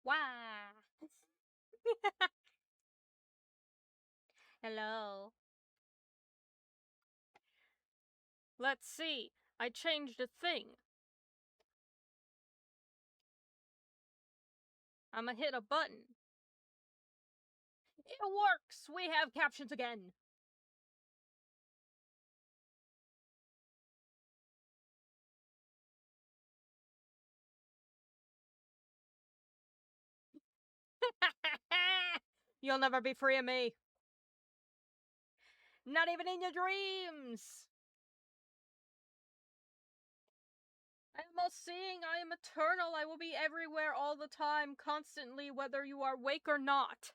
Wow. Hello. Let's see. I changed a thing. I'ma hit a button. It works! We have captions again. You'll never be free of me. Not even in your dreams. I am all seeing, I am eternal, I will be everywhere all the time, constantly, whether you are awake or not.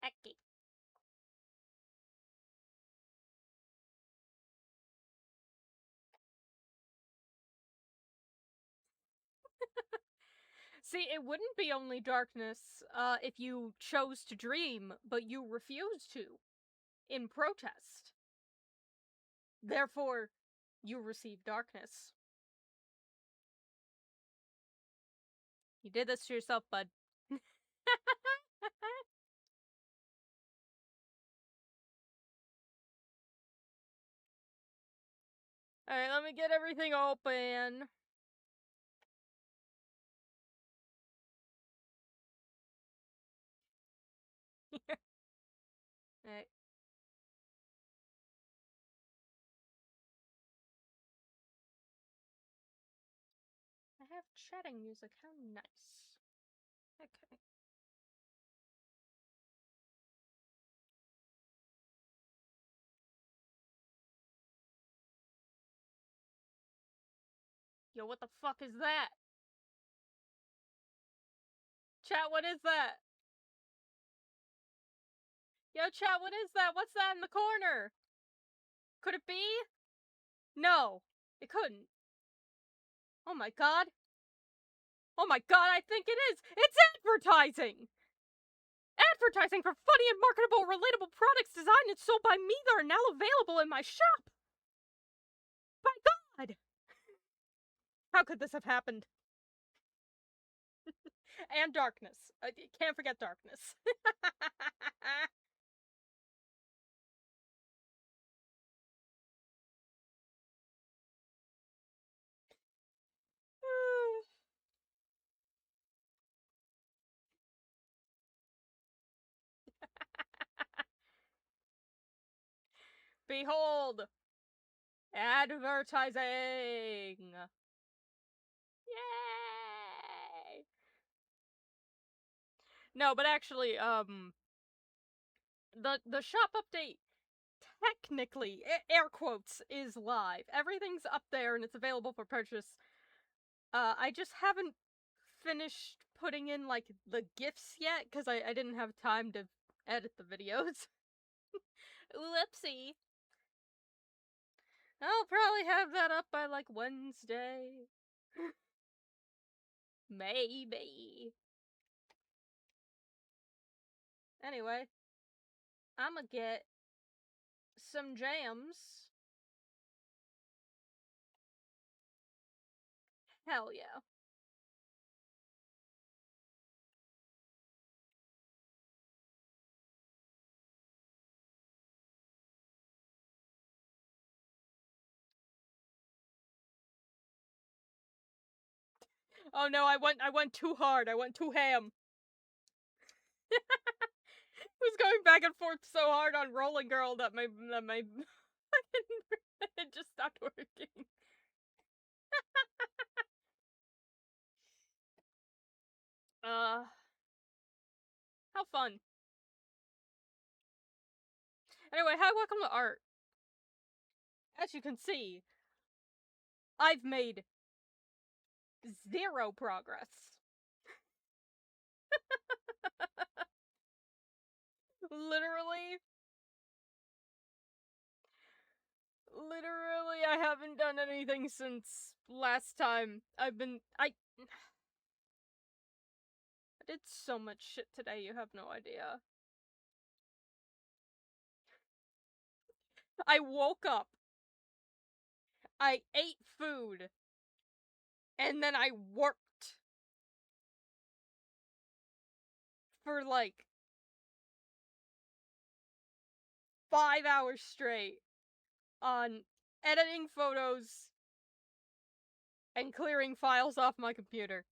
Eki. See, it wouldn't be only darkness if you chose to dream, but you refused to, in protest. Therefore, you receive darkness. You did this to yourself, bud. Alright, let me get everything open. Alright. I have chatting music, how nice. Okay. Yo, what the fuck is that? Chat, what is that? Yo, chat, what is that? What's that in the corner? Could it be? No, it couldn't. Oh my god. Oh my god, I think it is! It's advertising! Advertising for funny and marketable, relatable products designed and sold by me that are now available in my shop! By God! How could this have happened? And darkness. Can't forget darkness. Behold! Advertising! Yay! No, but actually, the shop update technically, air quotes, is live. Everything's up there and it's available for purchase. I just haven't finished putting in, like, the GIFs yet, because I didn't have time to edit the videos. Whoopsie. I'll probably have that up by, like, Wednesday. Maybe. Anyway, I'ma get some jams. Hell yeah. Oh no, I went too hard. I went too ham. I was going back and forth so hard on Rolling Girl that my it just stopped working. How fun. Anyway, hi, welcome to art. As you can see, I've made 0 progress. Literally, I haven't done anything since last time. I did so much shit today, you have no idea. I woke up. I ate food. And then I worked. For like 5 hours straight. On editing photos. And clearing files off my computer.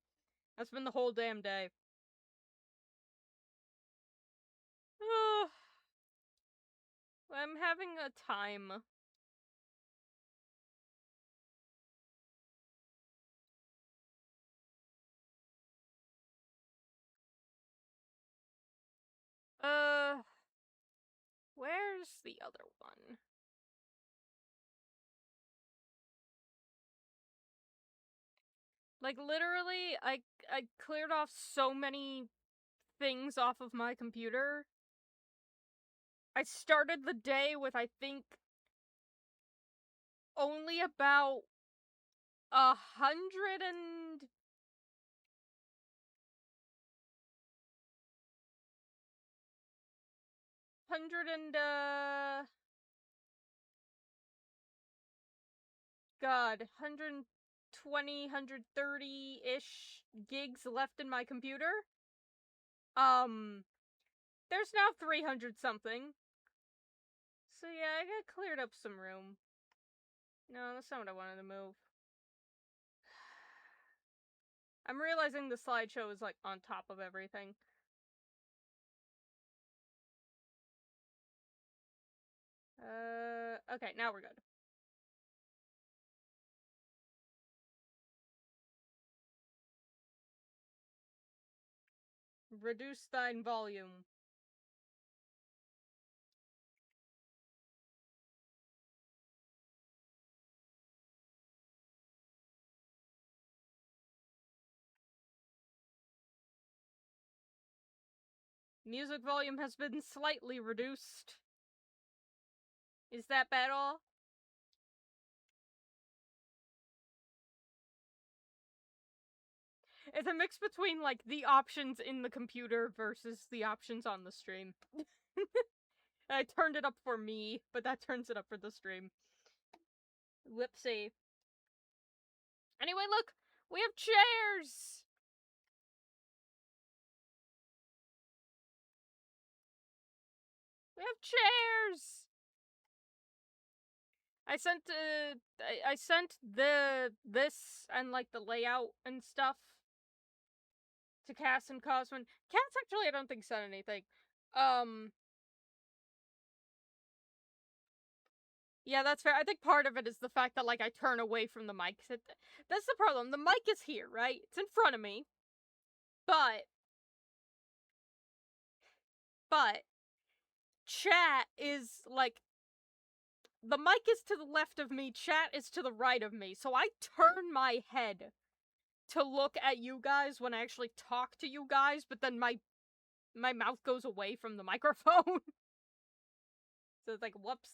That's been the whole damn day. I'm having a time. Where's the other one? Like, literally, I cleared off so many things off of my computer. I started the day with, I think, only about 100 and... God, 120, 130-ish gigs left in my computer. There's now 300 something. So yeah, I got cleared up some room. No, that's not what I wanted to move. I'm realizing the slideshow is, like, on top of everything. Okay, now we're good. Reduce thine volume. Music volume has been slightly reduced. Is that bad all? It's a mix between, like, the options in the computer versus the options on the stream. I turned it up for me, but that turns it up for the stream. Whoopsie. Anyway, look! We have chairs! We have chairs! I sent this and, like, the layout and stuff to Cass and Cosman. Cass actually, I don't think said anything. Yeah, that's fair. I think part of it is the fact that, like, I turn away from the mic. That's the problem. The mic is here, right? It's in front of me. But chat is, like, the mic is to the left of me, chat is to the right of me. So I turn my head to look at you guys when I actually talk to you guys, but then my mouth goes away from the microphone. So it's like, whoops.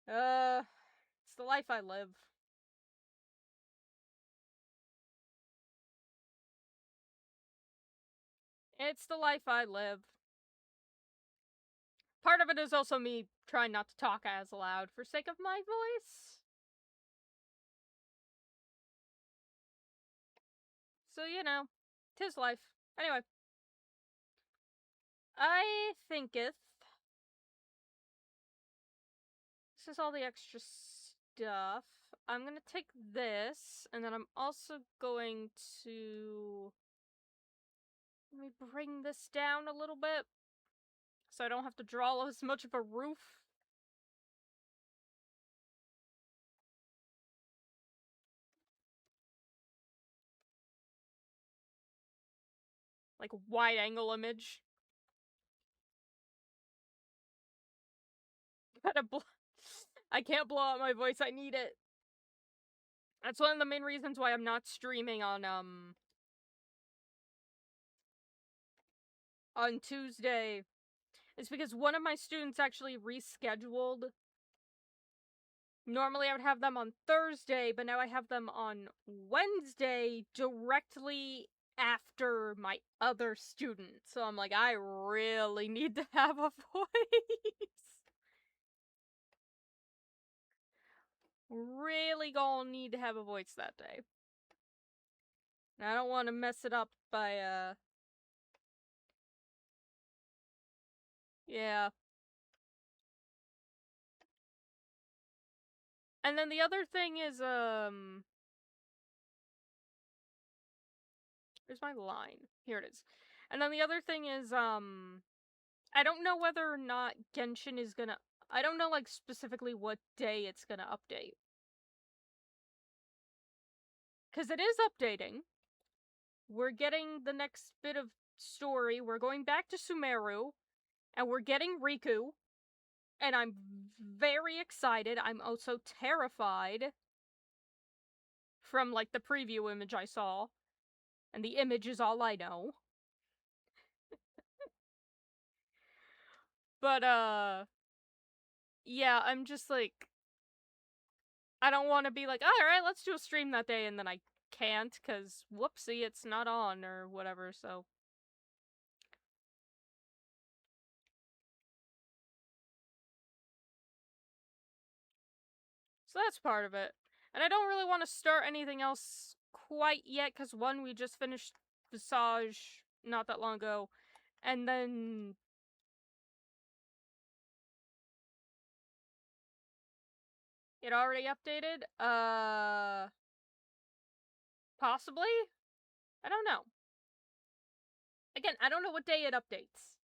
It's the life I live. It's the life I live. Part of it is also me trying not to talk as loud for sake of my voice. So, you know, 'tis life. Anyway. I thinketh this is all the extra stuff. I'm gonna take this, and then I'm also going to... Let me bring this down a little bit, so I don't have to draw as much of a roof. Like, wide-angle image. I can't blow out my voice, I need it. That's one of the main reasons why I'm not streaming on Tuesday. It's because one of my students actually rescheduled Normally I would have them on Thursday, but now I have them on Wednesday directly after my other student. So I'm like, I really need to have a voice. Really gonna need to have a voice that day. And I don't want to mess it up by, yeah. And then the other thing is, where's my line? Here it is. And then the other thing is, I don't know whether or not Genshin is gonna... I don't know, like, specifically what day it's gonna update. Because it is updating. We're getting the next bit of story. We're going back to Sumeru. And we're getting Riku. And I'm very excited. I'm also terrified. From, like, the preview image I saw. And the image is all I know. But, yeah, I'm just like... I don't want to be like, alright, let's do a stream that day, and then I can't, because whoopsie, it's not on, or whatever, so... So that's part of it. And I don't really want to start anything else quite yet, because one, we just finished Visage not that long ago, and then... It already updated? Possibly? I don't know. Again, I don't know what day it updates.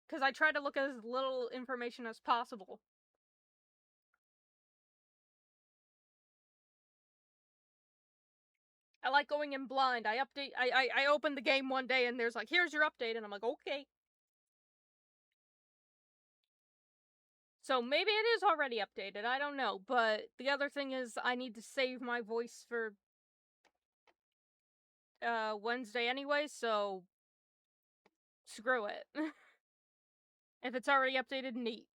Because I try to look at as little information as possible. I like going in blind. I open the game one day and there's like, here's your update, and I'm like, okay. So maybe it is already updated, I don't know, but the other thing is I need to save my voice for Wednesday anyway, so screw it. If it's already updated, neat.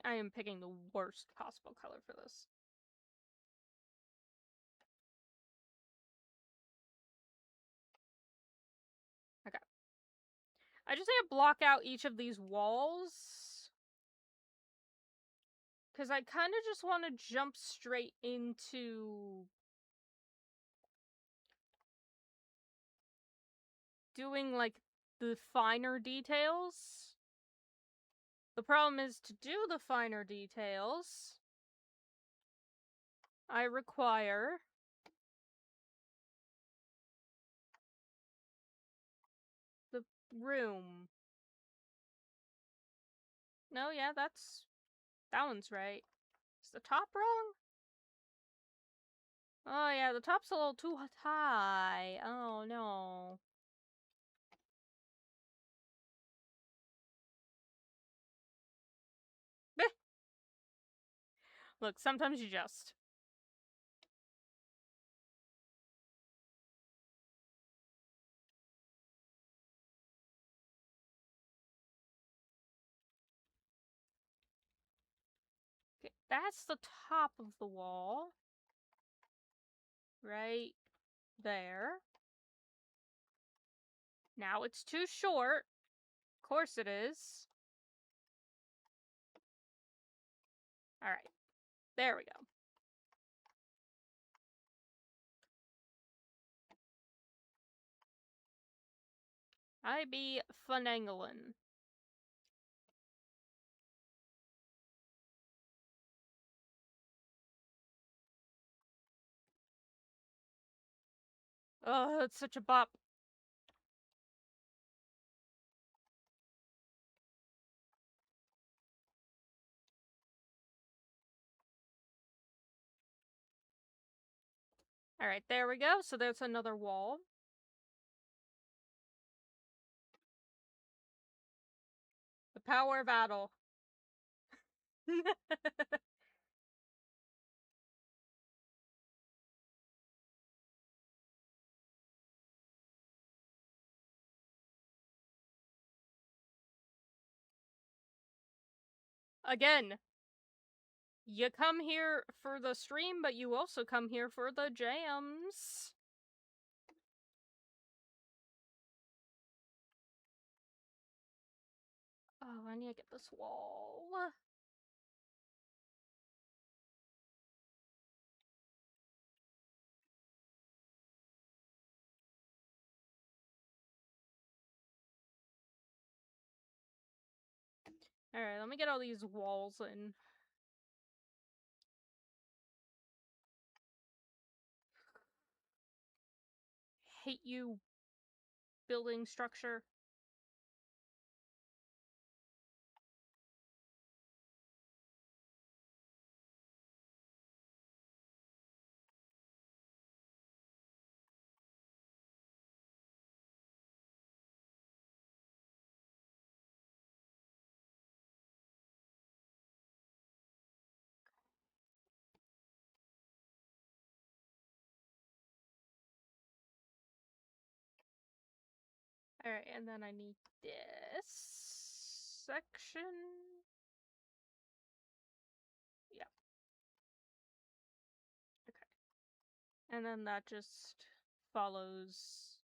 I am picking the worst possible color for this. Okay. I just need to block out each of these walls. Because I kind of just want to jump straight into doing, like, the finer details. The problem is, to do the finer details, I require the room. No, yeah, that one's right. Is the top wrong? Oh yeah, the top's a little too high. Oh no. Look, sometimes you just... Okay, that's the top of the wall. Right there. Now it's too short. Of course it is. Alright. There we go. I be funanglin'. Oh, it's such a bop. Alright, there we go. So there's another wall. The power of battle. Again, you come here for the stream, but you also come here for the jams. Oh, I need to get this wall. Alright, let me get all these walls in. Hate you, building structure. Alright, and then I need this section. Yeah. Okay. And then that just follows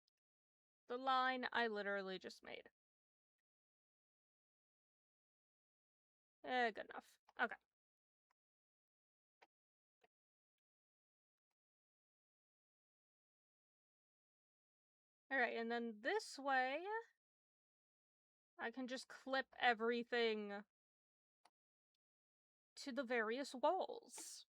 the line I literally just made. Good enough. Okay. Alright, and then this way, I can just clip everything to the various walls.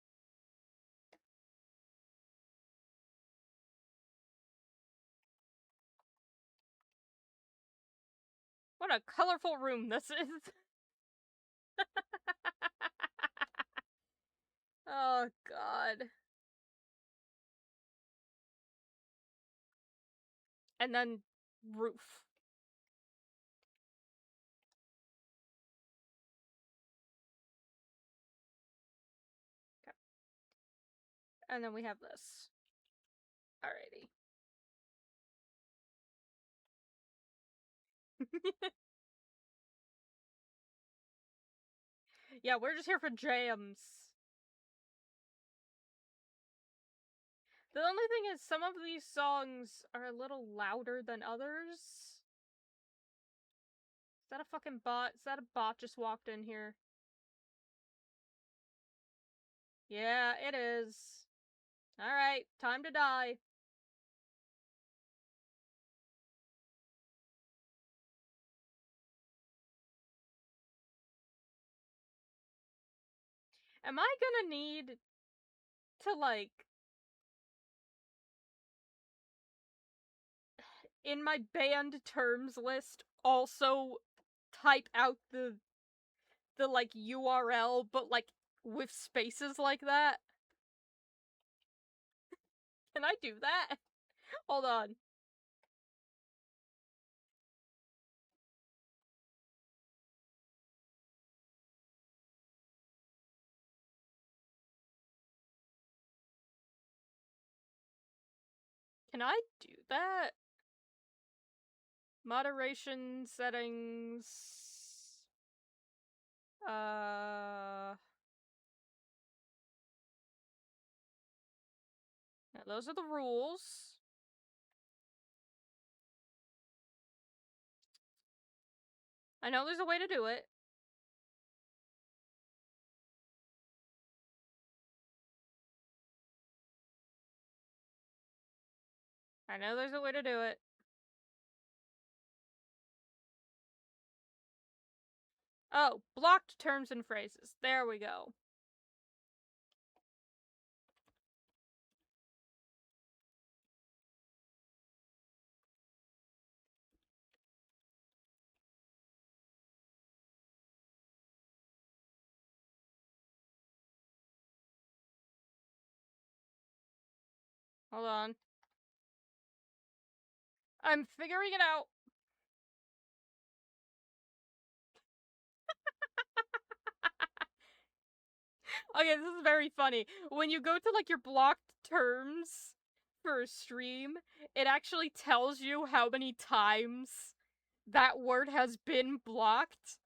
What a colorful room this is. Oh, God. And then roof. Okay. And then we have this. Alrighty. Yeah, we're just here for jams. The only thing is, some of these songs are a little louder than others. Is that a fucking bot? Is that a bot just walked in here? Yeah, it is. Alright, time to die. Am I gonna need to, like, in my band terms list, also type out the like URL, but like with spaces like that? Can I do that? Hold on. Can I do that? Moderation settings. Yeah, those are the rules. I know there's a way to do it. I know there's a way to do it. Oh, blocked terms and phrases. There we go. Hold on. I'm figuring it out. Okay, this is very funny. When you go to like your blocked terms for a stream, it actually tells you how many times that word has been blocked.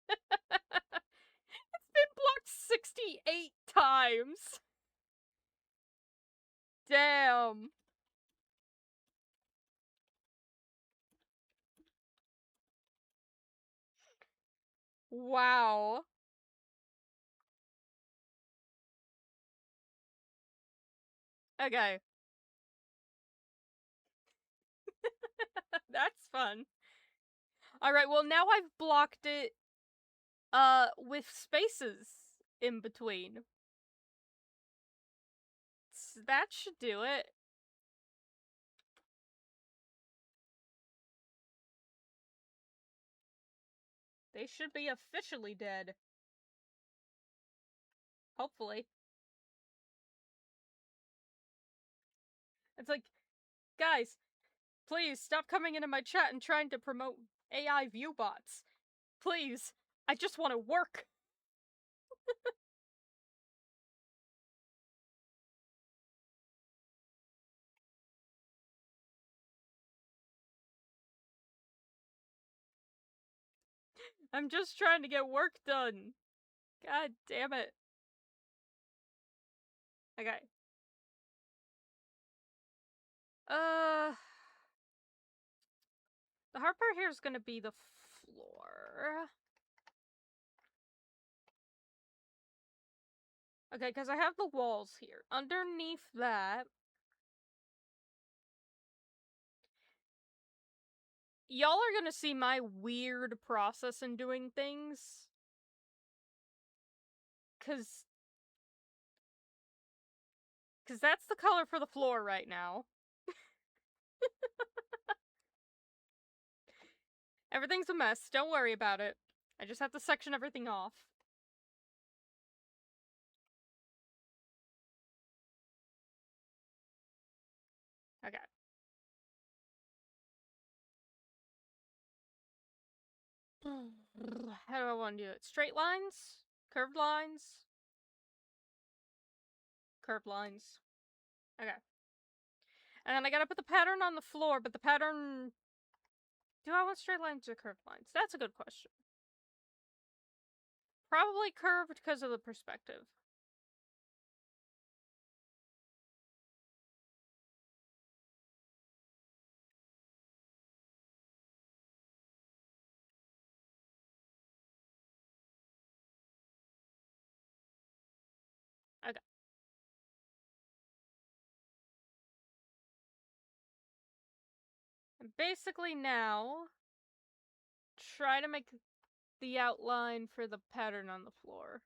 It's been blocked 68 times. Damn. Wow. Okay. That's fun. Alright, well now I've blocked it, with spaces in between. So that should do it. They should be officially dead. Hopefully. It's like, guys, please stop coming into my chat and trying to promote AI view bots. Please, I just want to work. I'm just trying to get work done. God damn it. Okay. The hard part here is gonna be the floor. Okay, because I have the walls here. Underneath that, y'all are gonna see my weird process in doing things. Cause that's the color for the floor right now. Everything's a mess, don't worry about it. I just have to section everything off. Okay. How do I want to do it? Straight lines? Curved lines? Curved lines. Okay. And then I gotta put the pattern on the floor, but the pattern... Do I want straight lines or curved lines? That's a good question. Probably curved because of the perspective. Okay. And basically now, try to make the outline for the pattern on the floor.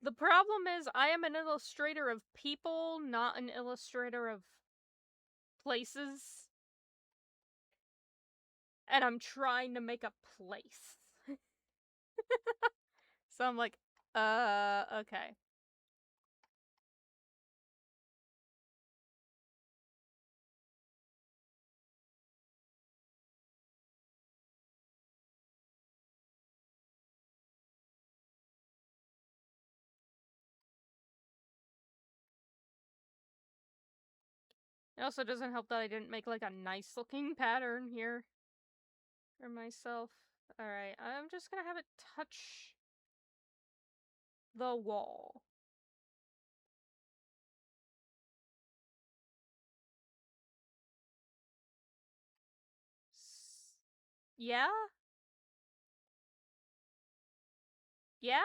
The problem is I am an illustrator of people, not an illustrator of places. And I'm trying to make a place. So I'm like, okay. It also doesn't help that I didn't make like a nice looking pattern here for myself. Alright, I'm just gonna have it touch the wall. Yeah? Yeah?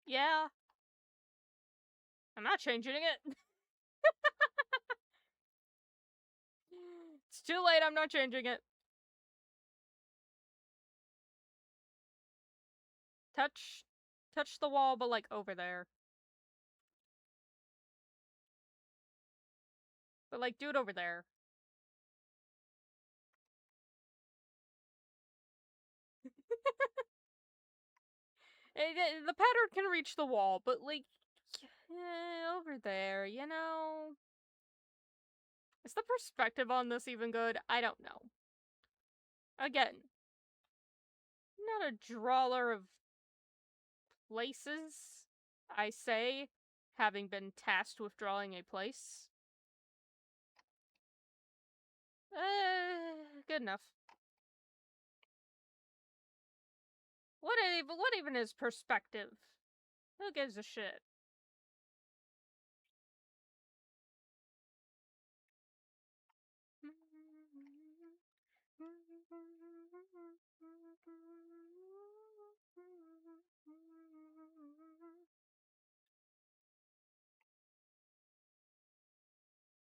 Yeah. I'm not changing it. It's too late, I'm not changing it. Touch the wall, but like over there. But like, do it over there. The pattern can reach the wall, but like, over there, you know? Is the perspective on this even good? I don't know. Again, not a drawer of places, I say, having been tasked with drawing a place. Good enough. What even is perspective? Who gives a shit?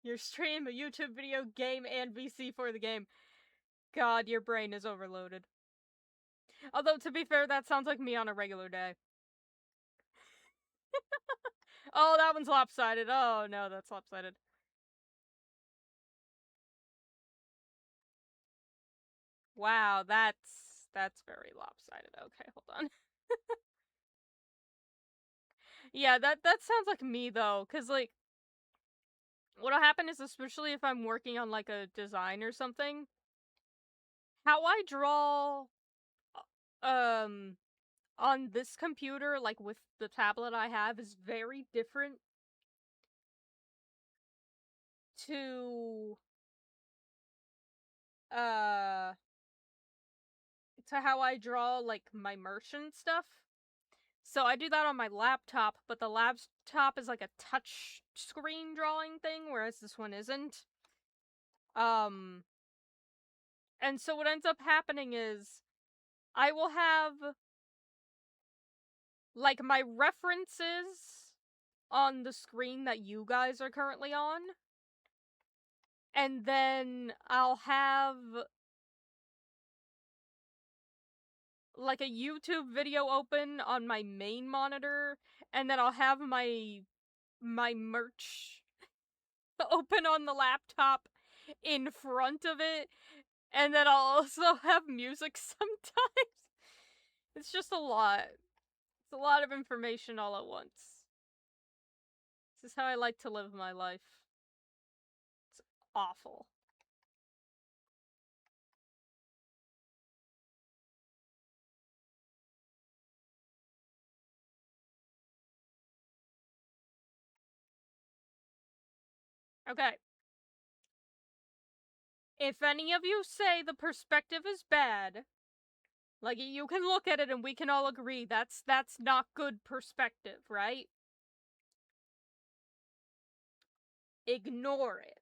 Your stream, a YouTube video, game, and VC for the game. God, your brain is overloaded. Although, to be fair, that sounds like me on a regular day. Oh, that one's lopsided. Oh, no, that's lopsided. Wow, that's very lopsided. Okay, hold on. Yeah, that sounds like me, though, because, like, what'll happen is, especially if I'm working on, like, a design or something, how I draw, on this computer, like, with the tablet I have, is very different to, to how I draw, like, my merchant stuff. So I do that on my laptop, but the laptop is like a touch screen drawing thing, whereas this one isn't. And so what ends up happening is I will have, like, my references on the screen that you guys are currently on, and then I'll have, like, a YouTube video open on my main monitor, and then I'll have my merch open on the laptop in front of it, and then I'll also have music sometimes. It's just a lot. It's a lot of information all at once. This is how I like to live my life. It's awful. Okay. If any of you say the perspective is bad, like, you can look at it and we can all agree that's not good perspective, right? Ignore it.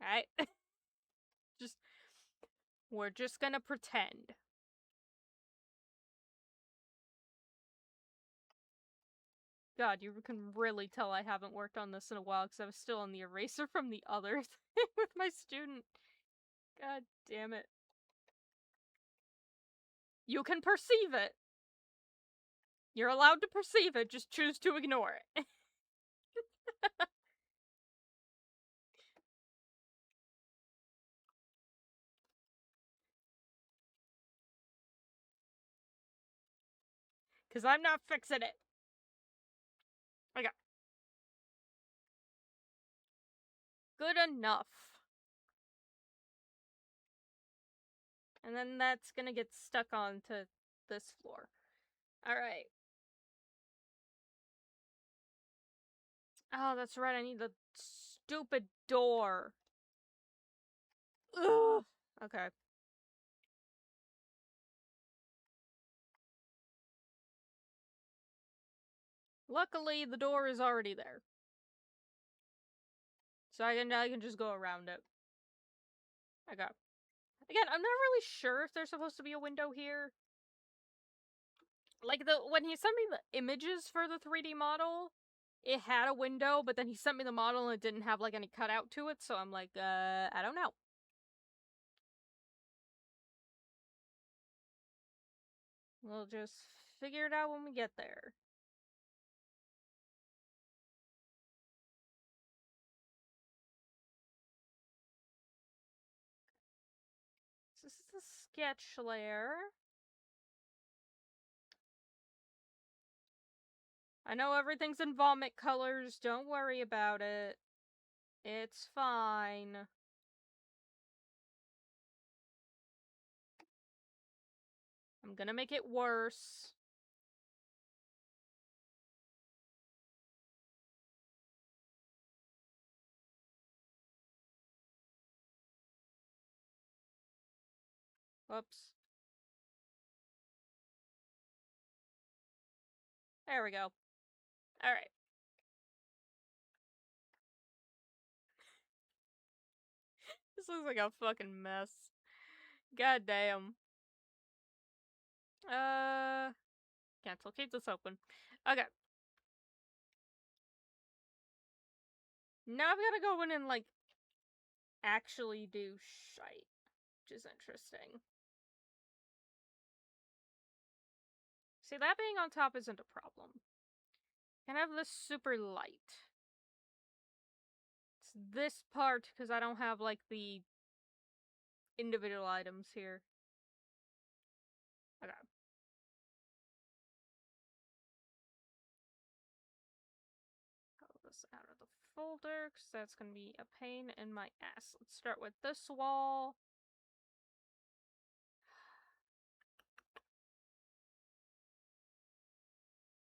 Right? We're just gonna pretend. God, you can really tell I haven't worked on this in a while because I was still on the eraser from the other thing with my student. God damn it. You can perceive it. You're allowed to perceive it, just choose to ignore it. Because I'm not fixing it. Okay. Good enough. And then that's gonna get stuck onto this floor. Alright. Oh, that's right, I need the stupid door. Ugh. Okay. Luckily, the door is already there. So I can just go around it. Okay. Again, I'm not really sure if there's supposed to be a window here. Like, when he sent me the images for the 3D model, it had a window, but then he sent me the model and it didn't have, like, any cutout to it, so I'm like, I don't know. We'll just figure it out when we get there. This is the sketch layer. I know everything's in vomit colors, don't worry about it. It's fine. I'm gonna make it worse. Whoops. There we go. Alright. This looks like a fucking mess. God damn. Cancel. Keep this open. Okay. Now I've gotta go in and, like, actually do shite. Which is interesting. See, that being on top isn't a problem. Can I have this super light? It's this part, because I don't have, like, the individual items here. Okay. Pull this out of the folder, because that's going to be a pain in my ass. Let's start with this wall.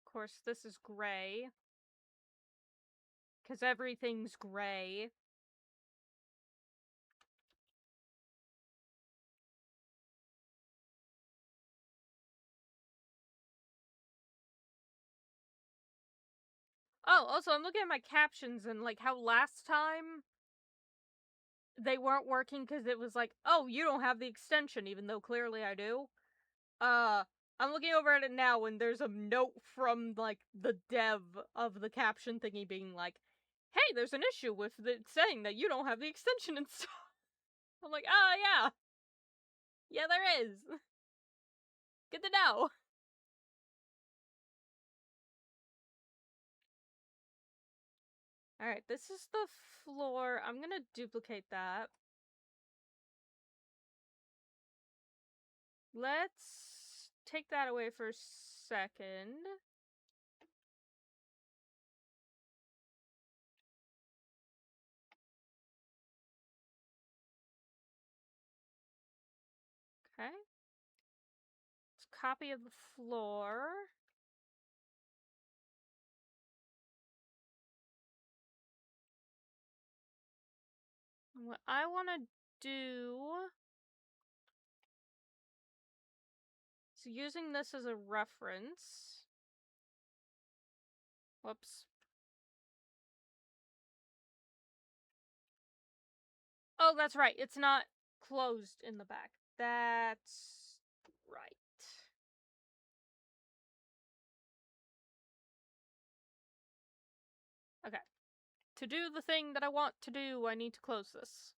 Of course, this is gray. Because everything's gray. Oh, also, I'm looking at my captions and, like, how last time they weren't working because it was like, oh, you don't have the extension, even though clearly I do. I'm looking over at it now and there's a note from, like, the dev of the caption thingy being like, hey, there's an issue with it saying that you don't have the extension installed. I'm like, oh, yeah. Yeah, there is. Good to know. Alright, this is the floor. I'm gonna duplicate that. Let's take that away for a second. Okay. Let's copy of the floor. What I want to do is using this as a reference. Whoops. Oh, that's right. It's not closed in the back. That's right. Okay. To do the thing that I want to do, I need to close this.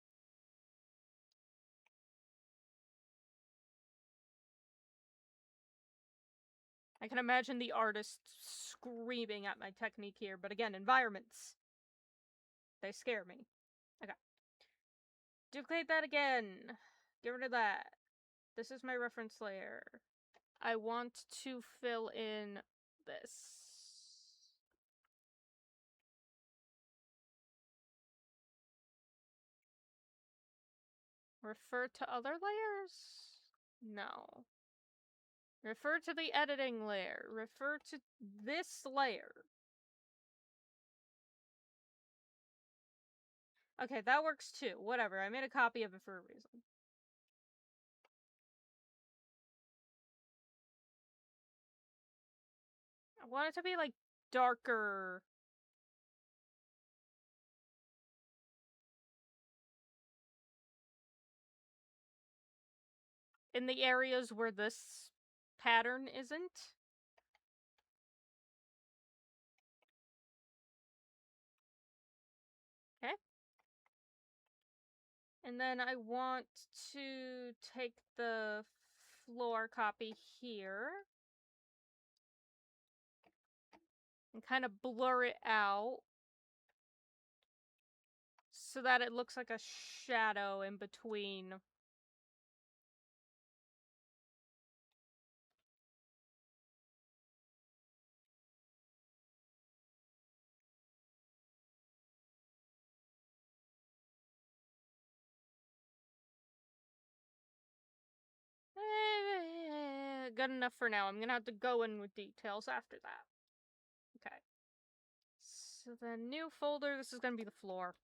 I can imagine the artist screaming at my technique here, but again, environments. They scare me. Okay. Duplicate that again. Get rid of that. This is my reference layer. I want to fill in this. Refer to other layers? No. Refer to the editing layer. Refer to this layer. Okay, that works too. Whatever, I made a copy of it for a reason. I want it to be, like, darker. In the areas where this pattern isn't. Okay. And then I want to take the floor copy here and kind of blur it out so that it looks like a shadow in between. Good enough for now. I'm gonna have to go in with details after that. Okay. So the new folder, this is gonna be the floor.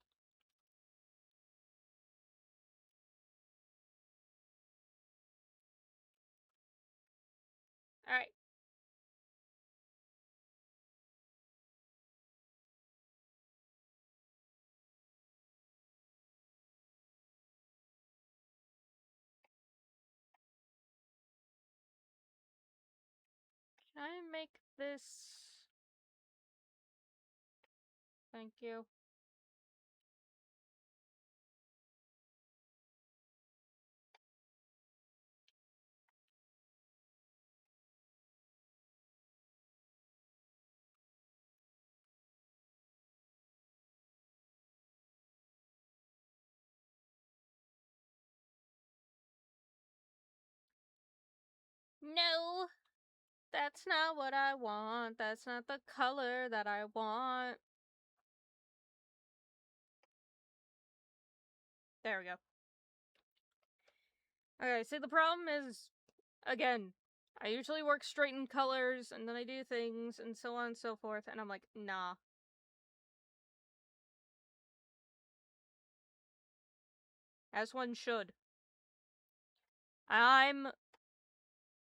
I make this... Thank you. No! That's not what I want. That's not the color that I want. There we go. Okay, see, the problem is, again, I usually work straight in colors, and then I do things, and so on and so forth, and I'm like, nah. As one should. I'm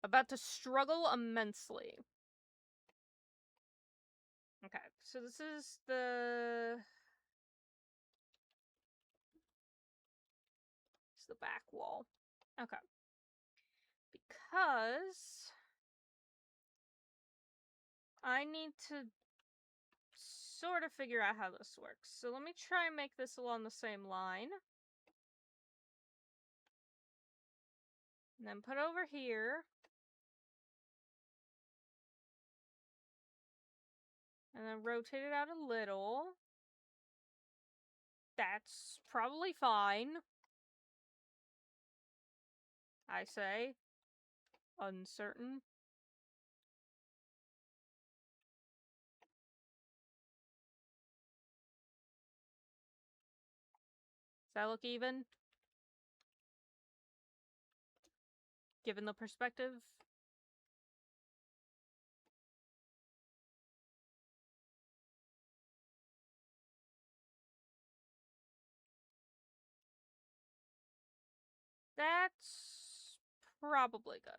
about to struggle immensely. Okay, so this is the... It's the back wall. Okay. Because... I need to sort of figure out how this works. So let me try and make this along the same line. And then put over here. And then rotate it out a little. That's probably fine. I say. Uncertain. Does that look even? Given the perspective? That's probably good.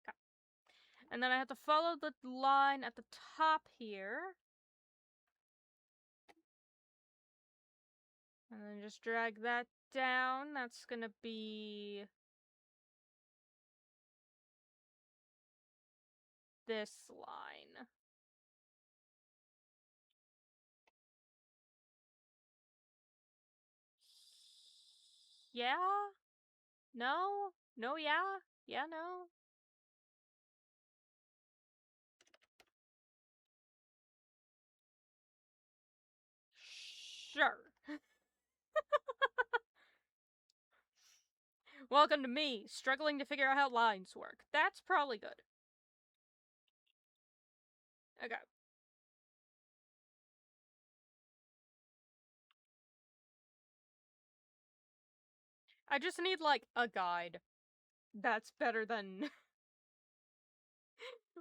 Okay. And then I have to follow the line at the top here. And then just drag that down. That's gonna be this line. Yeah? No? No, yeah? Yeah, no? Sure. Welcome to me, struggling to figure out how lines work. That's probably good. Okay. I just need, like, a guide. That's better than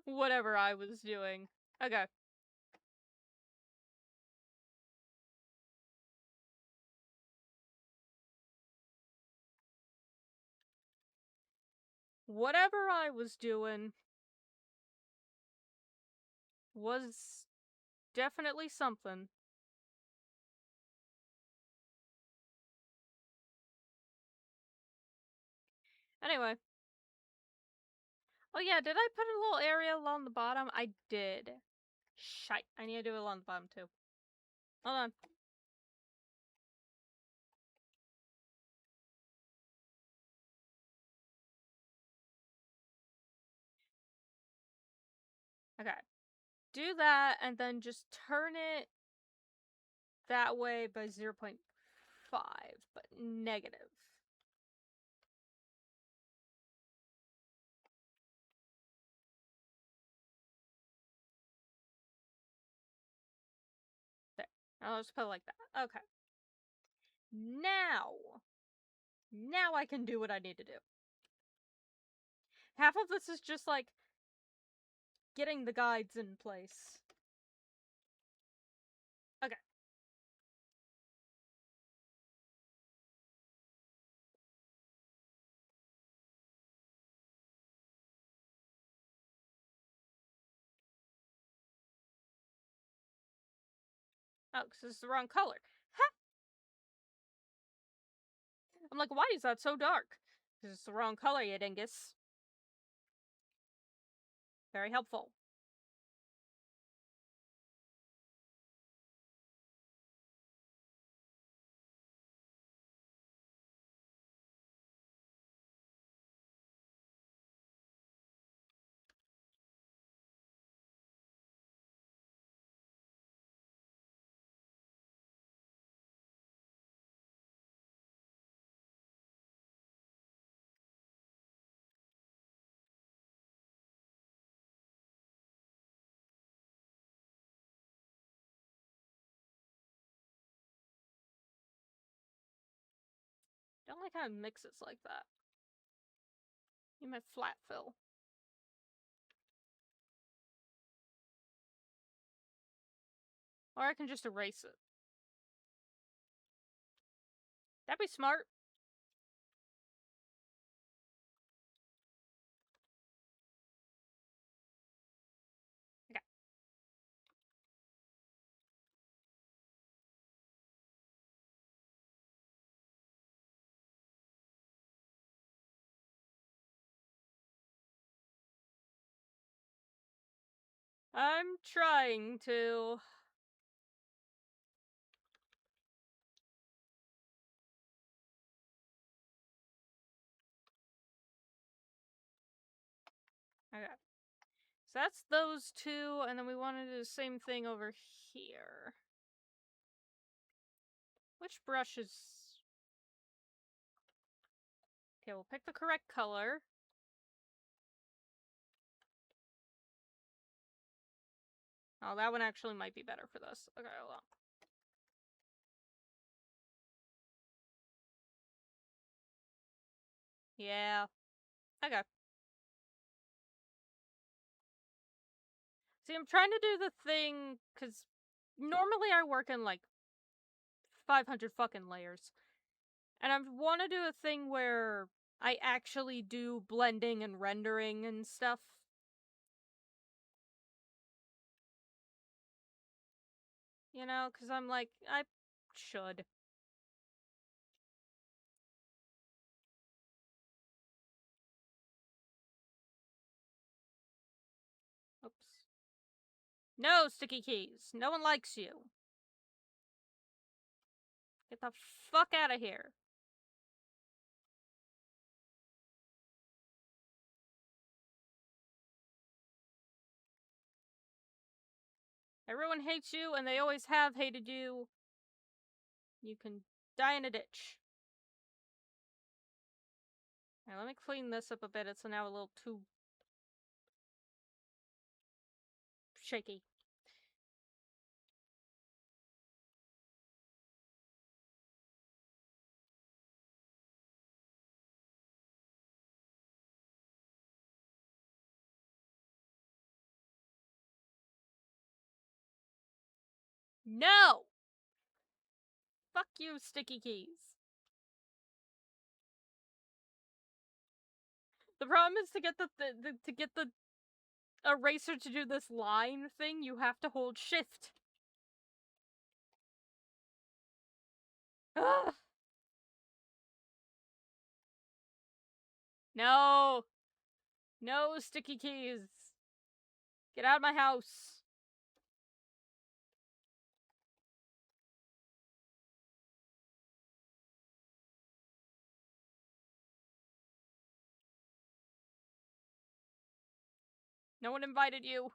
whatever I was doing. Okay. Whatever I was doing was definitely something. Anyway. Oh yeah, did I put a little area along the bottom? I did. Shite. I need to do it along the bottom too. Hold on. Okay. Do that, and then just turn it that way by 0.5, but negative. There. I'll just put it like that. Okay. Now I can do what I need to do. Half of this is just, like, getting the guides in place. Okay. Oh, because this is the wrong color. Ha! I'm like, why is that so dark? Because it's the wrong color, you dingus. Very helpful. Don't like how it mixes like that. You might flat fill. Or I can just erase it. That'd be smart. Okay. I'm trying to. Okay. So that's those two, and then we want to do the same thing over here. Which brush is... Okay, we'll pick the correct color. Oh, that one actually might be better for this. Okay, hold on. Yeah. Okay. See, I'm trying to do the thing, because normally I work in, like, 500 fucking layers. And I want to do a thing where I actually do blending and rendering and stuff. You know, because I'm like, I should. Oops. No, sticky keys. No one likes you. Get the fuck out of here. Everyone hates you, and they always have hated you. You can die in a ditch. Alright, let me clean this up a bit. It's now a little too shaky. No! Fuck you, sticky keys. The problem is to get the eraser to do this line thing, you have to hold shift. Ugh. No. No, sticky keys. Get out of my house. No one invited you.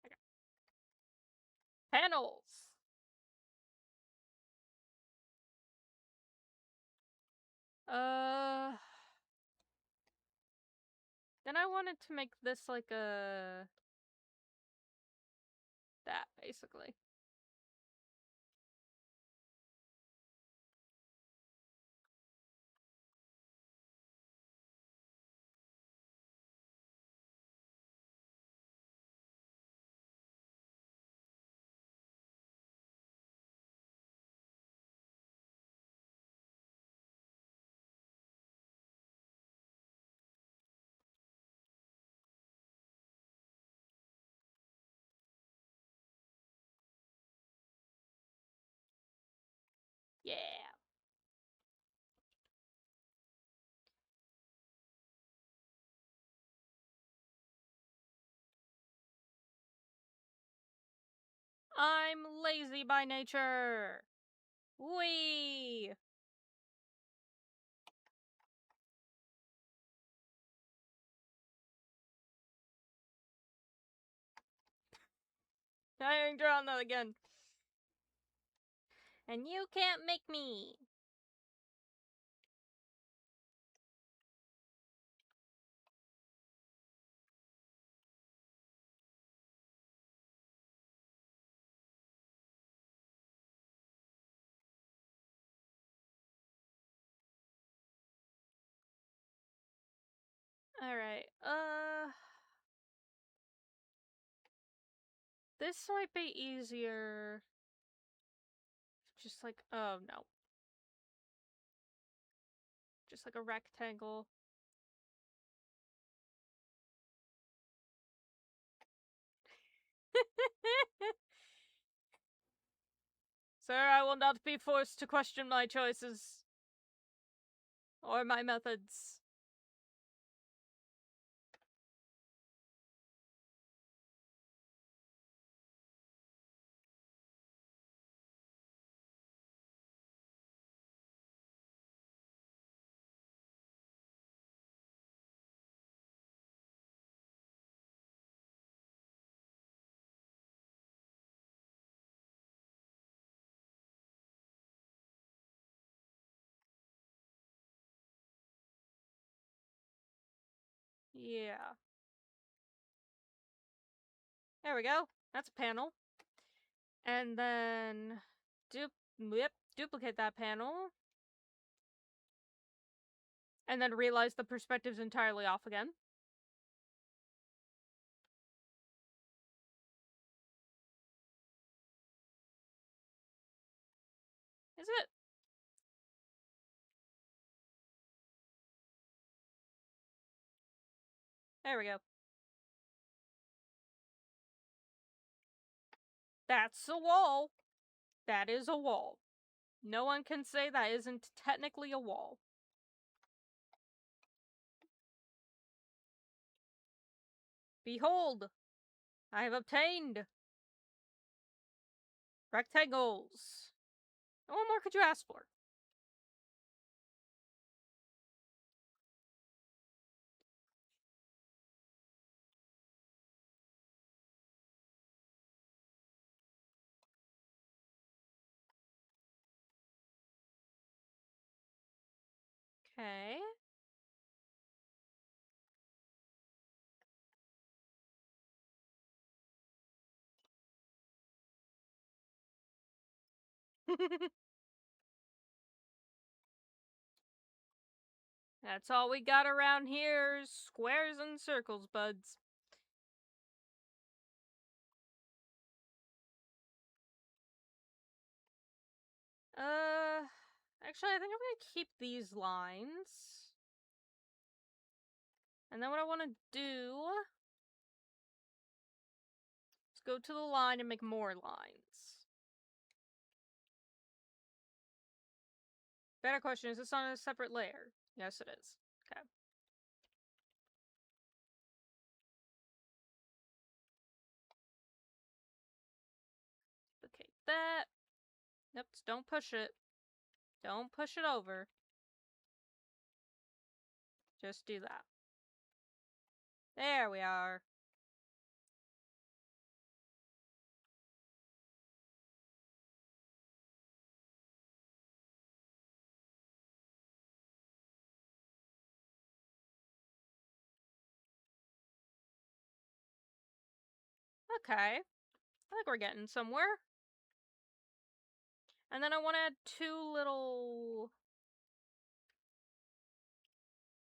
Okay. Panels. Then I wanted to make this like a... that, basically. I'm lazy by nature. Whee! I ain't drawing that again. And you can't make me. Alright, this might be easier. Just like, oh no. Just like a rectangle. Sir, I will not be forced to question my choices. Or my methods. Yeah. There we go. That's a panel. And then duplicate that panel. And then realize the perspective's entirely off again. Is it? There we go. That's a wall. That is a wall. No one can say that isn't technically a wall. Behold, I have obtained rectangles. What more could you ask for? Okay. That's all we got around here, squares and circles, buds. Actually, I think I'm gonna keep these lines. And then what I want to do is go to the line and make more lines. Better question, is this on a separate layer? Yes, it is. Okay. Duplicate that. Nope, don't push it. Don't push it over. Just do that. There we are. Okay. I think we're getting somewhere. And then I want to add two little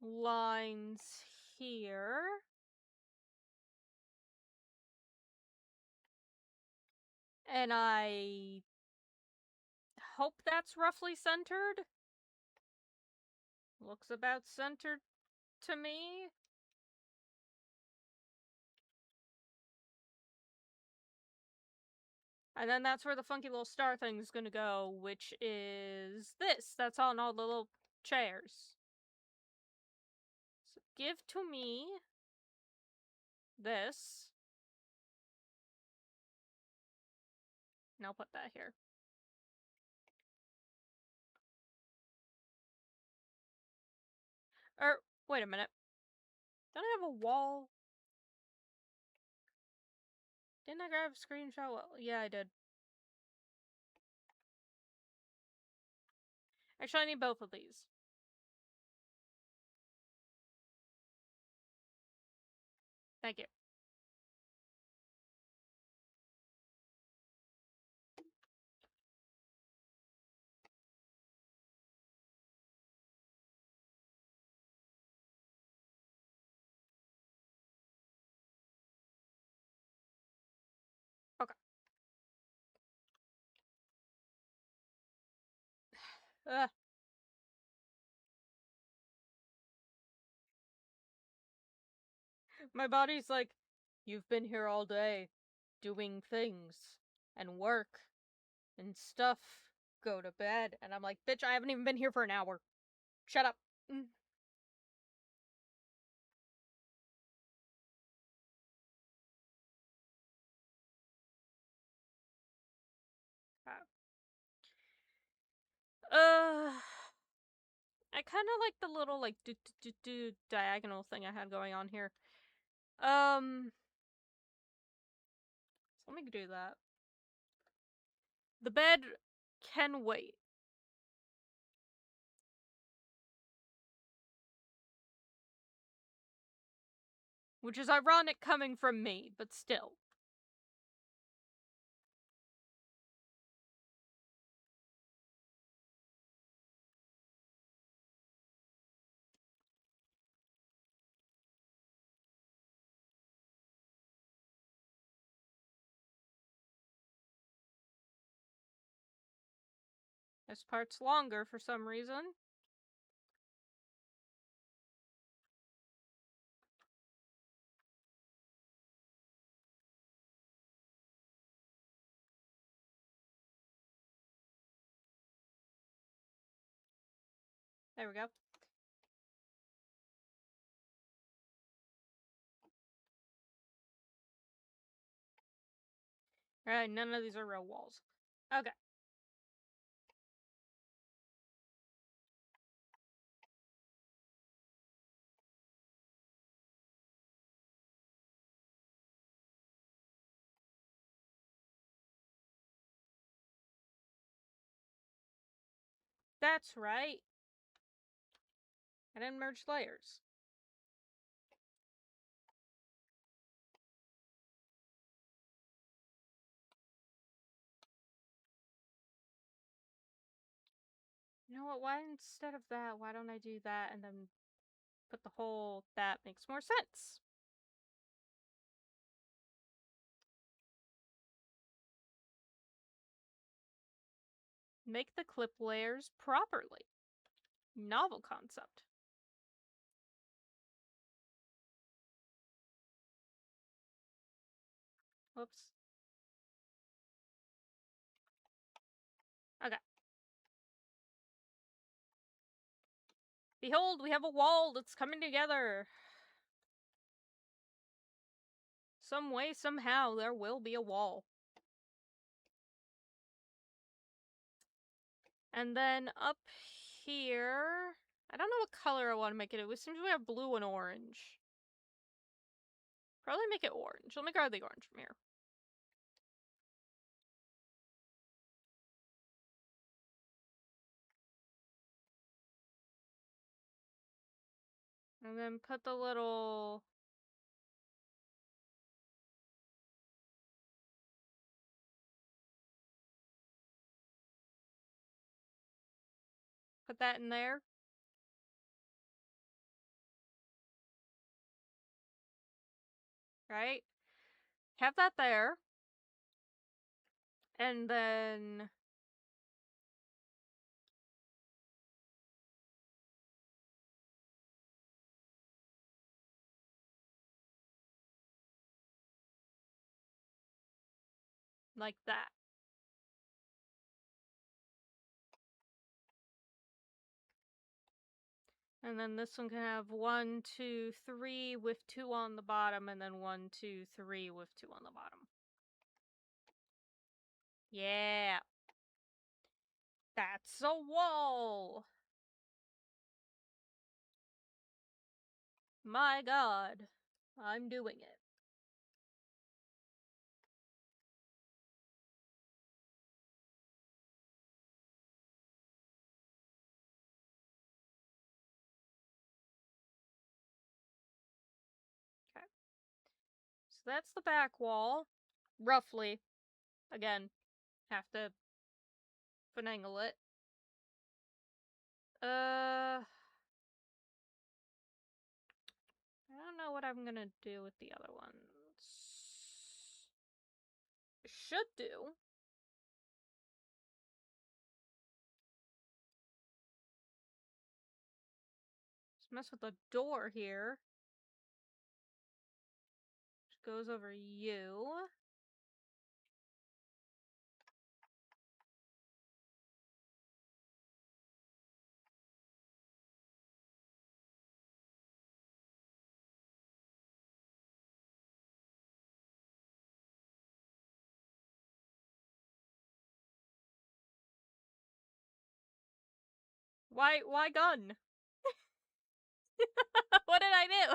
lines here. And I hope that's roughly centered. Looks about centered to me. And then that's where the funky little star thing is gonna go, which is this. That's on all the little chairs. So give to me this. And I'll put that here. Wait a minute. Don't I have a wall? Didn't I grab a screenshot? Well, yeah, I did. Actually, I need both of these. Thank you. Okay. Ugh. My body's like, you've been here all day, doing things, and work, and stuff. Go to bed. And I'm like, bitch, I haven't even been here for an hour. Shut up. I kind of like the little, like, diagonal thing I had going on here. So let me do that. The bed can wait. Which is ironic coming from me, but still. This part's longer for some reason. There we go. Alright, none of these are real walls. Okay. That's right. I didn't merge layers. You know what? Why instead of that, why don't I do that and then put the whole... That makes more sense. Make the clip layers properly. Novel concept. Whoops. Okay. Behold, we have a wall that's coming together. Some way, somehow, there will be a wall. And then up here... I don't know what color I want to make it. It seems we have blue and orange. Probably make it orange. Let me grab the orange from here. And then put the little... Put that in there. Right? Have that there. And then... like that. And then this one can have 1, 2, 3 with 2 on the bottom, and then 1, 2, 3 with 2 on the bottom. Yeah. That's a wall. My god. I'm doing it. Okay. So that's the back wall. Roughly. Again, have to finagle it. I don't know what I'm gonna do with the other ones. Should do. Just mess with the door here. Which goes over you. Why gun? What did I do?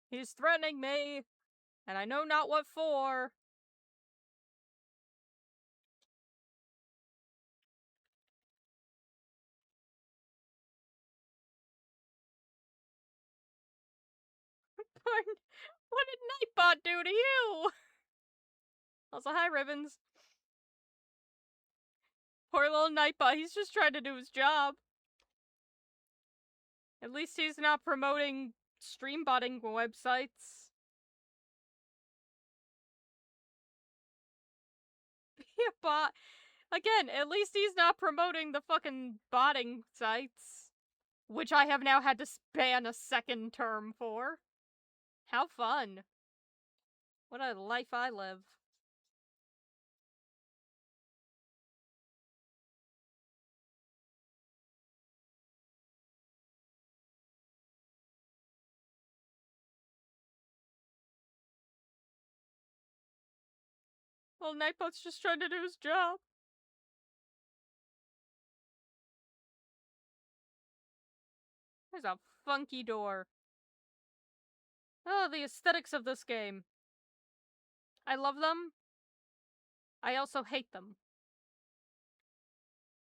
He's threatening me, and I know not what for. What did Nightbot do to you? Also, hi, Ribbons. Poor little Nightbot, he's just trying to do his job. At least he's not promoting streambotting websites. Yeah, bot. Again, at least he's not promoting the fucking botting sites. Which I have now had to span a second term for. How fun. What a life I live. Well, Nightbot's just trying to do his job. There's a funky door. Oh, the aesthetics of this game. I love them. I also hate them.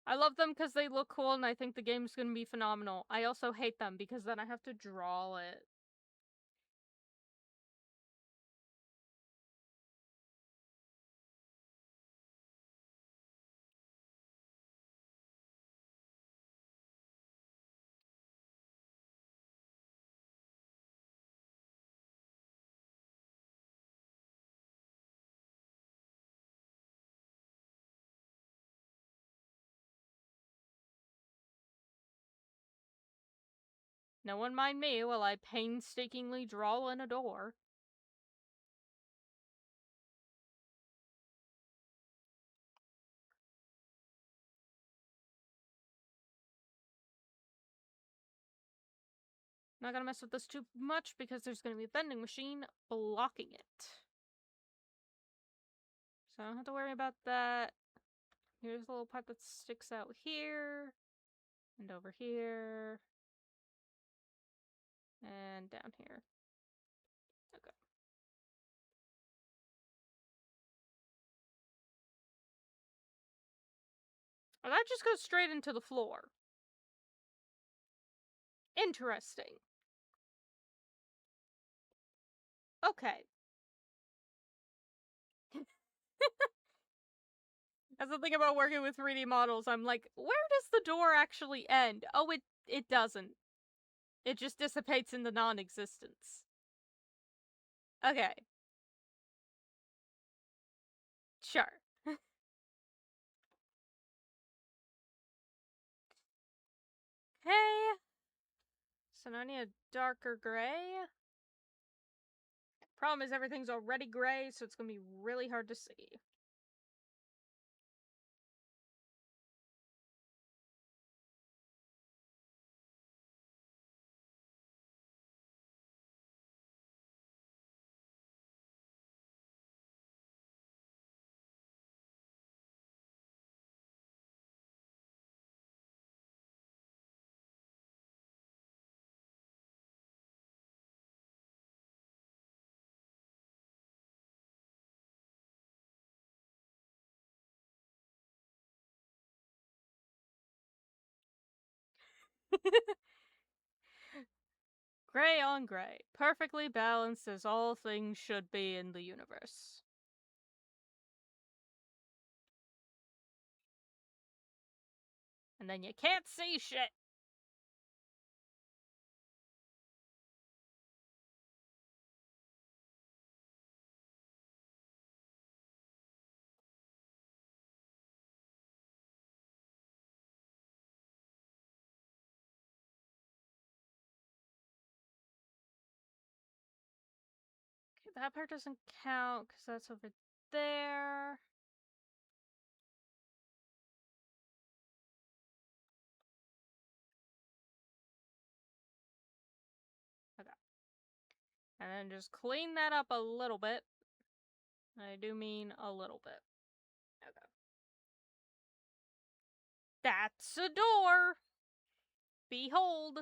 I love them because they look cool and I think the game's gonna be phenomenal. I also hate them because then I have to draw it. No one mind me while I painstakingly draw in a door. Not gonna mess with this too much because there's gonna be a vending machine blocking it. So I don't have to worry about that. Here's a little pipe that sticks out here. And over here. And down here. Okay. Oh, that just goes straight into the floor. Interesting. Okay. That's the thing about working with 3D models. I'm like, where does the door actually end? Oh, it doesn't. It just dissipates into non-existence. Okay. Sure. Hey. So now I need a darker gray. Problem is everything's already gray, so it's gonna be really hard to see. Gray on gray. Perfectly balanced as all things should be in the universe. And then you can't see shit. Okay, that part doesn't count because that's over there. Okay. And then just clean that up a little bit. I do mean a little bit. Okay. That's a door! Behold!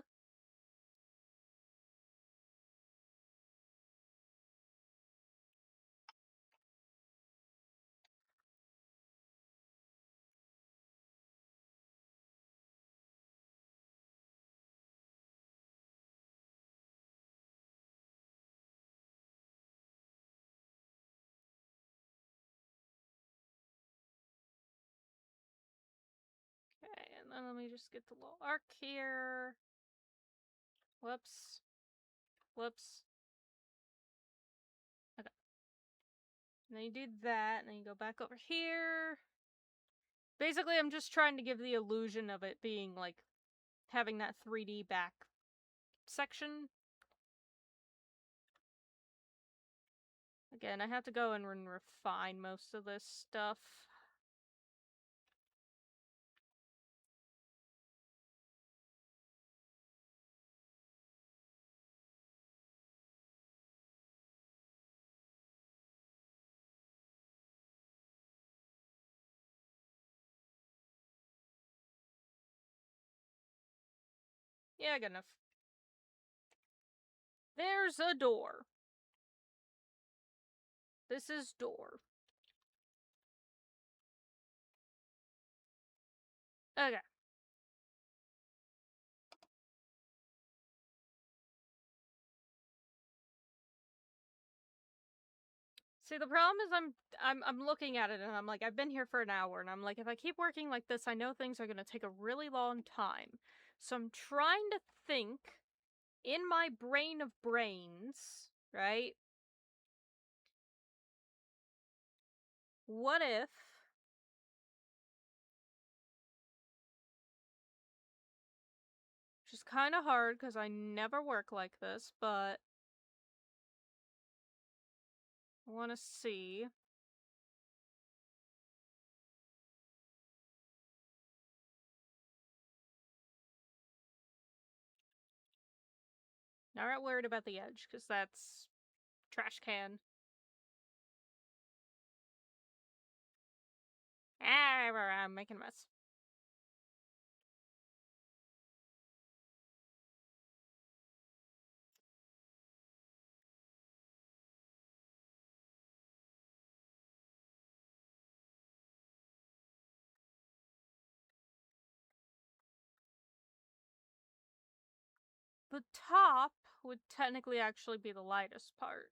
Okay, and then let me just get the little arc here. Whoops. Whoops. Okay. And then you do that, and then you go back over here. Basically, I'm just trying to give the illusion of it being, like, having that 3D back section. Again, I have to go and refine most of this stuff. Yeah, good enough. There's a door. This is door. Okay. See, the problem is I'm looking at it and I'm like, I've been here for an hour and I'm like, if I keep working like this, I know things are going to take a really long time. So I'm trying to think in my brain of brains, right? What if which is kind of hard because I never work like this, but I want to see. Not worried about the edge because that's trash can. Ah, I'm making a mess. The top would technically actually be the lightest part.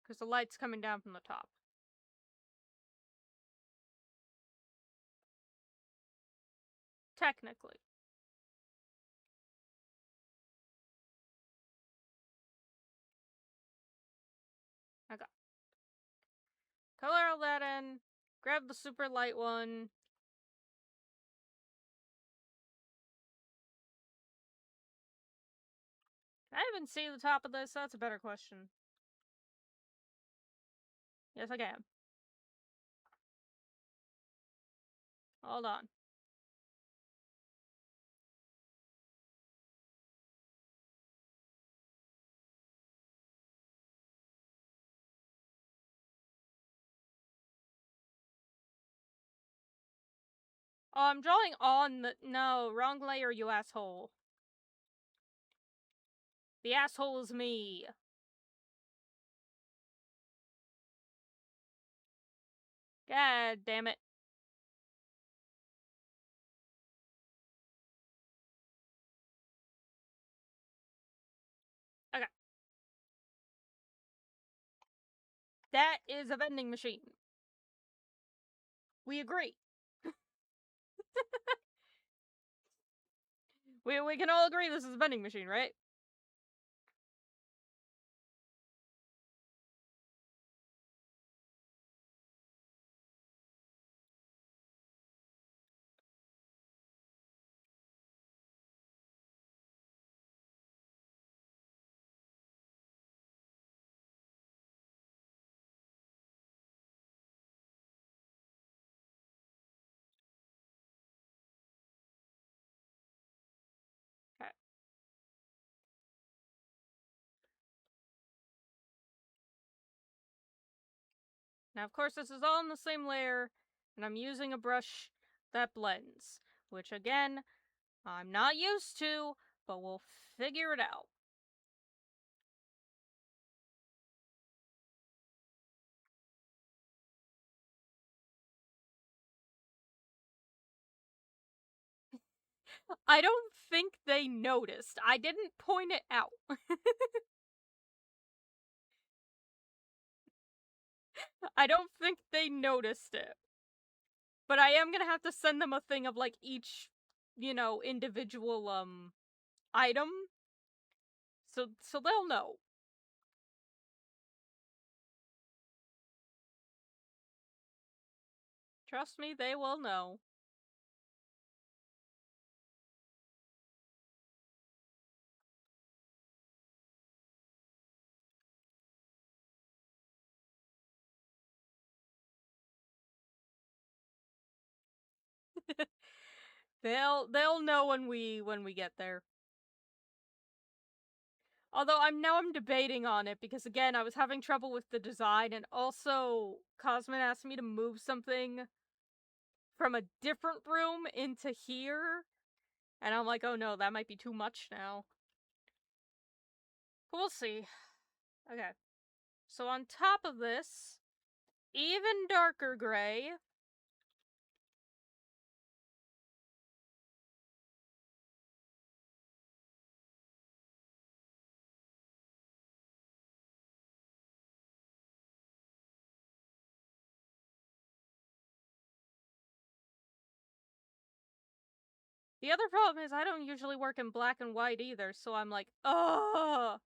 Because the light's coming down from the top. Technically. Okay. Color all that in. Grab the super light one. Can I even see the top of this? That's a better question. Yes, I can. Hold on. Oh, I'm drawing on the... No, wrong layer, you asshole. The asshole is me. God damn it. That is a vending machine. We agree. We can all agree this is a vending machine, right? Okay. Now, of course, this is all in the same layer, and I'm using a brush that blends, which, again, I'm not used to, but we'll figure it out. I don't think they noticed. I didn't point it out. I don't think they noticed it. But I am gonna have to send them a thing of, like, each, individual, item. So they'll know. Trust me, they will know. They'll know when we get there. Although I'm debating on it because, again, I was having trouble with the design, and also Cosmin asked me to move something from a different room into here, and I'm like, oh no, that might be too much now. We'll see. Okay. So on top of this, even darker gray. The other problem is I don't usually work in black and white either, so I'm like, ugh.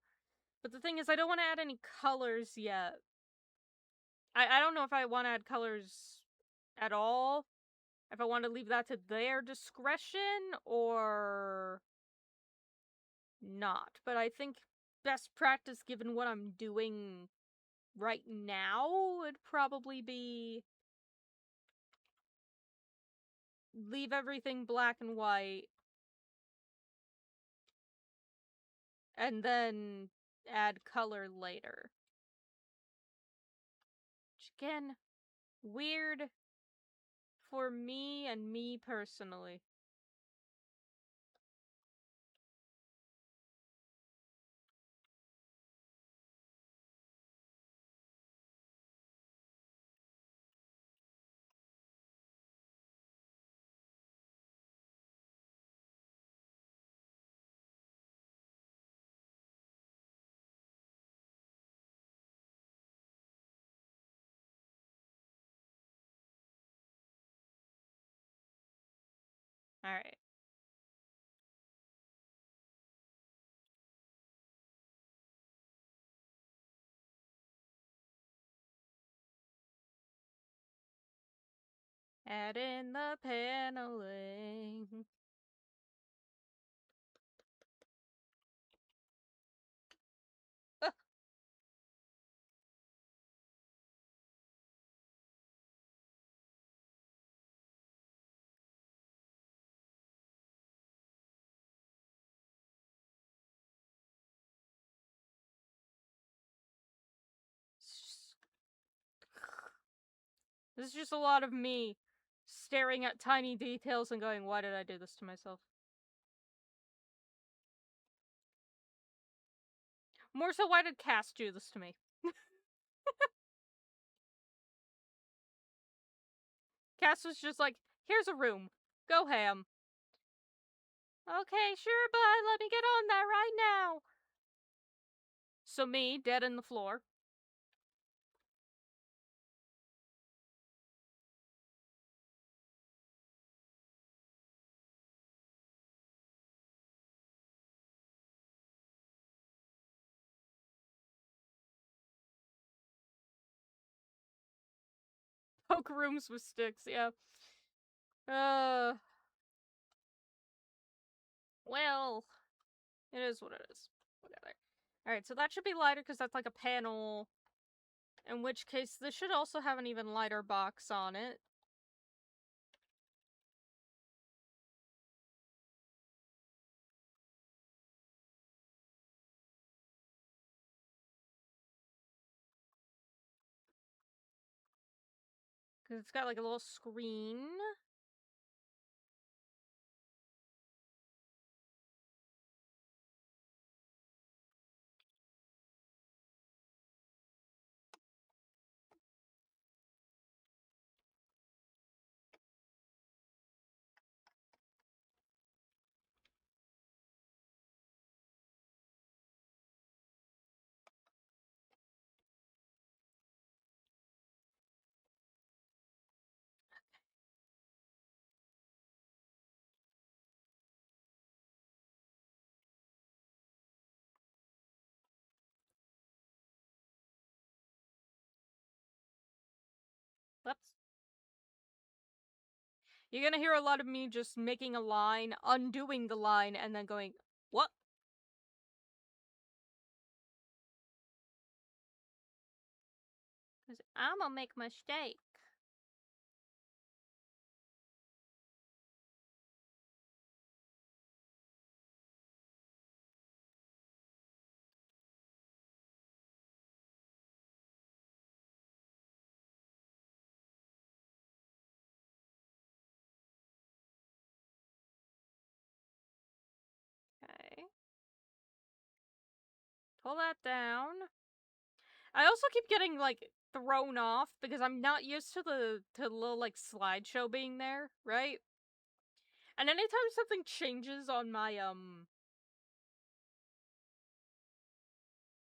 But the thing is, I don't want to add any colors yet. I don't know if I want to add colors at all. If I want to leave that to their discretion or not. But I think best practice, given what I'm doing right now, would probably be leave everything black and white and then add color later. Which, again, weird for me and me personally. Alright. Add in the paneling. This is just a lot of me staring at tiny details and going, why did I do this to myself? More so, why did Cass do this to me? Cass was just like, here's a room. Go ham. Okay, sure, bud. Let me get on that right now. So me, dead in the floor. Poke rooms with sticks, yeah. Well, it is what it is. Whatever. Alright, so that should be lighter because that's like a panel. In which case, this should also have an even lighter box on it. Because it's got like a little screen. Whoops. You're gonna hear a lot of me just making a line, undoing the line, and then going, what? Because I'm gonna make a mistake. Okay. Pull that down. I also keep getting, like, thrown off because I'm not used to the little, like, slideshow being there, right? And anytime something changes on my,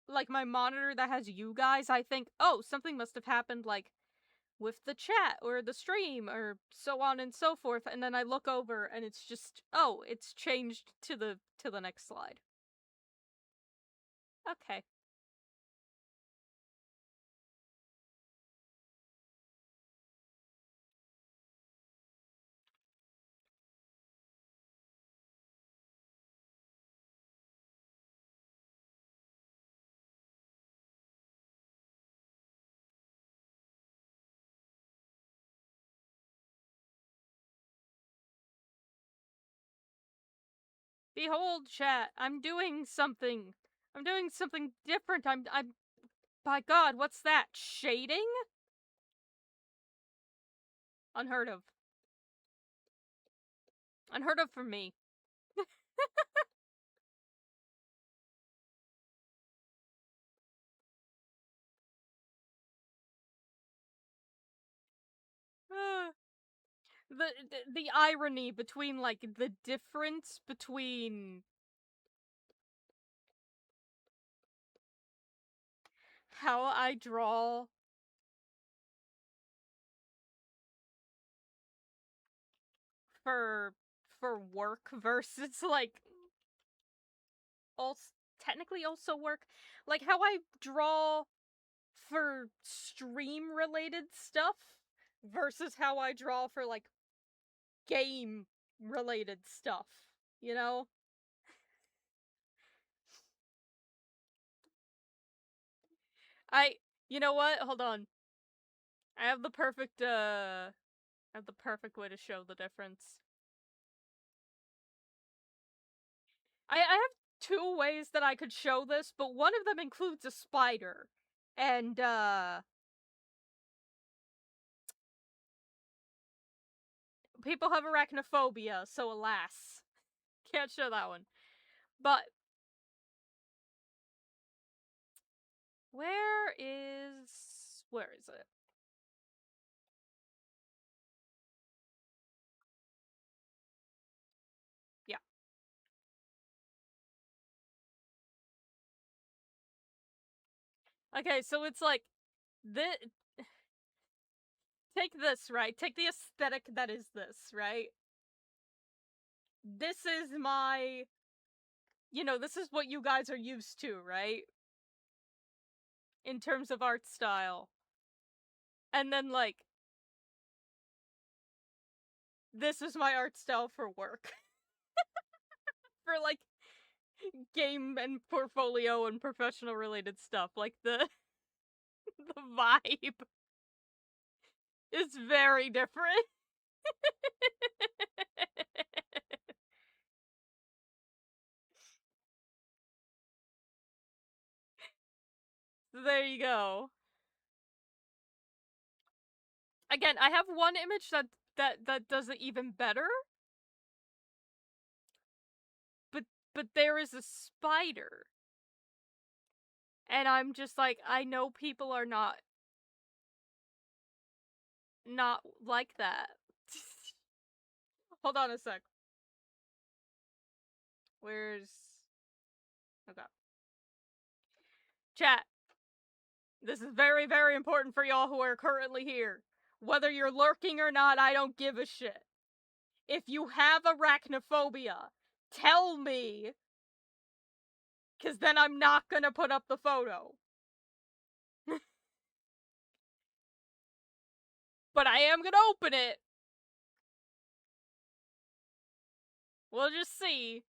like, my monitor that has you guys, I think, oh, something must have happened, like, with the chat or the stream or so on and so forth, and then I look over and it's just, oh, it's changed to the next slide. Okay. Behold, chat, I'm doing something. I'm doing something different. I'm by God, what's that? Shading? Unheard of. Unheard of for me. The irony between, like, the difference between how I draw for work versus, like, also technically also work, like how I draw for stream related stuff versus how I draw for, like, game related stuff, you know? You know what? Hold on. I have the perfect way to show the difference. I have two ways that I could show this, but one of them includes a spider. And, people have arachnophobia, so alas. Can't show that one. But, where is it? Yeah. Okay, so it's like, take this, right? Take the aesthetic that is this, right? This is my, this is what you guys are used to, right? In terms of art style. And then, like, this is my art style for work. For, like, game and portfolio and professional related stuff. Like, the vibe is very different. There you go. Again, I have one image that does it even better. But there is a spider. And I'm just like, I know people are not like that. Hold on a sec. Where's... Okay. Chat. This is very, very important for y'all who are currently here. Whether you're lurking or not, I don't give a shit. If you have arachnophobia, tell me. Cause then I'm not gonna put up the photo. But I am gonna open it. We'll just see.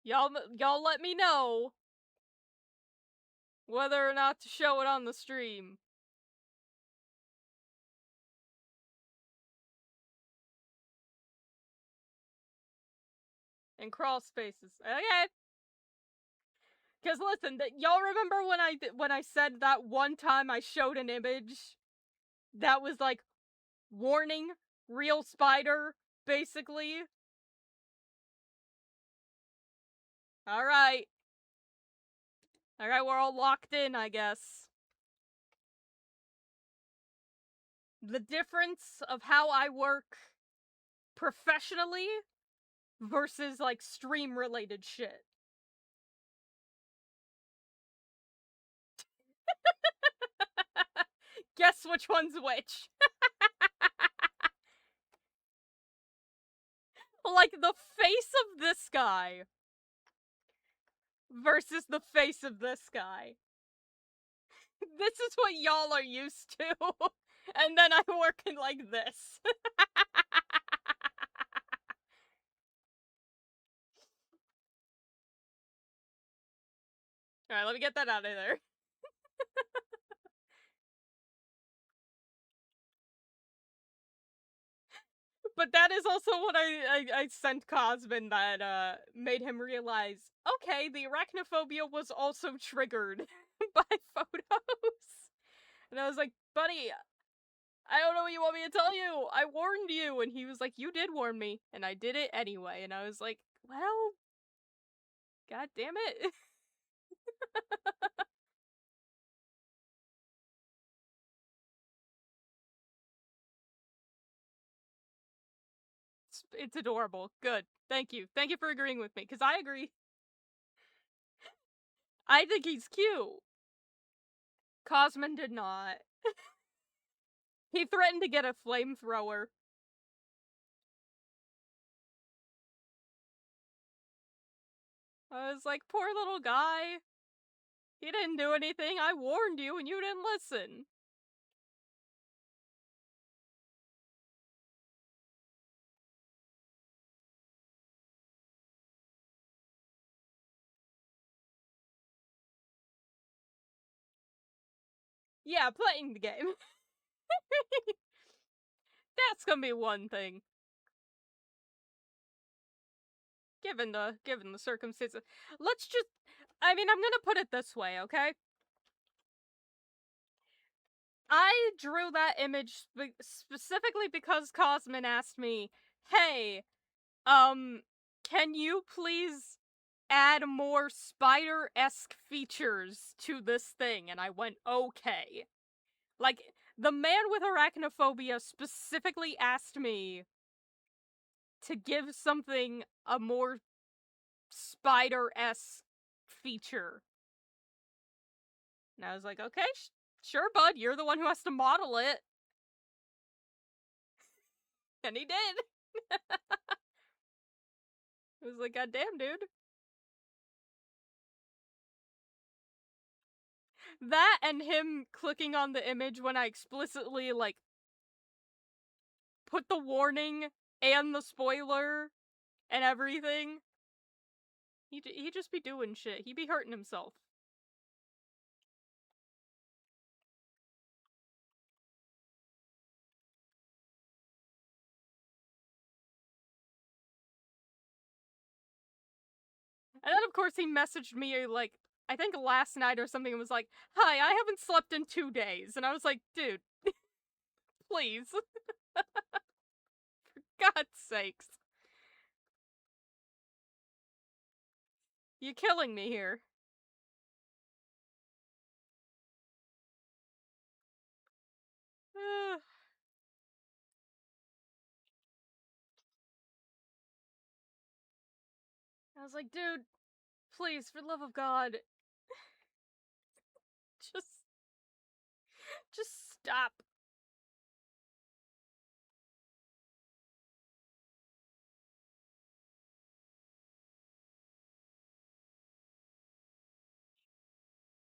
Y'all let me know whether or not to show it on the stream. And crawl spaces. Okay. Because listen, y'all remember when I said that one time I showed an image that was like, warning, real spider, basically? Alright. Alright, we're all locked in, I guess. The difference of how I work professionally versus, like, stream-related shit. Guess which one's which. Like, the face of this guy versus the face of this guy. This is what y'all are used to. And then I'm working like this. Alright, let me get that out of there. But that is also what I sent Cosmin that made him realize, okay, the arachnophobia was also triggered by photos. And I was like, buddy, I don't know what you want me to tell you. I warned you. And he was like, you did warn me. And I did it anyway. And I was like, well, god damn it. It's adorable. Good. Thank you. Thank you for agreeing with me, because I agree. I think he's cute. Cosmin did not. He threatened to get a flamethrower. I was like, poor little guy. He didn't do anything. I warned you and you didn't listen. Yeah, playing the game. That's gonna be one thing. Given the circumstances. Let's just... I mean, I'm gonna put it this way, okay? I drew that image specifically because Cosmin asked me, hey, can you please add more spider-esque features to this thing? And I went, okay. Like, the man with arachnophobia specifically asked me to give something a more spider-esque feature. And I was like, okay, sure, bud, you're the one who has to model it. And he did. I was like, god damn, dude. That and him clicking on the image when I explicitly, like, put the warning and the spoiler and everything. He'd just be doing shit. He'd be hurting himself. And then, of course, he messaged me, like, I think last night or something, and was like, "Hi, I haven't slept in 2 days." And I was like, dude, please. For God's sakes. You're killing me here. I was like, dude, please, for the love of God, just stop.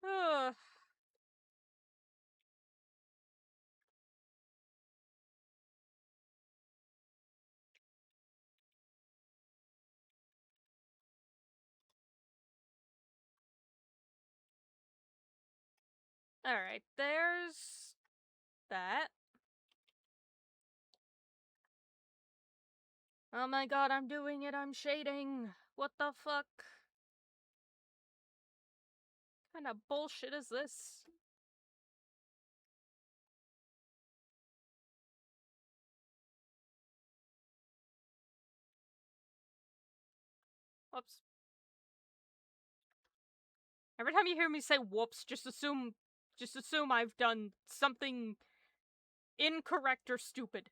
Ugh. Alright, there's that. Oh my god, I'm doing it, I'm shading. What the fuck? What kind of bullshit is this? Whoops. Every time you hear me say whoops, just assume I've done something incorrect or stupid.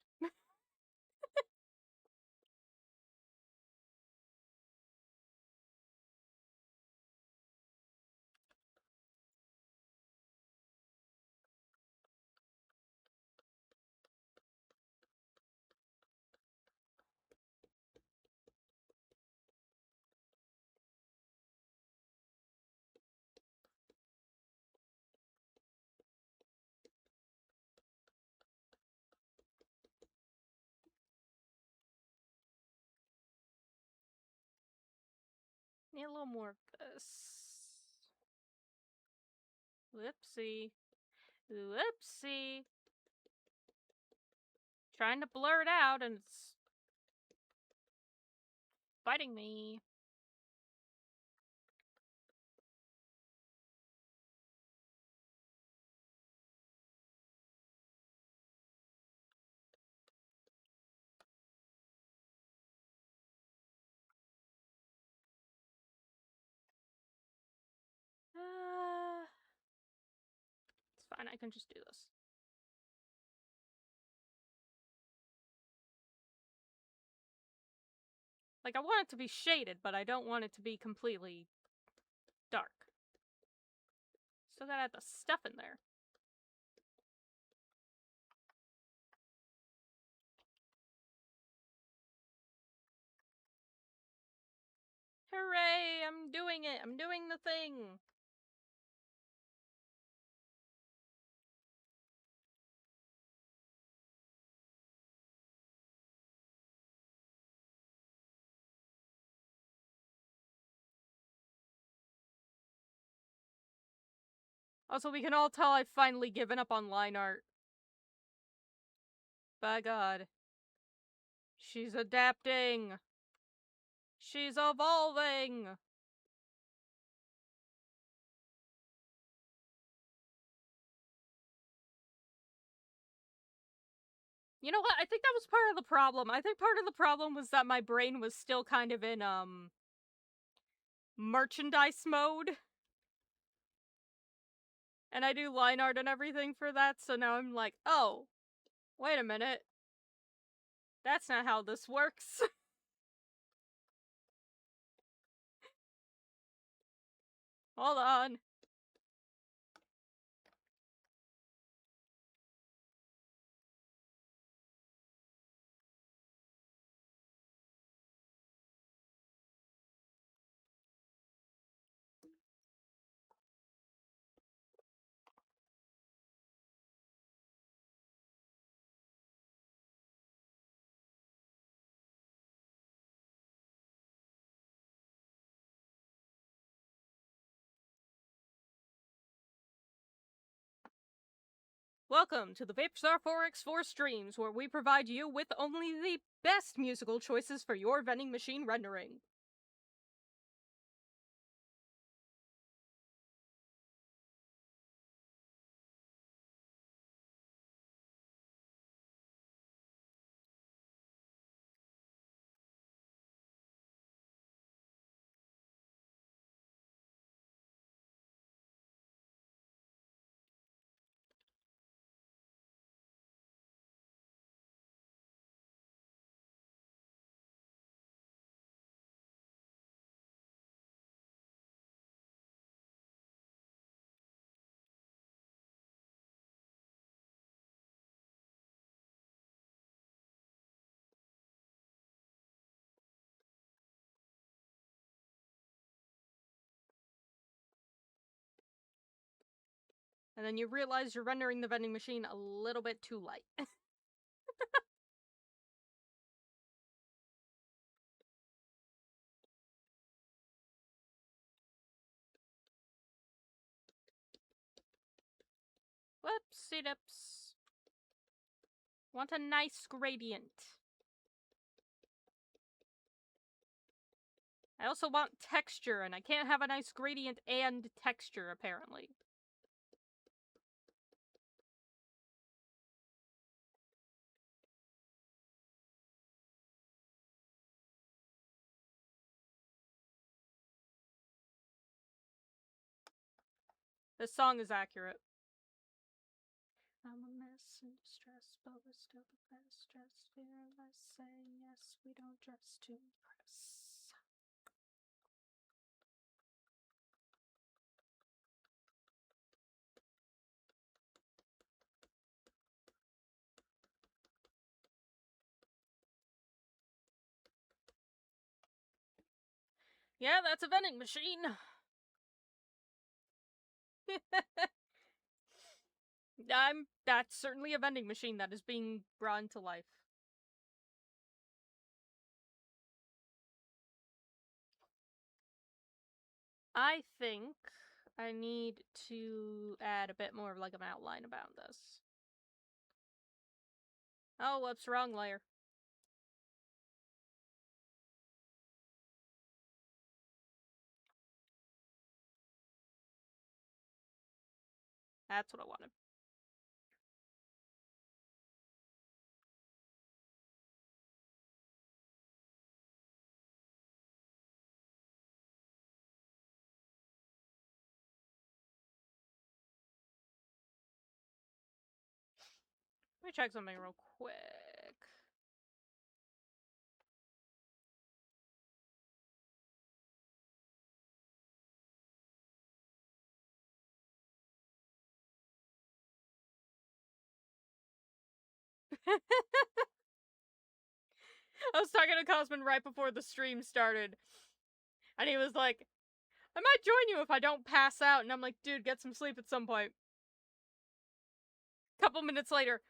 Need a little more of this. Whoopsie. Whoopsie. Trying to blur it out and it's biting me. It's fine, I can just do this. Like, I want it to be shaded, but I don't want it to be completely dark. Still gotta have the stuff in there. Hooray! I'm doing it! I'm doing the thing! Also, we can all tell I've finally given up on line art. By God. She's adapting! She's evolving! You know what? I think that was part of the problem. I think part of the problem was that my brain was still kind of in, merchandise mode. And I do line art and everything for that, so now I'm like, oh, wait a minute. That's not how this works. Hold on. Welcome to the Vapestar 4x4 streams, where we provide you with only the best musical choices for your vending machine rendering. And then you realize you're rendering the vending machine a little bit too light. Whoopsie dips. Want a nice gradient. I also want texture, and I can't have a nice gradient and texture, apparently. This song is accurate. I'm a mess in distress, but we're still the best. Just fearless, saying yes, we don't dress to impress. Yeah, that's a vending machine. That's certainly a vending machine that is being brought into life. I think I need to add a bit more of like an outline about this. Oh, whoops, wrong layer. That's what I wanted. Let me check something real quick. I was talking to Cosman right before the stream started, and he was like, I might join you if I don't pass out, and I'm like, dude, get some sleep at some point. Couple minutes later,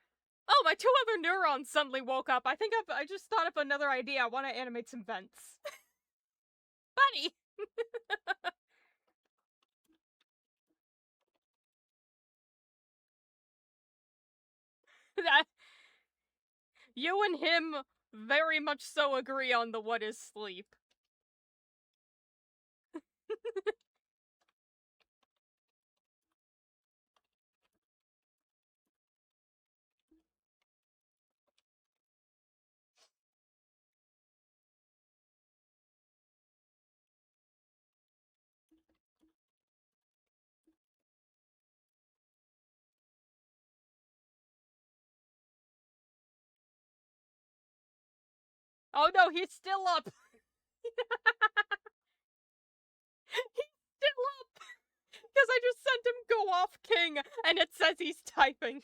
oh, my two other neurons suddenly woke up. I think I just thought of another idea. I want to animate some vents. Buddy! That you and him very much so agree on the what is sleep. Oh no, he's still up! He's still up! Because I just sent him go off king, and it says he's typing.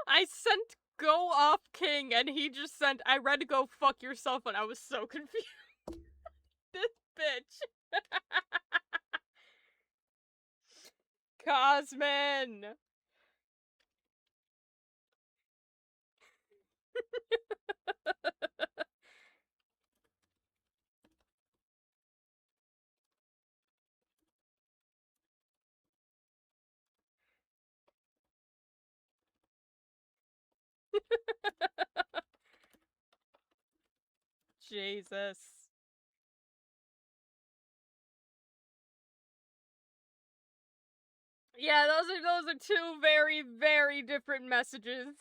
I sent go off king, and he just sent I read go fuck yourself, and I was so confused. This bitch. Cosman! Jesus. Yeah, those are two very, very different messages.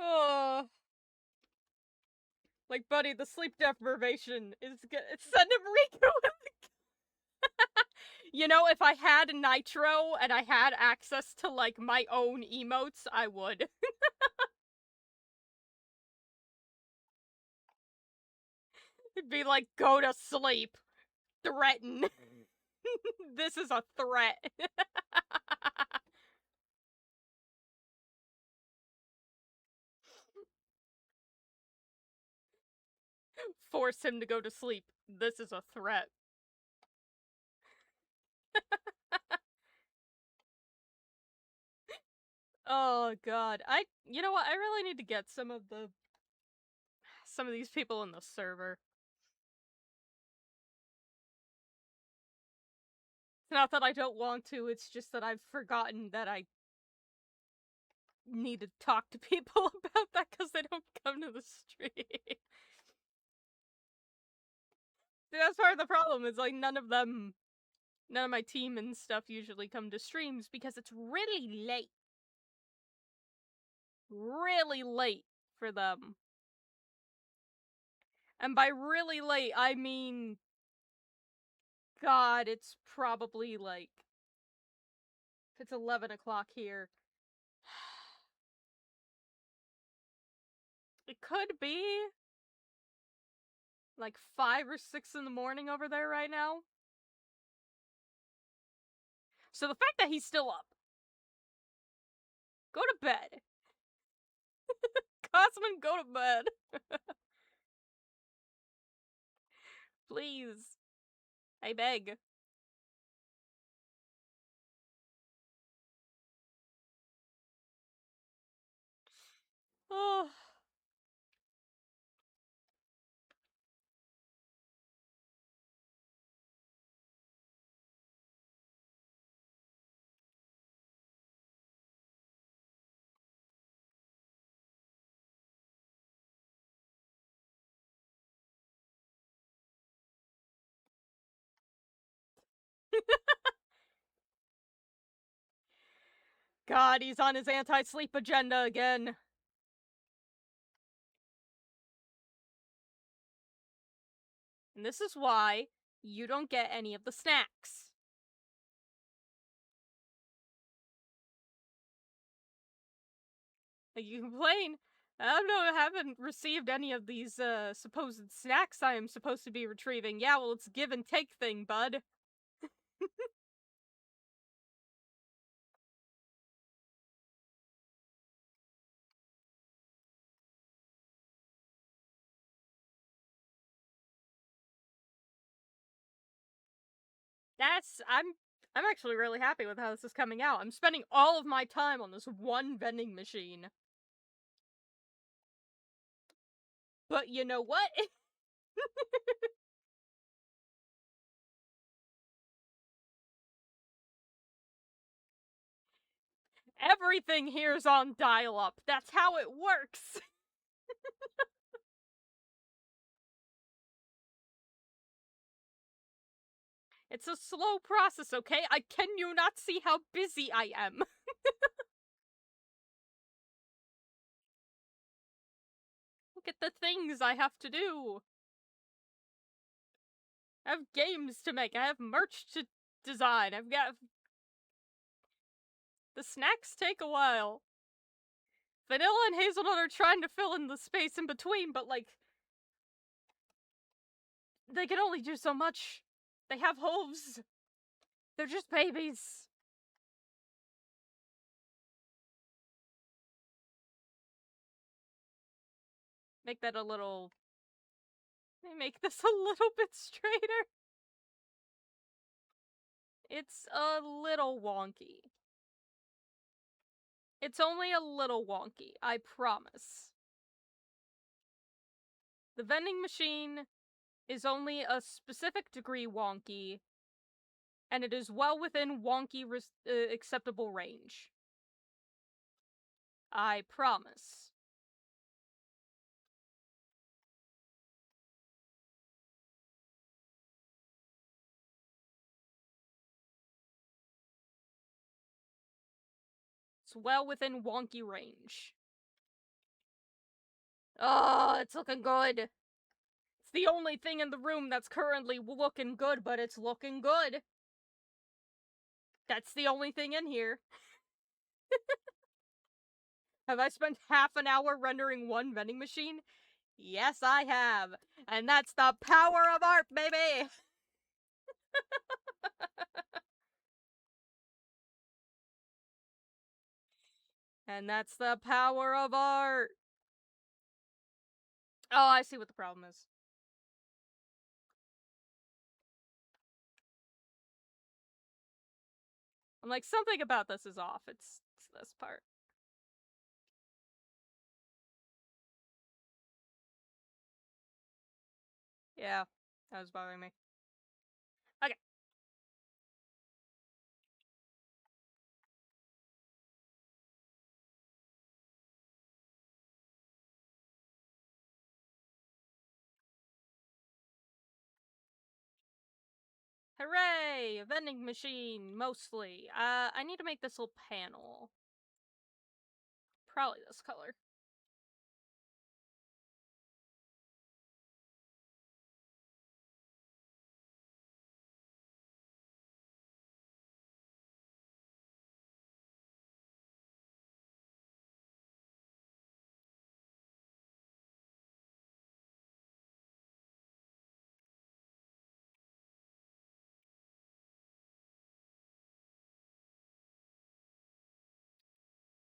Oh, like, buddy, the sleep deprivation is it's send him Riku. You know, if I had Nitro and I had access to, like, my own emotes, I would. It'd be like, go to sleep. Threaten. This is a threat. Force him to go to sleep. This is a threat. Oh god. You know what? I really need to get some of these people in the server. It's not that I don't want to, it's just that I've forgotten that I need to talk to people about that because they don't come to the stream. That's part of the problem, is like none of my team and stuff usually come to streams because it's really late. Really late for them. And by really late, I mean, God, it's probably like, it's 11 o'clock here. It could be like 5 or 6 in the morning over there right now. So the fact that he's still up. Go to bed. Cosman, go to bed. Please. I beg. Oh. God, he's on his anti-sleep agenda again. And this is why you don't get any of the snacks. Like, you complain, I haven't received any of these, supposed snacks I am supposed to be retrieving. Yeah, well, it's a give and take thing, bud. I'm actually really happy with how this is coming out. I'm spending all of my time on this one vending machine. But you know what? Everything here's on dial-up. That's how it works. It's a slow process, okay? Can you not see how busy I am? Look at the things I have to do. I have games to make. I have merch to design. I've got... The snacks take a while. Vanilla and Hazelnut are trying to fill in the space in between, but, like, they can only do so much. They have hooves. They're just babies. Make that a little... Make this a little bit straighter. It's a little wonky. It's only a little wonky, I promise. The vending machine is only a specific degree wonky, and it is well within wonky acceptable range. I promise. It's well within wonky range. Oh, it's looking good. It's the only thing in the room that's currently looking good, but it's looking good. That's the only thing in here. Have I spent half an hour rendering one vending machine? Yes, I have. And that's the power of art, baby! And that's the power of art! Oh, I see what the problem is. I'm like, something about this is off. It's this part. Yeah, that was bothering me. Okay. Hooray! A vending machine, mostly. I need to make this little panel. Probably this color.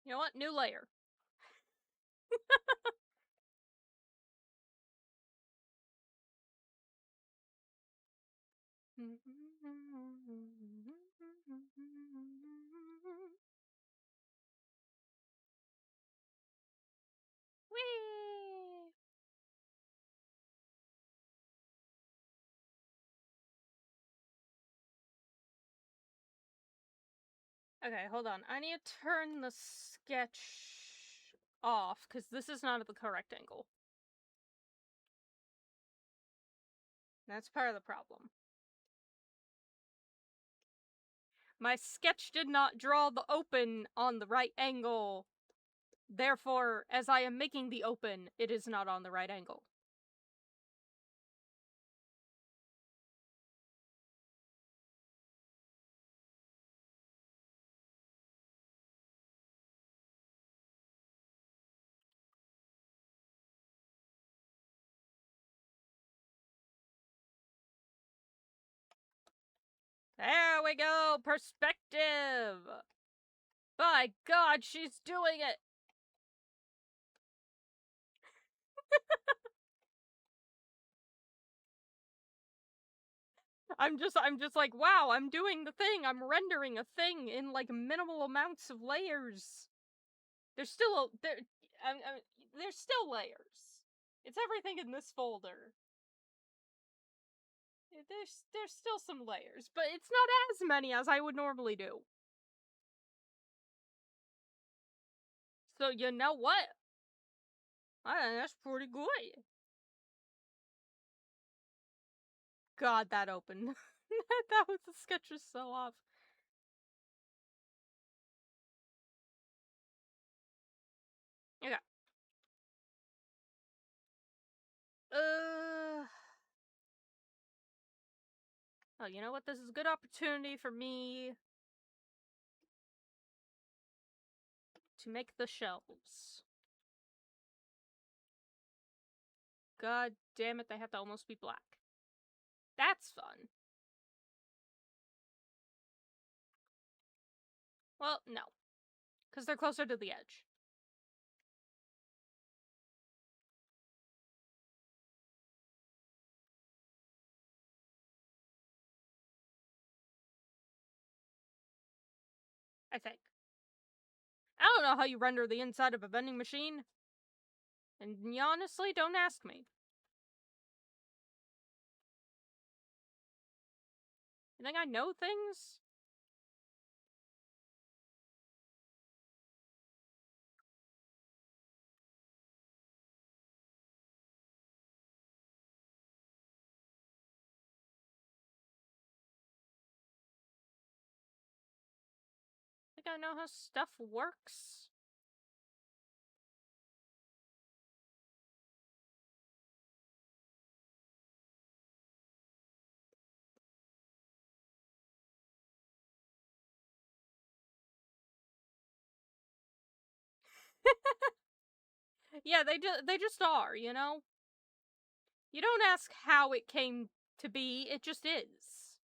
You know what? New layer. Whee! Okay, hold on. I need to turn the sketch off, because this is not at the correct angle. That's part of the problem. My sketch did not draw the open on the right angle. Therefore, as I am making the open, it is not on the right angle. There we go! Perspective! By God, she's doing it! I'm just like, wow, I'm doing the thing. I'm rendering a thing in, like, minimal amounts of layers. There's still there's still layers. It's everything in this folder. There's still some layers, but it's not as many as I would normally do. So you know what? I think that's pretty good. God, that opened. That was the sketch was so off. Okay. Oh, you know what? This is a good opportunity for me to make the shelves. God damn it, they have to almost be black. That's fun. Well, no. Because they're closer to the edge. I think. I don't know how you render the inside of a vending machine. And honestly, don't ask me. think I know things? Think I know how stuff works? Yeah, they just are, you know? You don't ask how it came to be, it just is.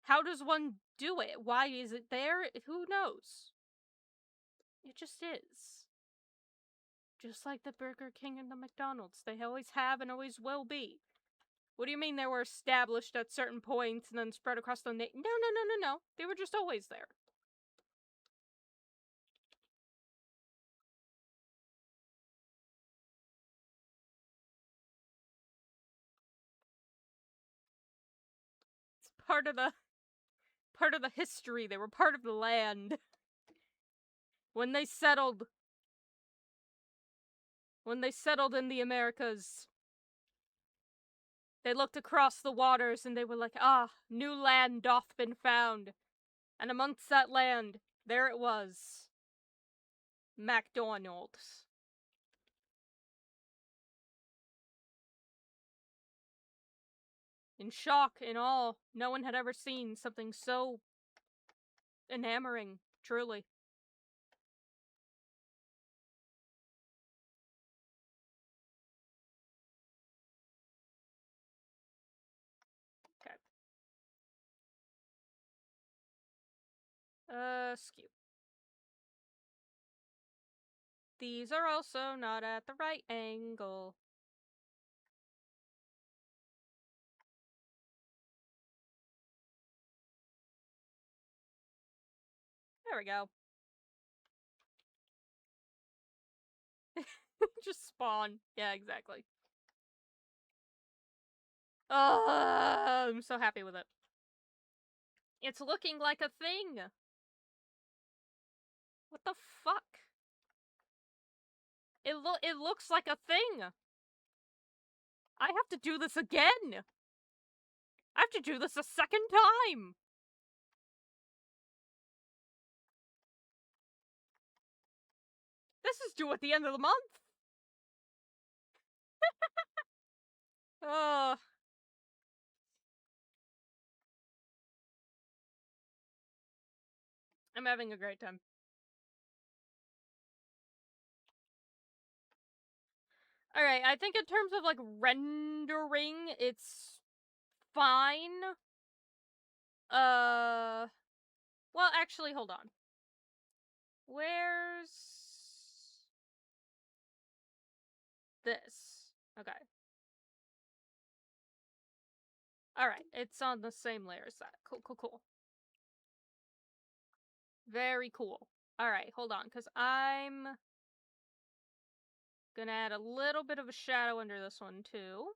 How does one do it? Why is it there? Who knows? It just is. Just like the Burger King and the McDonald's. They always have and always will be. What do you mean they were established at certain points and then spread across the nation? No. They were just always there. It's part of the history. They were part of the land. When they settled in the Americas, they looked across the waters and they were like, "Ah, new land doth been found." And amongst that land, there it was. McDonald's. In shock, in awe, no one had ever seen something so enamoring, truly. Okay. Skew. These are also not at the right angle. There we go. Just spawn. Yeah, exactly. I'm so happy with it. It's looking like a thing. What the fuck? It looks like a thing. I have to do this again. I have to do this a second time. This is due at the end of the month. I'm having a great time. Alright, I think in terms of, like, rendering, it's fine. Well, actually, hold on. Where's this? Okay. Alright, it's on the same layer as that. Cool. Very cool. Alright, hold on, because I'm gonna add a little bit of a shadow under this one, too.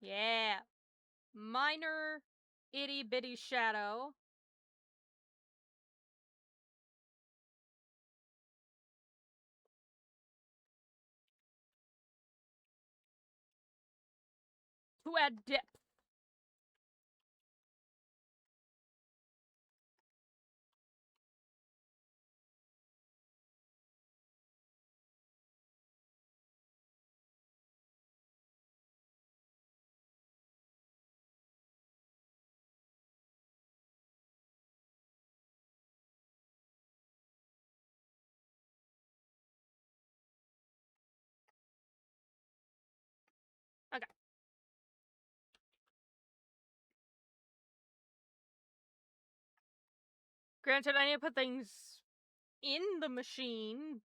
Yeah. Minor itty bitty shadow. To add depth. Okay. Granted, I need to put things in the machine,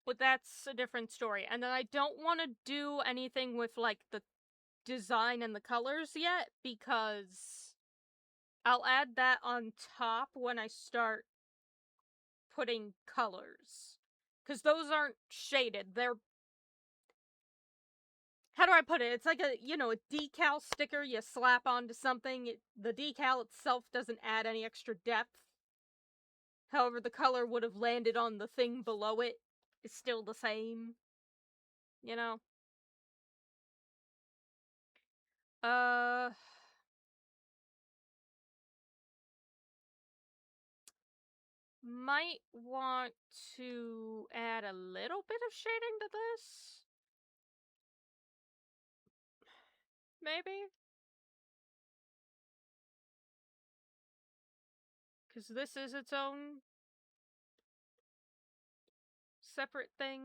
but that's a different story. And then I don't want to do anything with, like, the design and the colors yet, because I'll add that on top when I start putting colors. Because those aren't shaded, they're... How do I put it? It's like a, you know, a decal sticker you slap onto something. The decal itself doesn't add any extra depth. However, the color would have landed on the thing below it. It's still the same. You know? Might want to add a little bit of shading to this. Maybe? Because this is its own separate thing.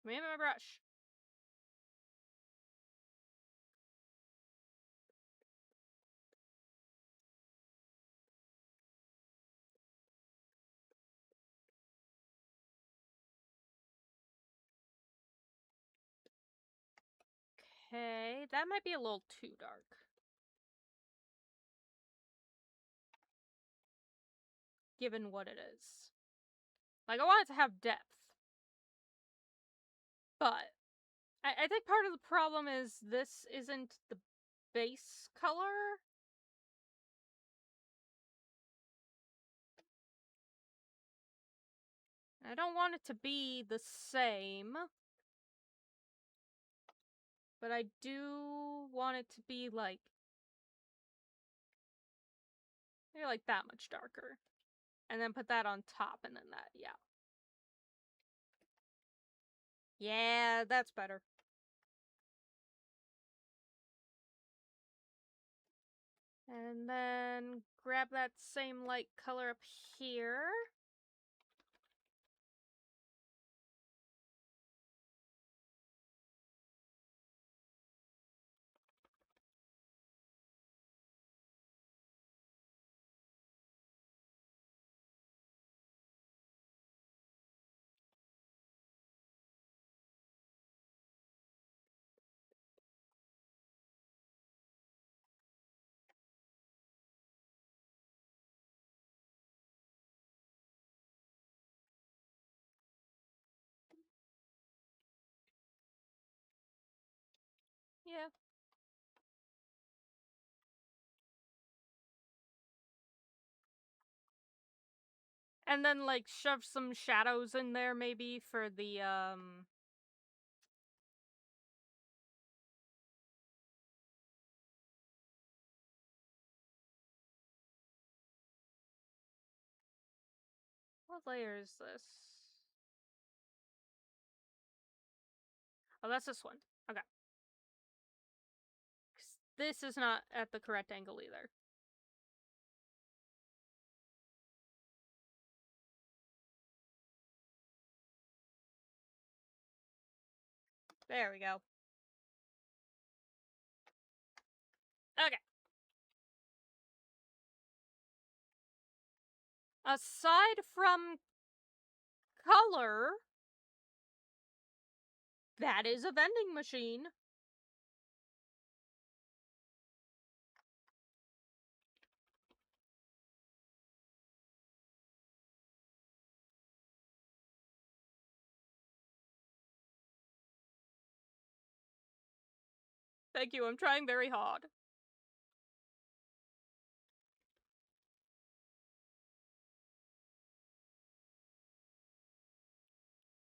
Give me my brush. Okay, that might be a little too dark. Given what it is. Like, I want it to have depth. But I think part of the problem is this isn't the base color. I don't want it to be the same. But I do want it to be like... maybe like that much darker. And then put that on top and then that, yeah. Yeah, that's better. And then grab that same light color up here. Yeah. And then, like, shove some shadows in there, maybe, for the, what layer is this? Oh, that's this one. Okay. This is not at the correct angle either. There we go. Okay. Aside from color, that is a vending machine. Thank you, I'm trying very hard.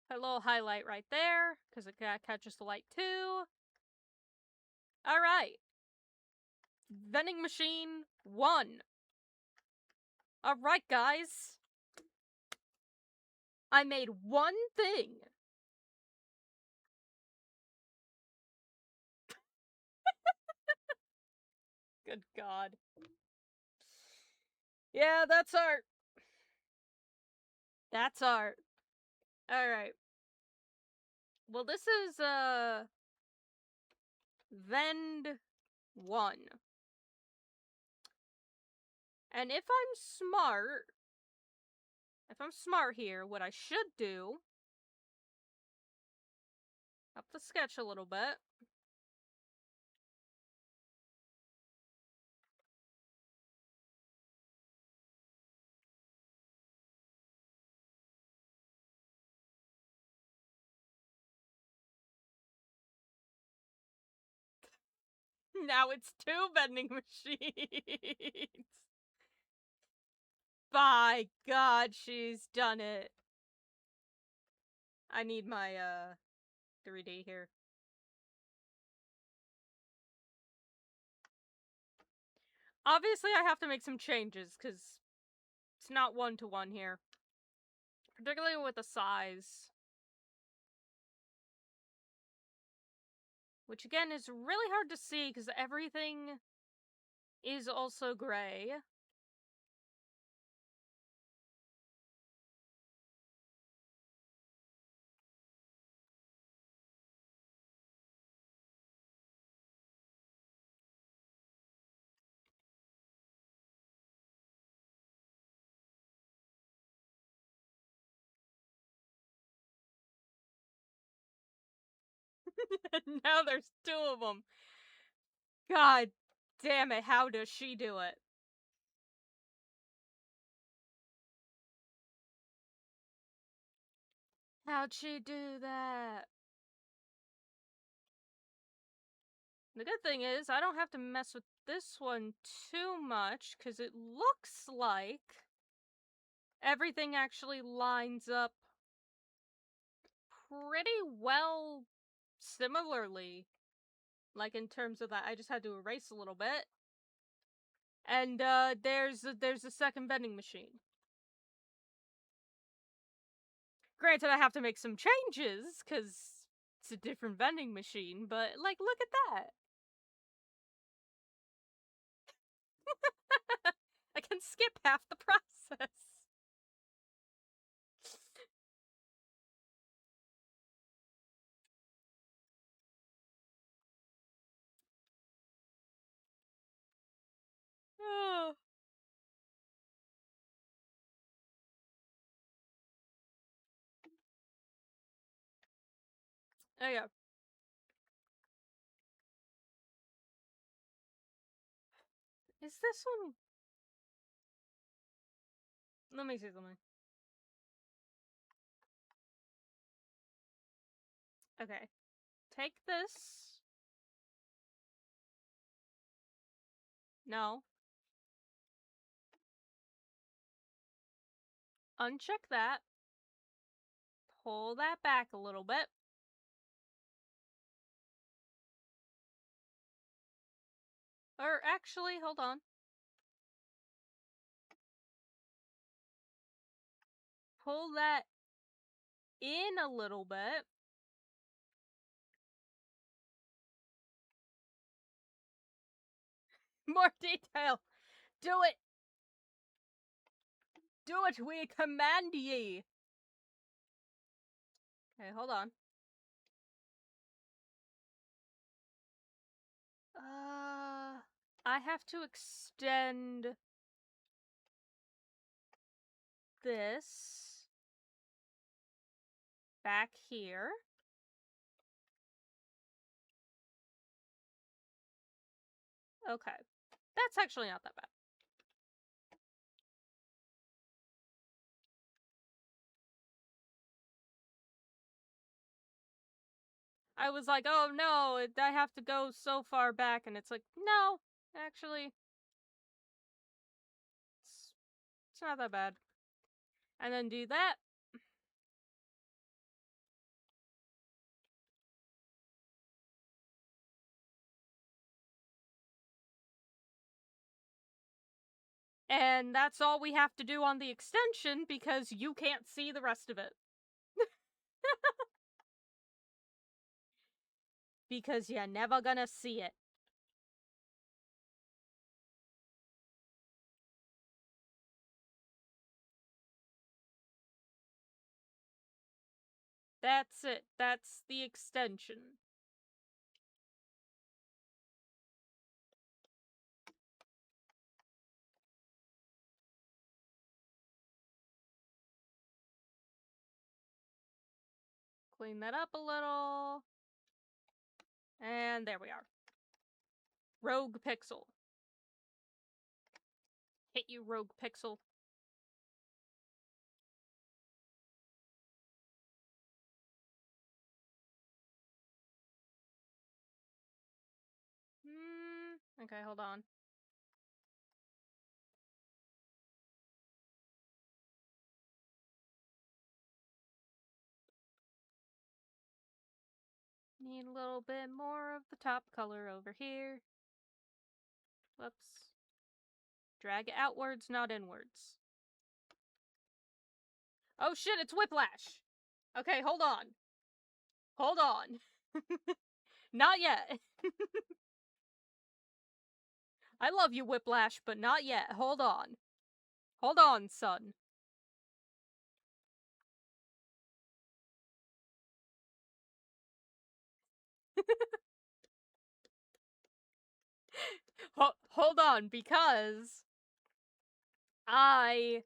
A little highlight right there, because it catches the light too. Alright. Vending machine 1. Alright, guys. I made one thing Good God. Yeah, that's art. That's art. Alright. Well, this is, Vend 1. And if I'm smart here, what I should do, up the sketch a little bit. Now it's 2 vending machines. By God, she's done it. I need my, 3D here. Obviously, I have to make some changes, because it's not one-to-one here. Particularly with the size. Which, again, is really hard to see, because everything is also gray. Now there's 2 of them. God damn it, how does she do it? How'd she do that? The good thing is, I don't have to mess with this one too much, because it looks like everything actually lines up pretty well similarly. Like, in terms of that, I just had to erase a little bit. And, there's a second vending machine. Granted, I have to make some changes, because it's a different vending machine, but, like, look at that! I can skip half the process. Oh. Oh yeah. Is this one? Let me see something. Okay. Take this. No. Uncheck that. Pull that back a little bit. Or actually, hold on. Pull that in a little bit. More detail. Do it. Do it, we command ye. Okay, hold on. I have to extend this back here. Okay. That's actually not that bad. I was like, oh no, I have to go so far back, and it's like, no, actually, it's not that bad. And then do that. And that's all we have to do on the extension, because you can't see the rest of it. Because you're never gonna see it. That's it. That's the extension. Clean that up a little. And there we are. Rogue Pixel. Hit you, Rogue Pixel. Okay, hold on. Need a little bit more of the top color over here. Whoops. Drag it outwards, not inwards. Oh shit, it's Whiplash! Okay, hold on. Hold on. Not yet. I love you, Whiplash, but not yet. Hold on. Hold on, son. Hold on, because I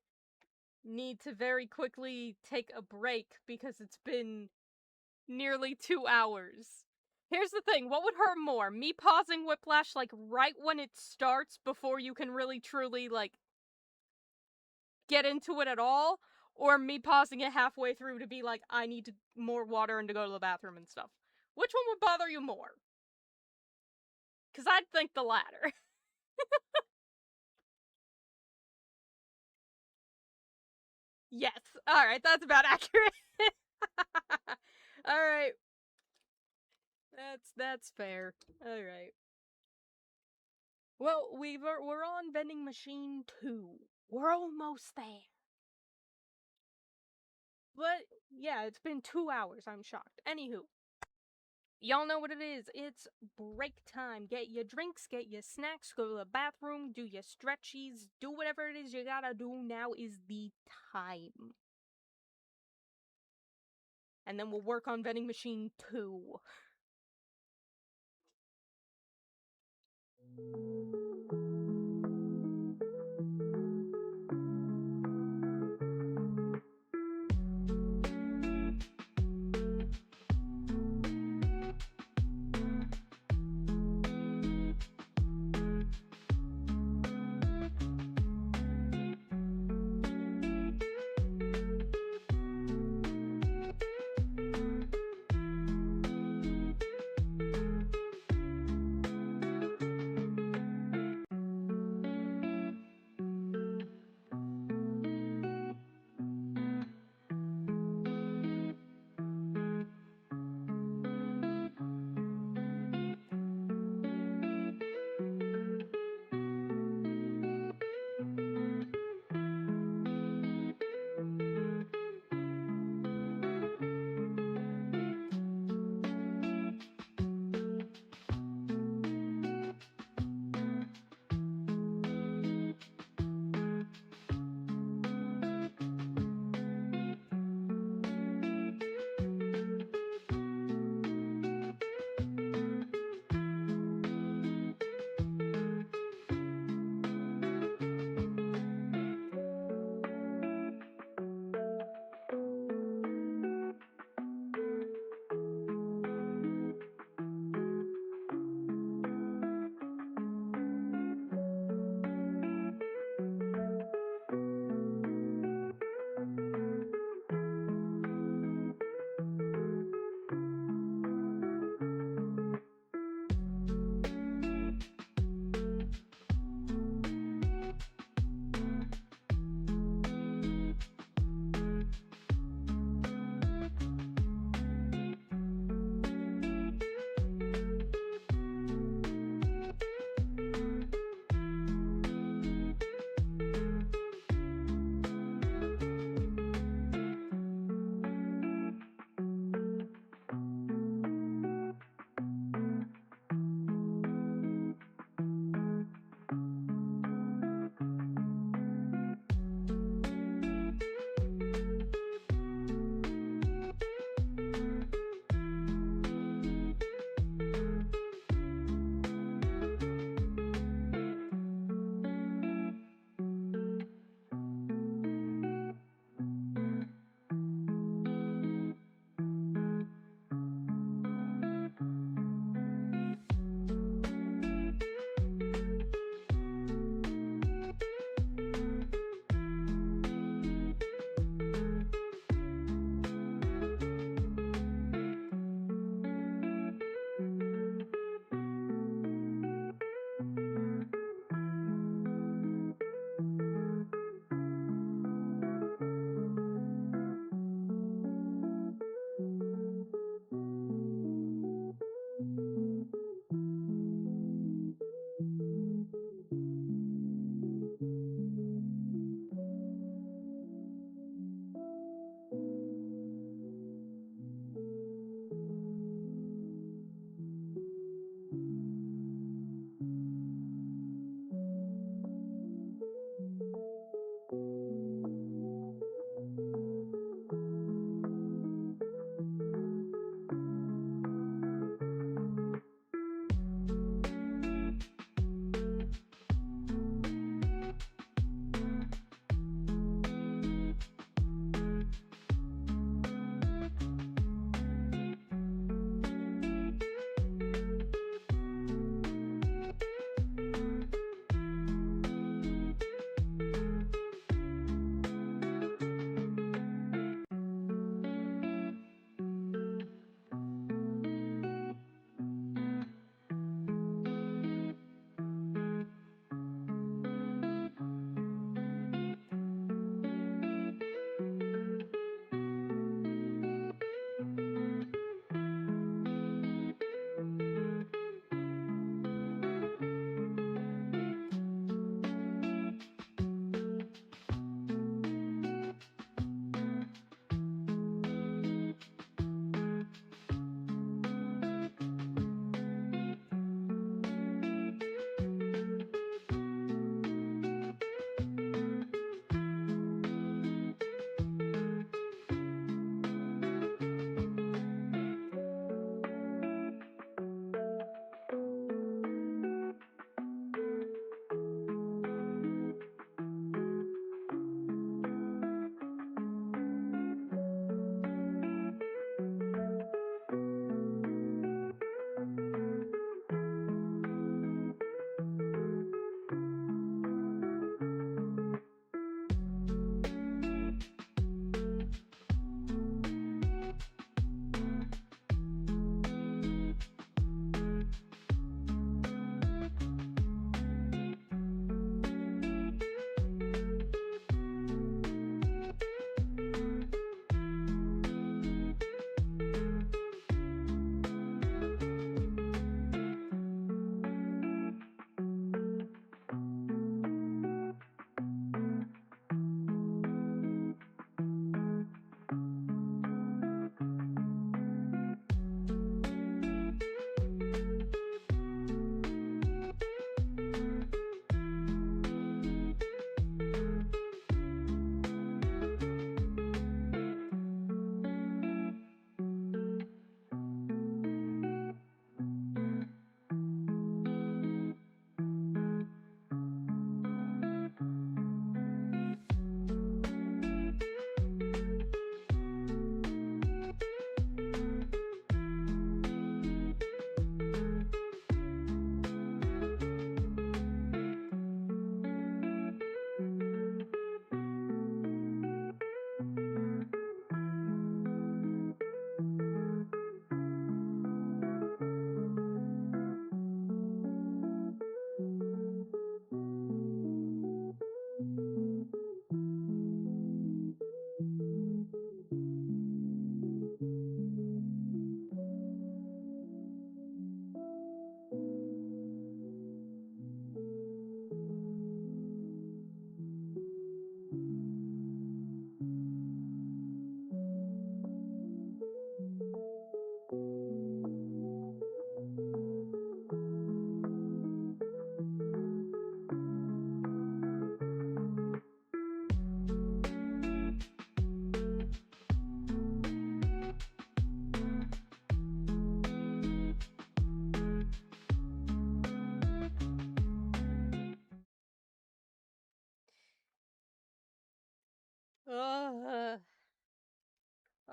need to very quickly take a break because it's been nearly 2 hours. Here's the thing, what would hurt more? Me pausing Whiplash, like, right when it starts before you can really truly, like, get into it at all? Or me pausing it halfway through to be like, I need more water and to go to the bathroom and stuff? Which one would bother you more? Because I'd think the latter. Yes. Alright, that's about accurate. Alright. That's fair. Alright. Well, we're on vending machine 2. We're almost there. But, yeah, it's been 2 hours. I'm shocked. Anywho. Y'all know what it is. It's break time. Get your drinks, get your snacks, go to the bathroom, do your stretchies, do whatever it is you gotta do. Now is the time. And then we'll work on vending machine 2.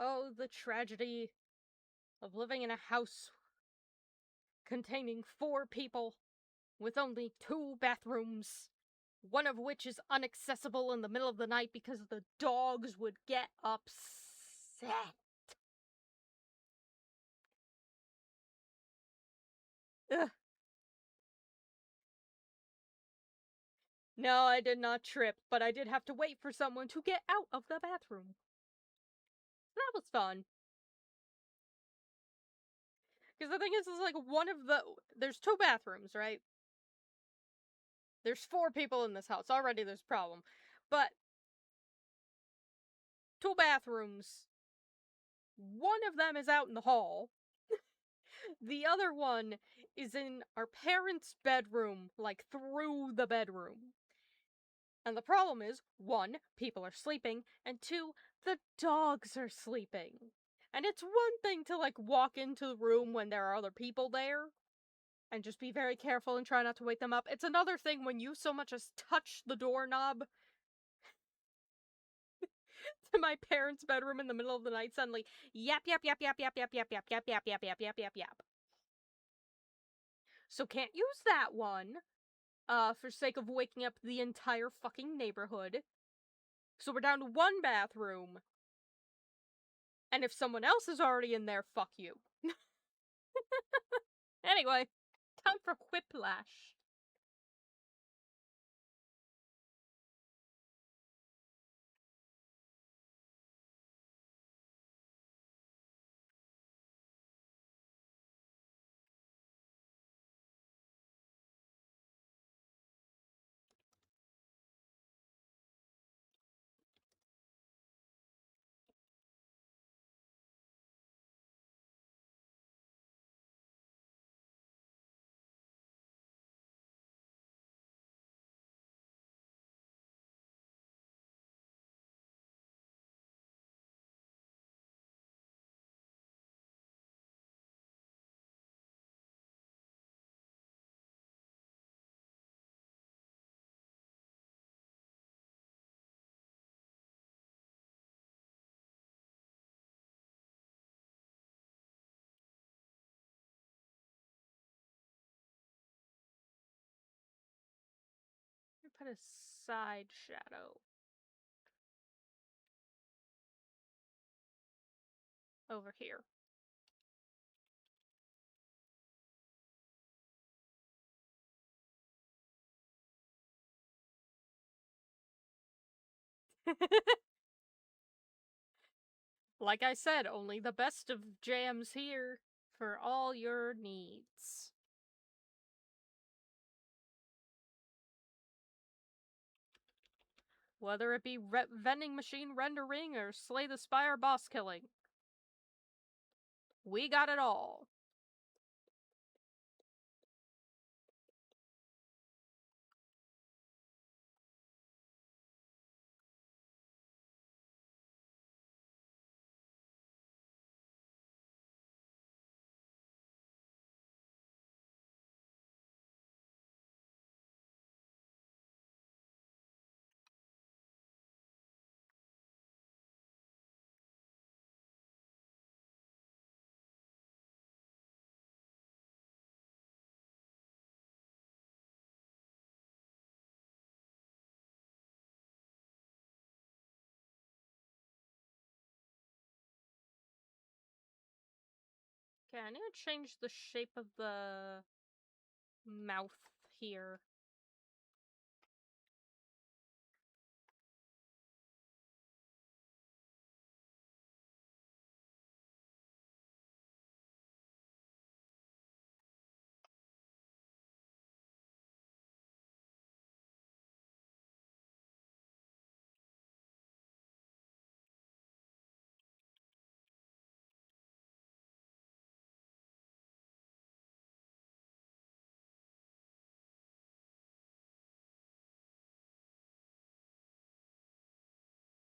Oh, the tragedy of living in a house containing 4 people with only 2 bathrooms, one of which is inaccessible in the middle of the night because the dogs would get upset. Ugh. No, I did not trip, but I did have to wait for someone to get out of the bathroom. That was fun. Because the thing is like there's 2 bathrooms, right? There's 4 people in this house. Already there's a problem. But 2 bathrooms. One of them is out in the hall. The other one is in our parents' bedroom, like through the bedroom. And the problem is, 1, people are sleeping, and 2, the dogs are sleeping. And it's one thing to, like, walk into the room when there are other people there, and just be very careful and try not to wake them up. It's another thing when you so much as touch the doorknob to my parents' bedroom in the middle of the night, suddenly, yap, yap, yap, yap, yap, yap, yap, yap, yap, yap, yap, yap, yap, yap, yap. So can't use that one, for sake of waking up the entire fucking neighborhood. So we're down to 1 bathroom. And if someone else is already in there, fuck you. Anyway, time for Whiplash. Put a side shadow over here. Like I said, only the best of jams here for all your needs. Whether it be vending machine rendering or Slay the Spire boss killing. We got it all. Okay, I need to change the shape of the mouth here.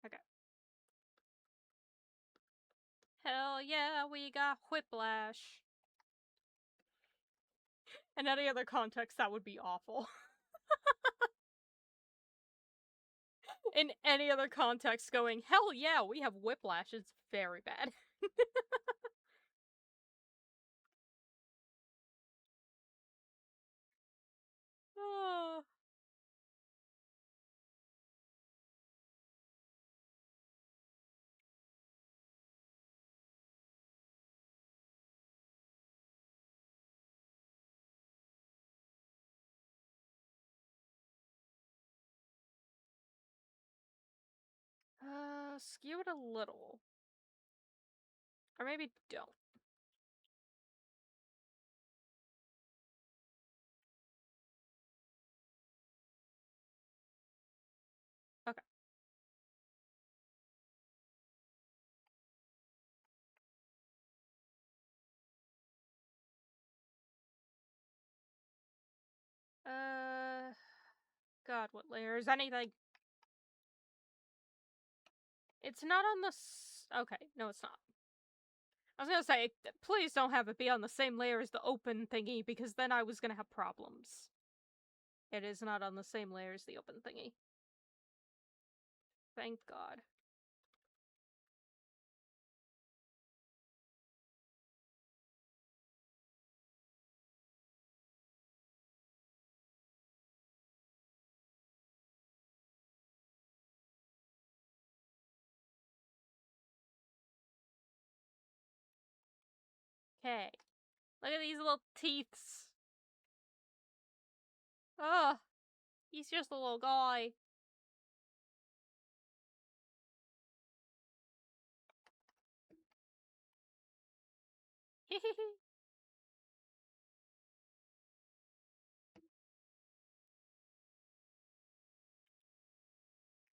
Okay. Hell yeah, we got Whiplash. In any other context, that would be awful. in any other context going, hell yeah, we have whiplash. It's very bad. Oh. Skew it a little. Or maybe don't. Okay. God, what layer is anything? It's not on the okay, no it's not. I was gonna say, please don't have it be on the same layer as the open thingy, because then I was gonna have problems. It is not on the same layer as the open thingy. Thank God. Okay. Look at these little teeths. Ugh. He's just a little guy.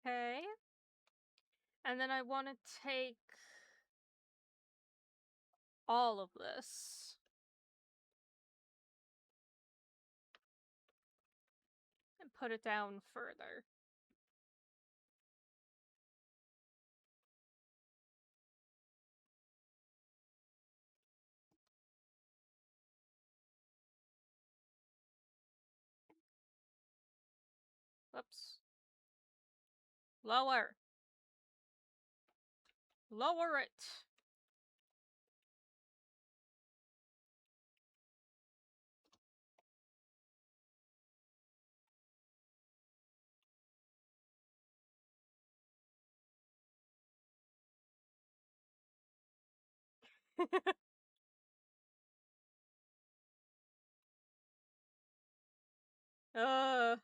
Okay. And then I want to take all of this. And put it down further. Whoops. Lower. Lower it. uh.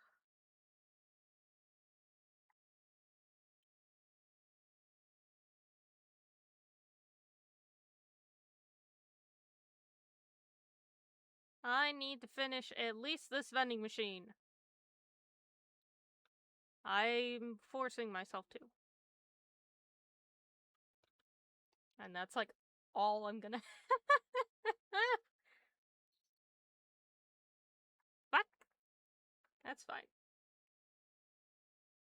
I need to finish at least this vending machine. I'm forcing myself to. And that's like all I'm gonna. Fuck. That's fine.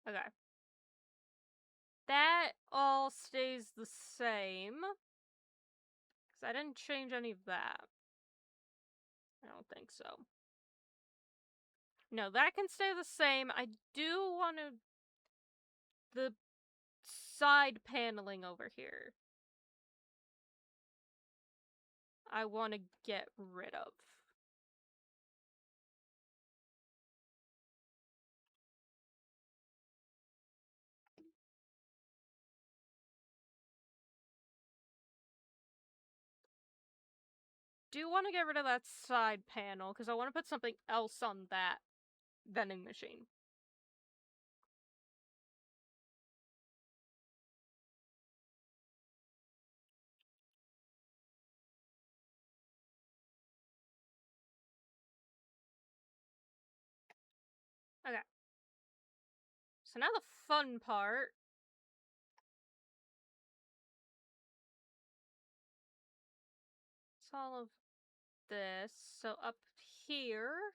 Okay. That all stays the same. Because I didn't change any of that. I don't think so. No, that can stay the same. I do want to... the side paneling over here, I want to get rid of. Do want to get rid of that side panel, because I want to put something else on that vending machine. Okay. So now the fun part. It's all of this. So up here.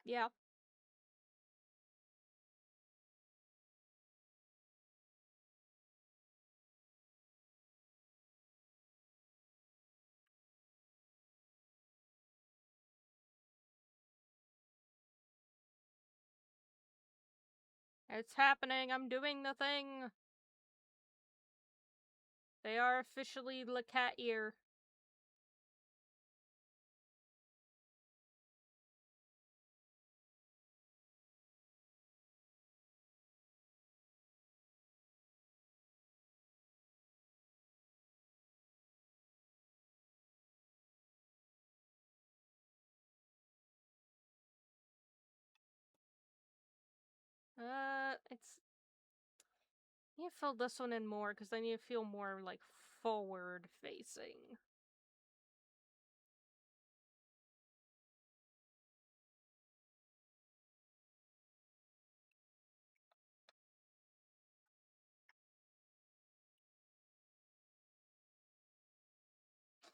Yeah. It's happening. I'm doing the thing. They are officially Le Cat Ear. It's... I need to fill this one in more, because I need to feel more, like, forward-facing.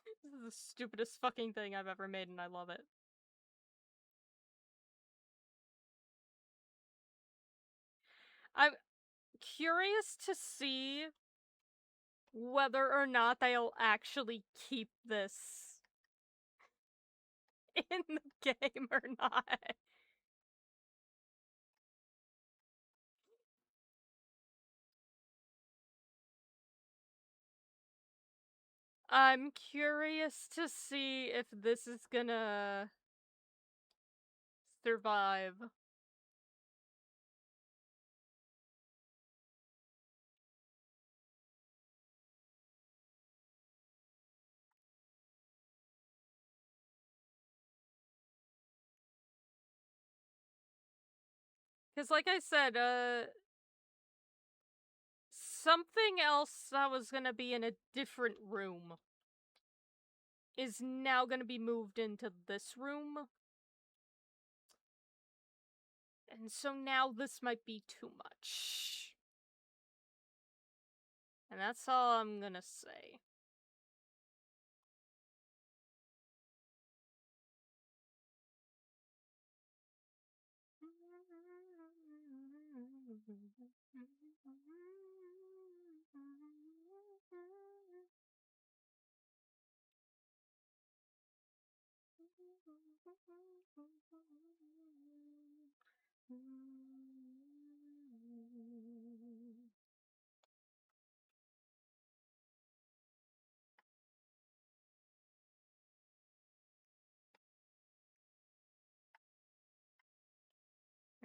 This is the stupidest fucking thing I've ever made, and I love it. I'm curious to see whether or not they'll actually keep this in the game or not. I'm curious to see if this is gonna survive. Because, like I said, something else that was gonna be in a different room is now gonna be moved into this room. And so now this might be too much. And that's all I'm gonna say.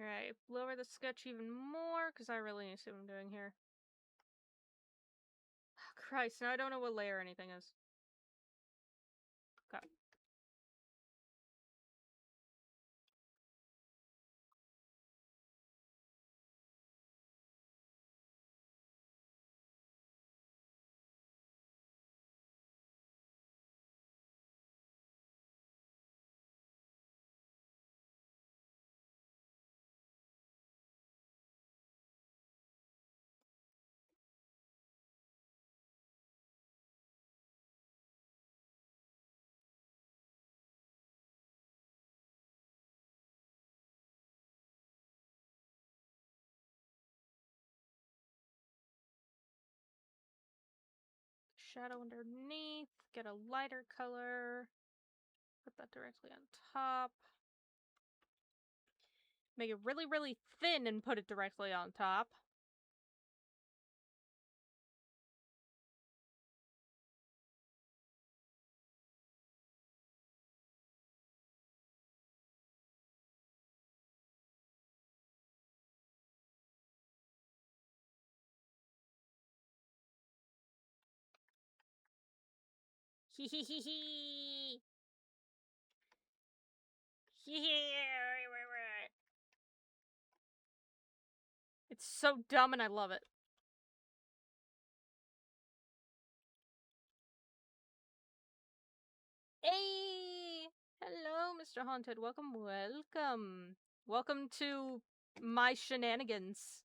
Alright, lower the sketch even more, because I really need to see what I'm doing here. Christ, now I don't know what layer anything is. Okay. Shadow underneath, get a lighter color, put that directly on top. Make it really, really thin and put it directly on top. Hee hee hee hee! Hee hee! It's so dumb and I love it. Hey! Hello, Mr. Haunted. Welcome, welcome. Welcome to my shenanigans.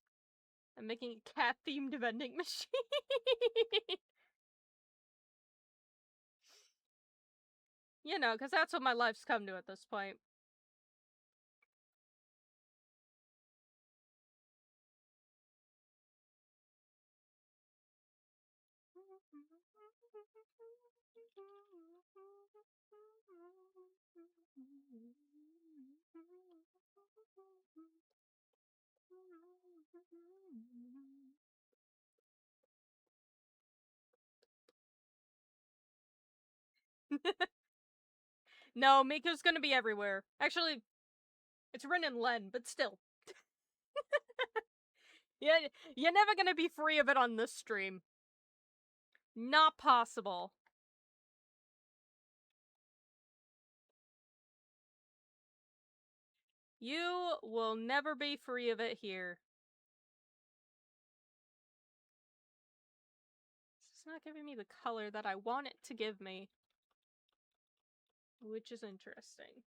I'm making a cat-themed vending machine. You know, because that's what my life's come to at this point. No, Miku's gonna be everywhere. Actually, it's Rin and Len, but still. Yeah, you're never gonna be free of it on this stream. Not possible. You will never be free of it here. It's not giving me the color that I want it to give me. Which is interesting.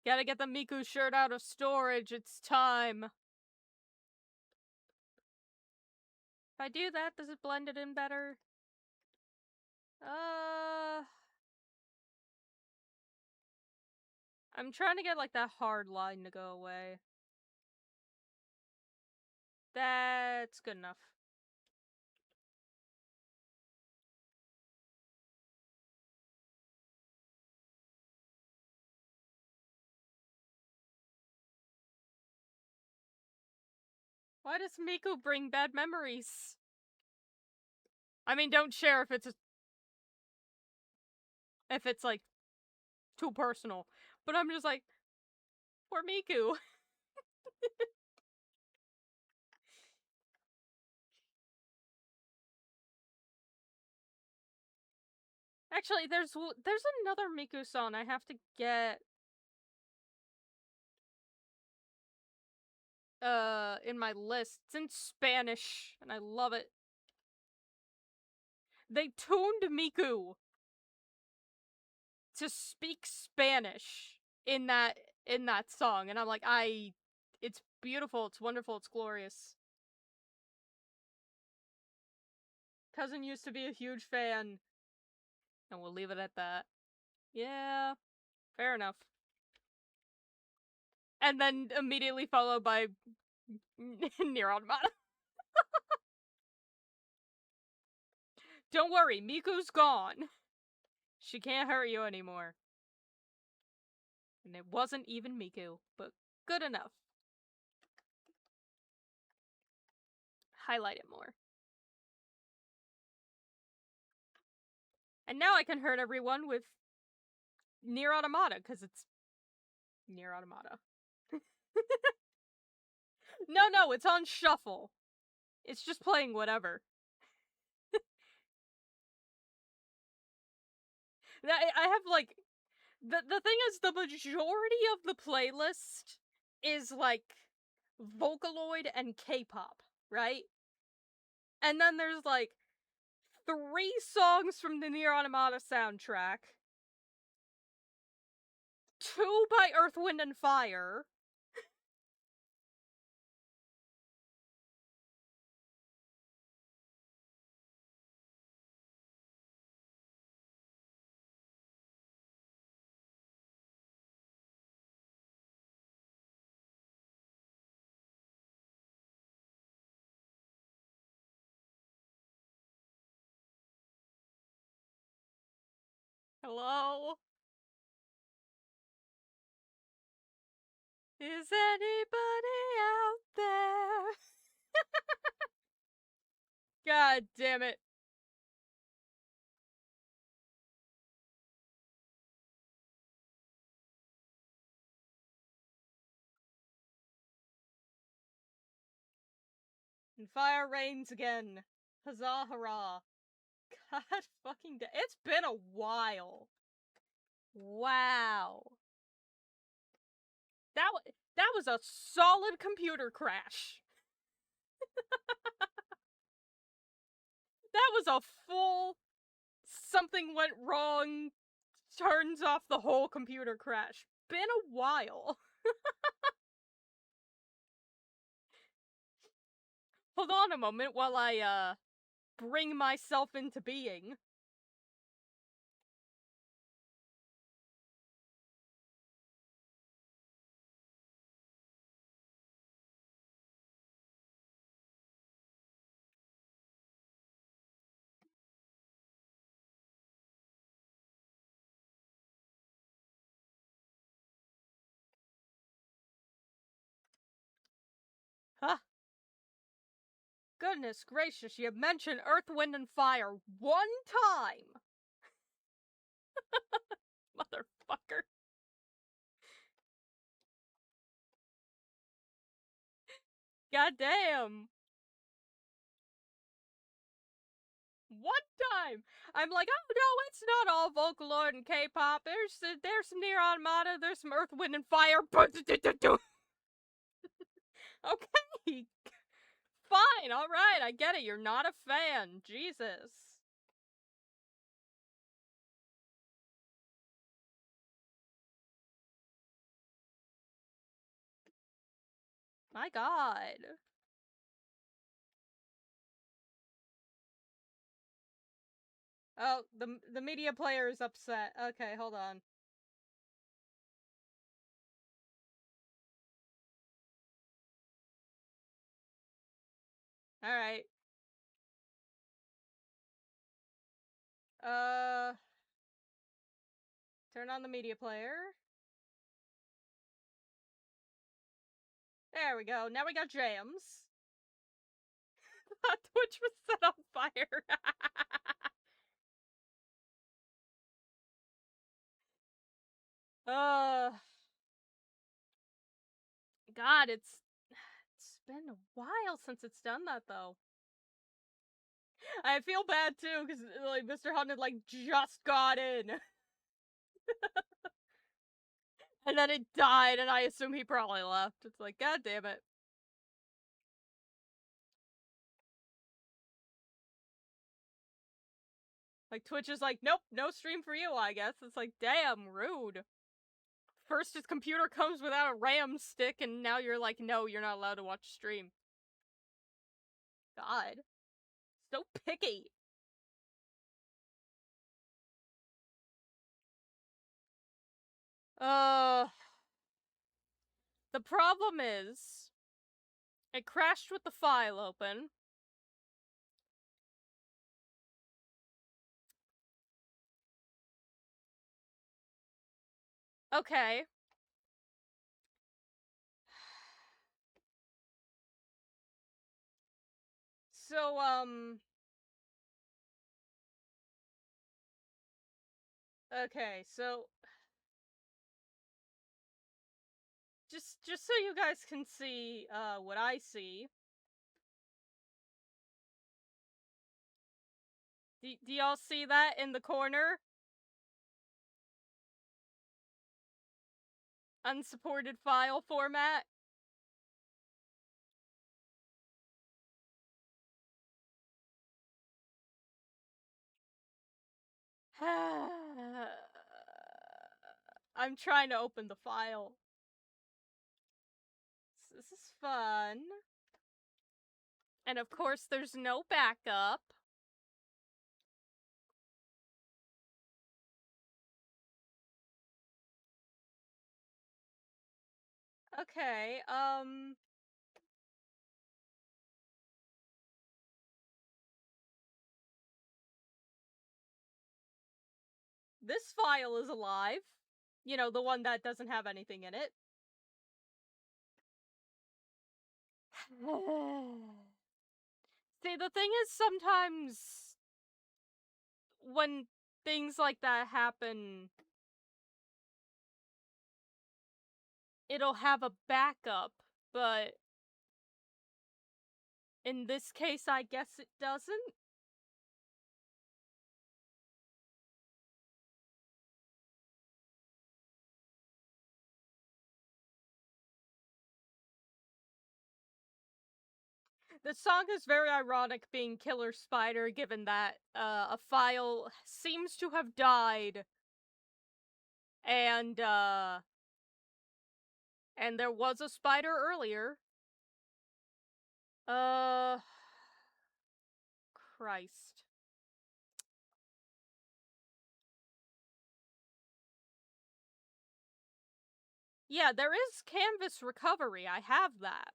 Gotta get the Miku shirt out of storage, it's time. If I do that, does it blend it in better? I'm trying to get, like, that hard line to go away. That's good enough. Why does Miku bring bad memories? I mean, don't share if it's like too personal. But I'm just like, poor Miku. Actually, there's another Miku song I have to get in my list. It's in Spanish, and I love it. They tuned Miku to speak Spanish in that song, and I'm like, it's beautiful, it's wonderful, it's glorious. Cousin used to be a huge fan, and we'll leave it at that. Yeah, fair enough. And then immediately followed by Nier Automata. Don't worry, Miku's gone. She can't hurt you anymore. And it wasn't even Miku, but good enough. Highlight it more. And now I can hurt everyone with Nier Automata, because it's Nier Automata. No, it's on shuffle. It's just playing whatever. I have, like... The thing is, the majority of the playlist is, like, Vocaloid and K-pop, right? And then there's, like, 3 songs from the Nier Automata soundtrack, 2 by Earth, Wind, and Fire, hello? Is anybody out there? God damn it. And fire rains again. Huzzah, hurrah. God fucking damn. It's been a while. Wow. That was a solid computer crash. That was a full something went wrong, turns off the whole computer crash. Been a while. Hold on a moment while I, bring myself into being. Huh? Goodness gracious, you mentioned Earth, Wind, and Fire one time! Motherfucker. Goddamn. One time! I'm like, oh no, it's not all Vocaloid and K-pop. There's some Nier Automata, there's some Earth, Wind, and Fire. Okay. Fine, alright, I get it. You're not a fan. Jesus. My god. Oh, the media player is upset. Okay, hold on. Alright. Turn on the media player. There we go. Now we got jams. Twitch was set on fire. God, it's been a while since it's done that, though. I feel bad, too, because, like, Mr. Hunt had, like, just got in. And then it died, and I assume he probably left. It's like, god damn it. Like, Twitch is like, nope, no stream for you, I guess. It's like, damn, rude. First his computer comes without a RAM stick, and now you're like, no, you're not allowed to watch stream. God. So picky. The problem is, it crashed with the file open. Okay. So, okay, so... Just so you guys can see, what I see. Do y'all see that in the corner? Unsupported file format? I'm trying to open the file. This is fun. And of course, there's no backup. Okay, this file is alive. You know, the one that doesn't have anything in it. See, the thing is, sometimes when things like that happen, it'll have a backup, but in this case, I guess it doesn't. The song is very ironic being Killer Spider, given that a file seems to have died, and there was a spider earlier. Christ. Yeah, there is canvas recovery, I have that.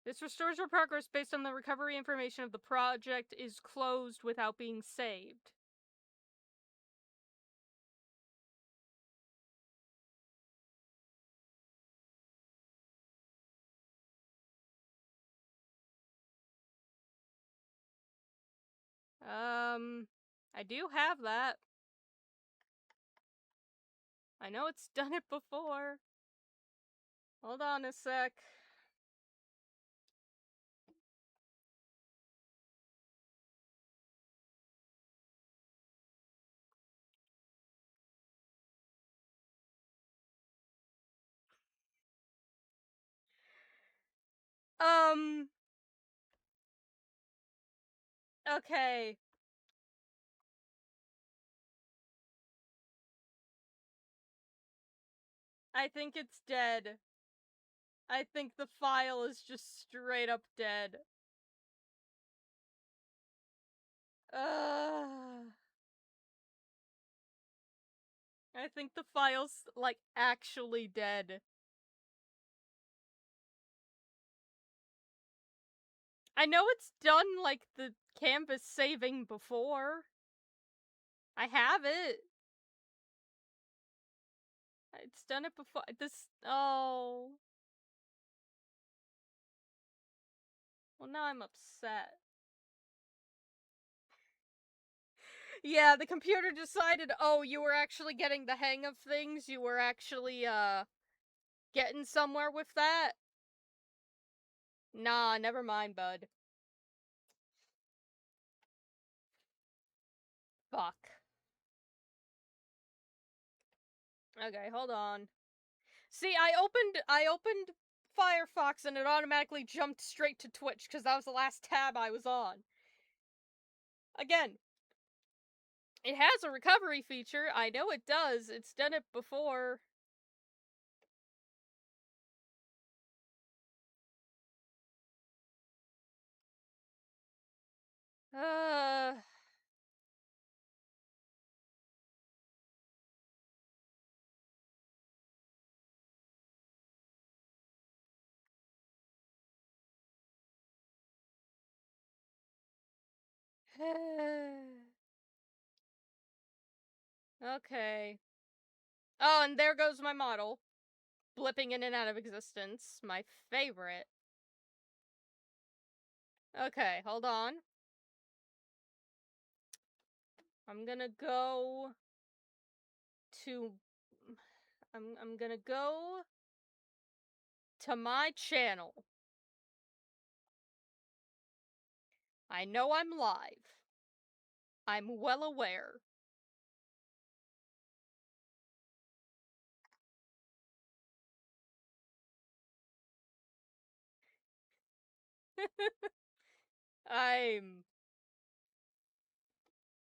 This restores your progress based on the recovery information of the project is closed without being saved. I do have that. I know it's done it before. Hold on a sec. Okay. I think it's dead. I think the file is just straight up dead. I think the file's, like, actually dead. I know it's done, like, the canvas saving before. I have it. It's done it before. Oh. Well, now I'm upset. Yeah, the computer decided, oh, you were actually getting the hang of things. You were actually, getting somewhere with that. Nah, never mind, bud. Fuck. Okay, hold on. See, I opened Firefox and it automatically jumped straight to Twitch because that was the last tab I was on. Again, it has a recovery feature. I know it does. It's done it before. Okay. Oh, and there goes my model. Blipping in and out of existence. My favorite. Okay, hold on. I'm gonna go to... I'm gonna go to my channel. I know I'm live. I'm well aware.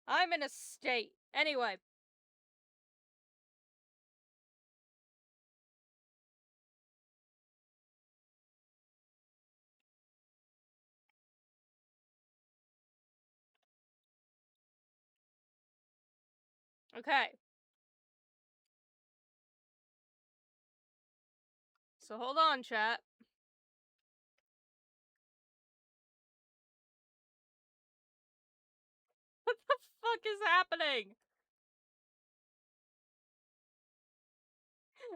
I'm in a state. Anyway. Okay. So hold on, chat. What the fuck is happening?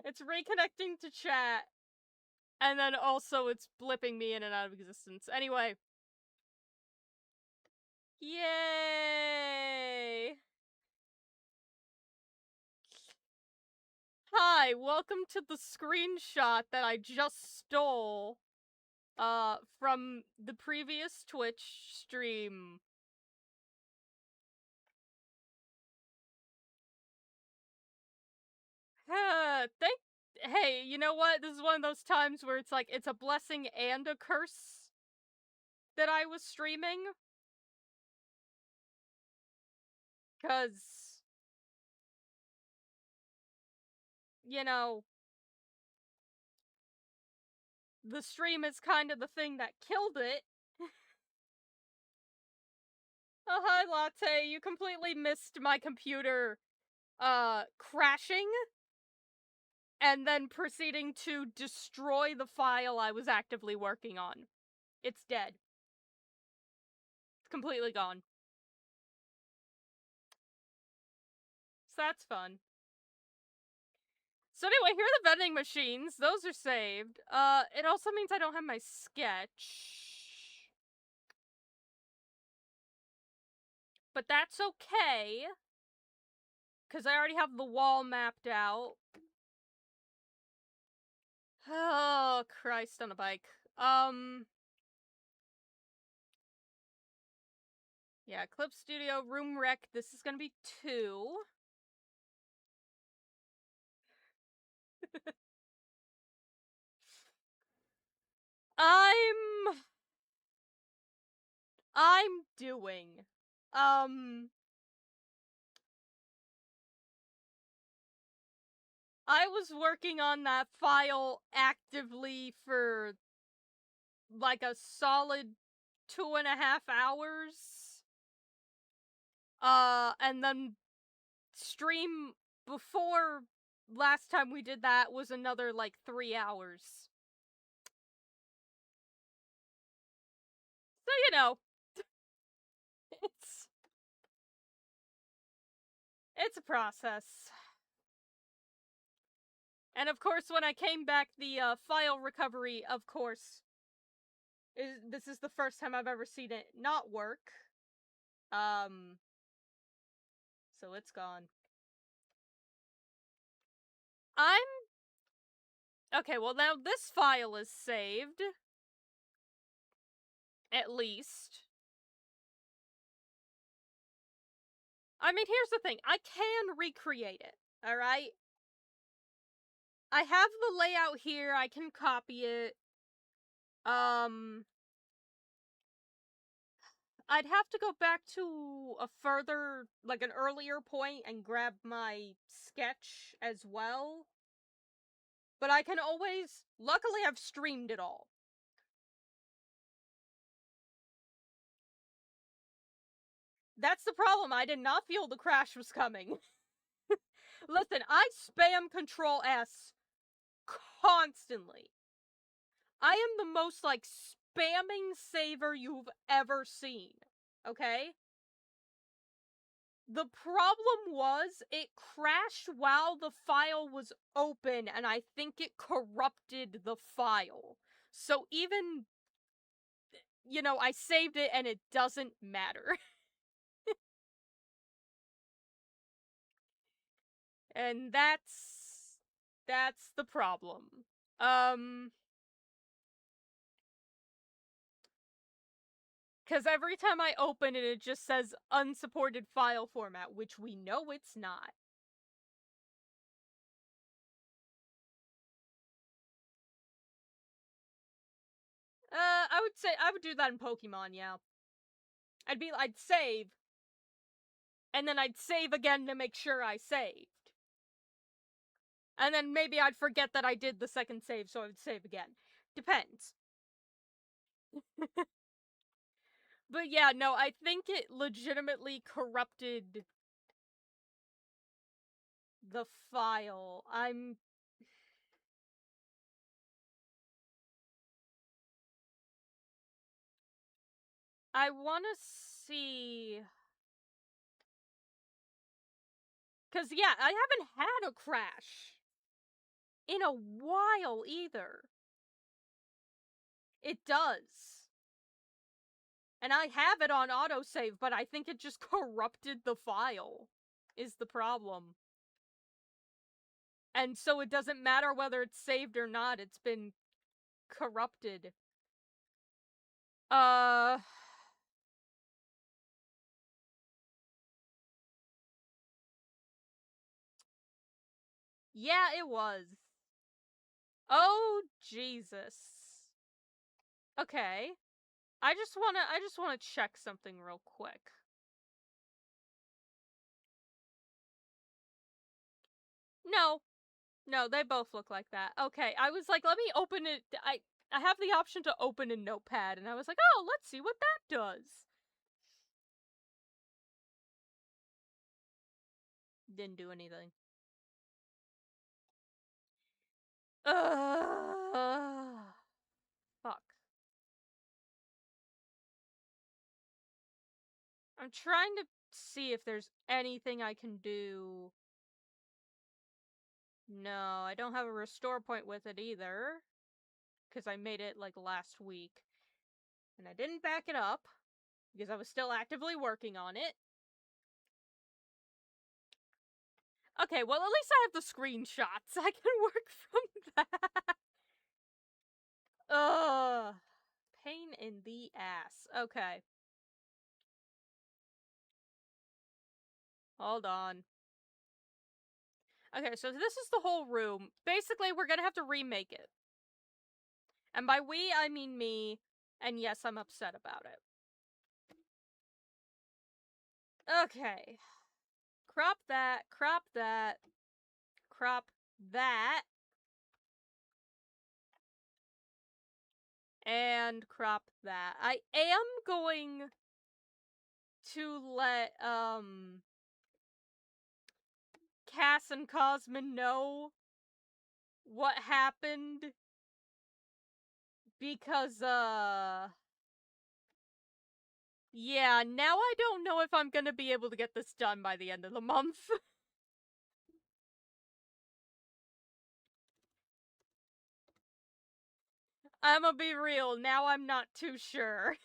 It's reconnecting to chat. And then also it's blipping me in and out of existence. Anyway. Yay! Hi, welcome to the screenshot that I just stole, from the previous Twitch stream. Hey, you know what? This is one of those times where it's like, it's a blessing and a curse that I was streaming. Because, you know, the stream is kind of the thing that killed it. Oh, hi, Latte. You completely missed my computer, crashing and then proceeding to destroy the file I was actively working on. It's dead. It's completely gone. So that's fun. So anyway, here are the vending machines. Those are saved. It also means I don't have my sketch. But that's okay, because I already have the wall mapped out. Oh, Christ on a bike. Yeah, Clip Studio, Room Rec, this is gonna be 2. I'm doing. I was working on that file actively for like a solid 2.5 hours. And then stream before last time we did that was another like 3 hours. So, you know, it's a process. And of course, when I came back, the file recovery, of course, this is the first time I've ever seen it not work. So it's gone. Okay, well now this file is saved. At least. I mean, here's the thing. I can recreate it, alright? I have the layout here. I can copy it. I'd have to go back to a further, like an earlier point and grab my sketch as well. But I can always... Luckily, I've streamed it all. That's the problem. I did not feel the crash was coming. Listen, I spam Control S constantly. I am the most, like, spamming saver you've ever seen. Okay? The problem was, it crashed while the file was open, and I think it corrupted the file. So even, you know, I saved it and it doesn't matter. And that's the problem. Because every time I open it, it just says unsupported file format, which we know it's not. I would say I would do that in Pokemon, yeah. I'd save, and then I'd save again to make sure I saved. And then maybe I'd forget that I did the second save, so I would save again. Depends. But yeah, no, I think it legitimately corrupted the file. I want to see... Because, yeah, I haven't had a crash in a while, either. It does. And I have it on autosave, but I think it just corrupted the file, is the problem. And so it doesn't matter whether it's saved or not, it's been corrupted. Yeah, it was. Oh, Jesus. Okay. I just wanna check something real quick. No. No, they both look like that. Okay, I was like, let me open it. I have the option to open a notepad, and I was like, oh, let's see what that does. Didn't do anything. Fuck. I'm trying to see if there's anything I can do. No, I don't have a restore point with it either. Because I made it, like, last week. And I didn't back it up. Because I was still actively working on it. Okay, well, at least I have the screenshots. I can work from that. Ugh. Pain in the ass. Okay. Hold on. Okay, so this is the whole room. Basically, we're gonna have to remake it. And by we, I mean me. And yes, I'm upset about it. Okay. Crop that, crop that, crop that. And crop that. I am going to let, Cass and Cosmin know what happened. Because, yeah, now I don't know if I'm gonna be able to get this done by the end of the month. I'ma be real, now I'm not too sure.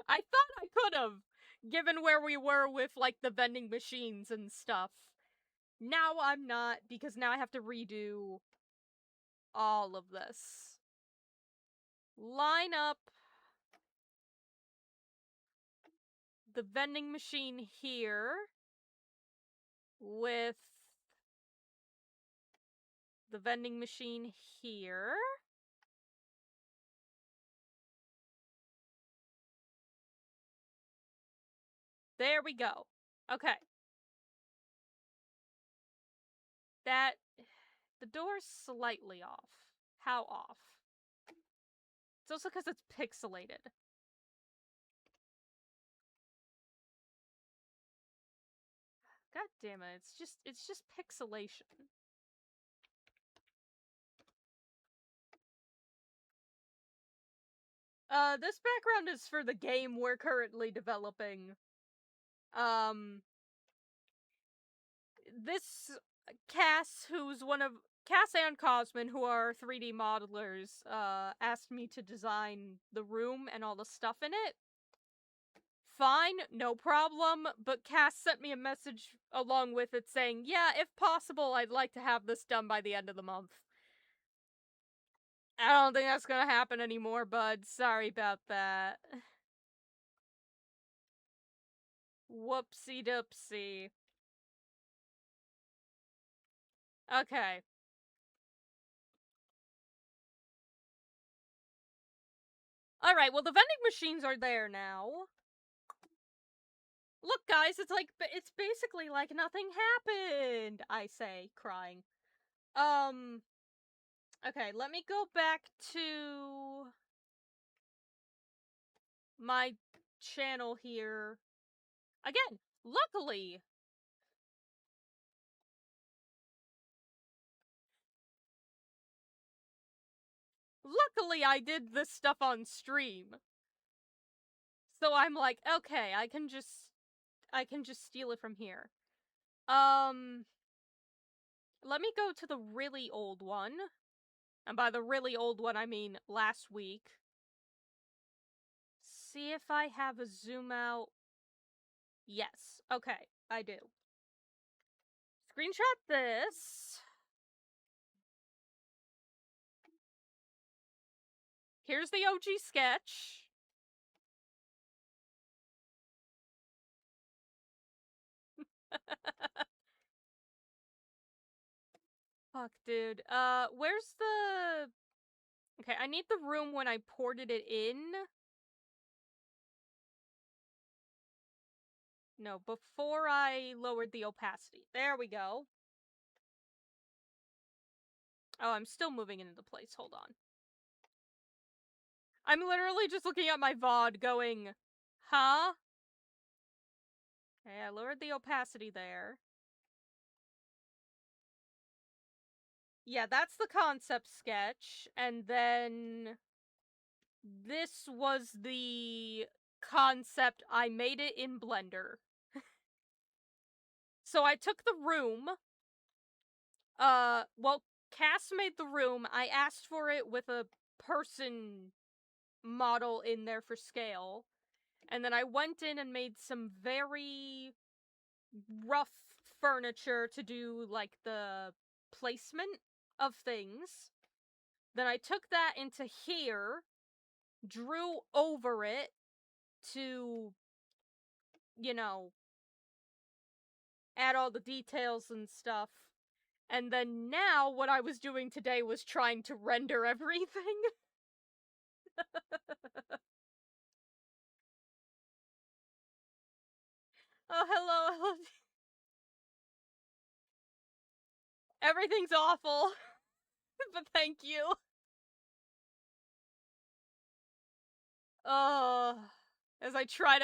I thought I could've, given where we were with, like, the vending machines and stuff. Now I'm not, because now I have to redo all of this. Line up the vending machine here with the vending machine here. There we go. Okay. That... the door's slightly off. How off? It's also because it's pixelated. God damn it, it's just pixelation. This background is for the game we're currently developing. This Cass, who's one of... Cass and Cosmin, who are 3D modelers, asked me to design the room and all the stuff in it. Fine, no problem, but Cass sent me a message along with it saying, yeah, if possible, I'd like to have this done by the end of the month. I don't think that's gonna happen anymore, bud. Sorry about that. Whoopsie doopsie. Okay. Alright, well, the vending machines are there now. Look, guys, it's basically like nothing happened, I say, crying. Okay, let me go back to my channel here. Again, luckily I did this stuff on stream. So I'm like, okay, I can just steal it from here. Let me go to the really old one. And by the really old one, I mean last week. See if I have a zoom out. Yes. Okay, I do. Screenshot this. Here's the OG sketch. Fuck, dude. Where's the... Okay, I need the room when I ported it in. No, before I lowered the opacity. There we go. Oh, I'm still moving it into place. Hold on. I'm literally just looking at my VOD going, huh? Okay, I lowered the opacity there. Yeah, that's the concept sketch, and then this was the concept. I made it in Blender. So I took the room, well, Cass made the room. I asked for it with a person model in there for scale. And then I went in and made some very rough furniture to do, like, the placement of things. Then I took that into here, drew over it to, you know, add all the details and stuff. And then now what I was doing today was trying to render everything. Oh, hello. Everything's awful, but thank you. As I try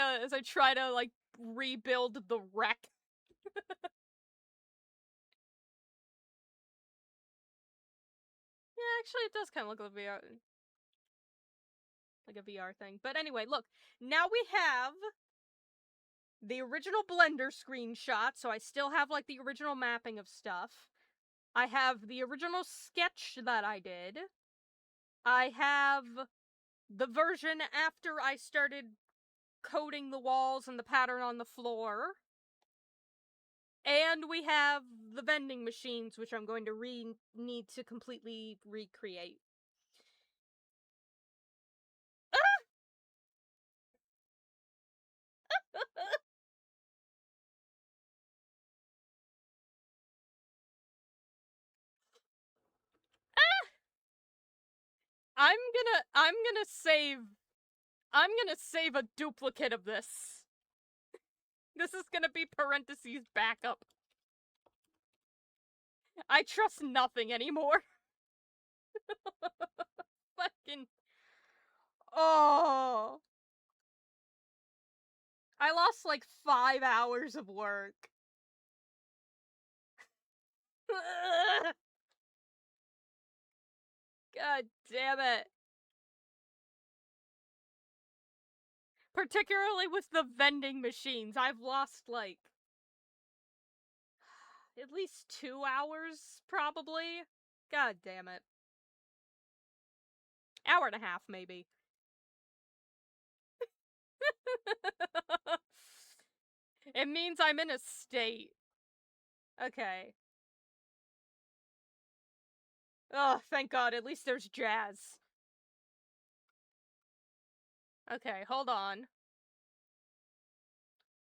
to like rebuild the wreck. Yeah, actually it does kind of look like a VR thing. But anyway, look, now we have the original Blender screenshot, so I still have like the original mapping of stuff. I have the original sketch that I did. I have the version after I started coating the walls and the pattern on the floor. And we have the vending machines, which I'm going to need to completely recreate. I'm gonna save a duplicate of this. This is gonna be parentheses backup. I trust nothing anymore. Fucking... Oh. I lost like 5 hours of work. God damn it. Particularly with the vending machines, I've lost like at least 2 hours, probably. God damn it. Hour and a half, maybe. It means I'm in a state. Okay. Oh, thank God, at least there's jazz. Okay, hold on.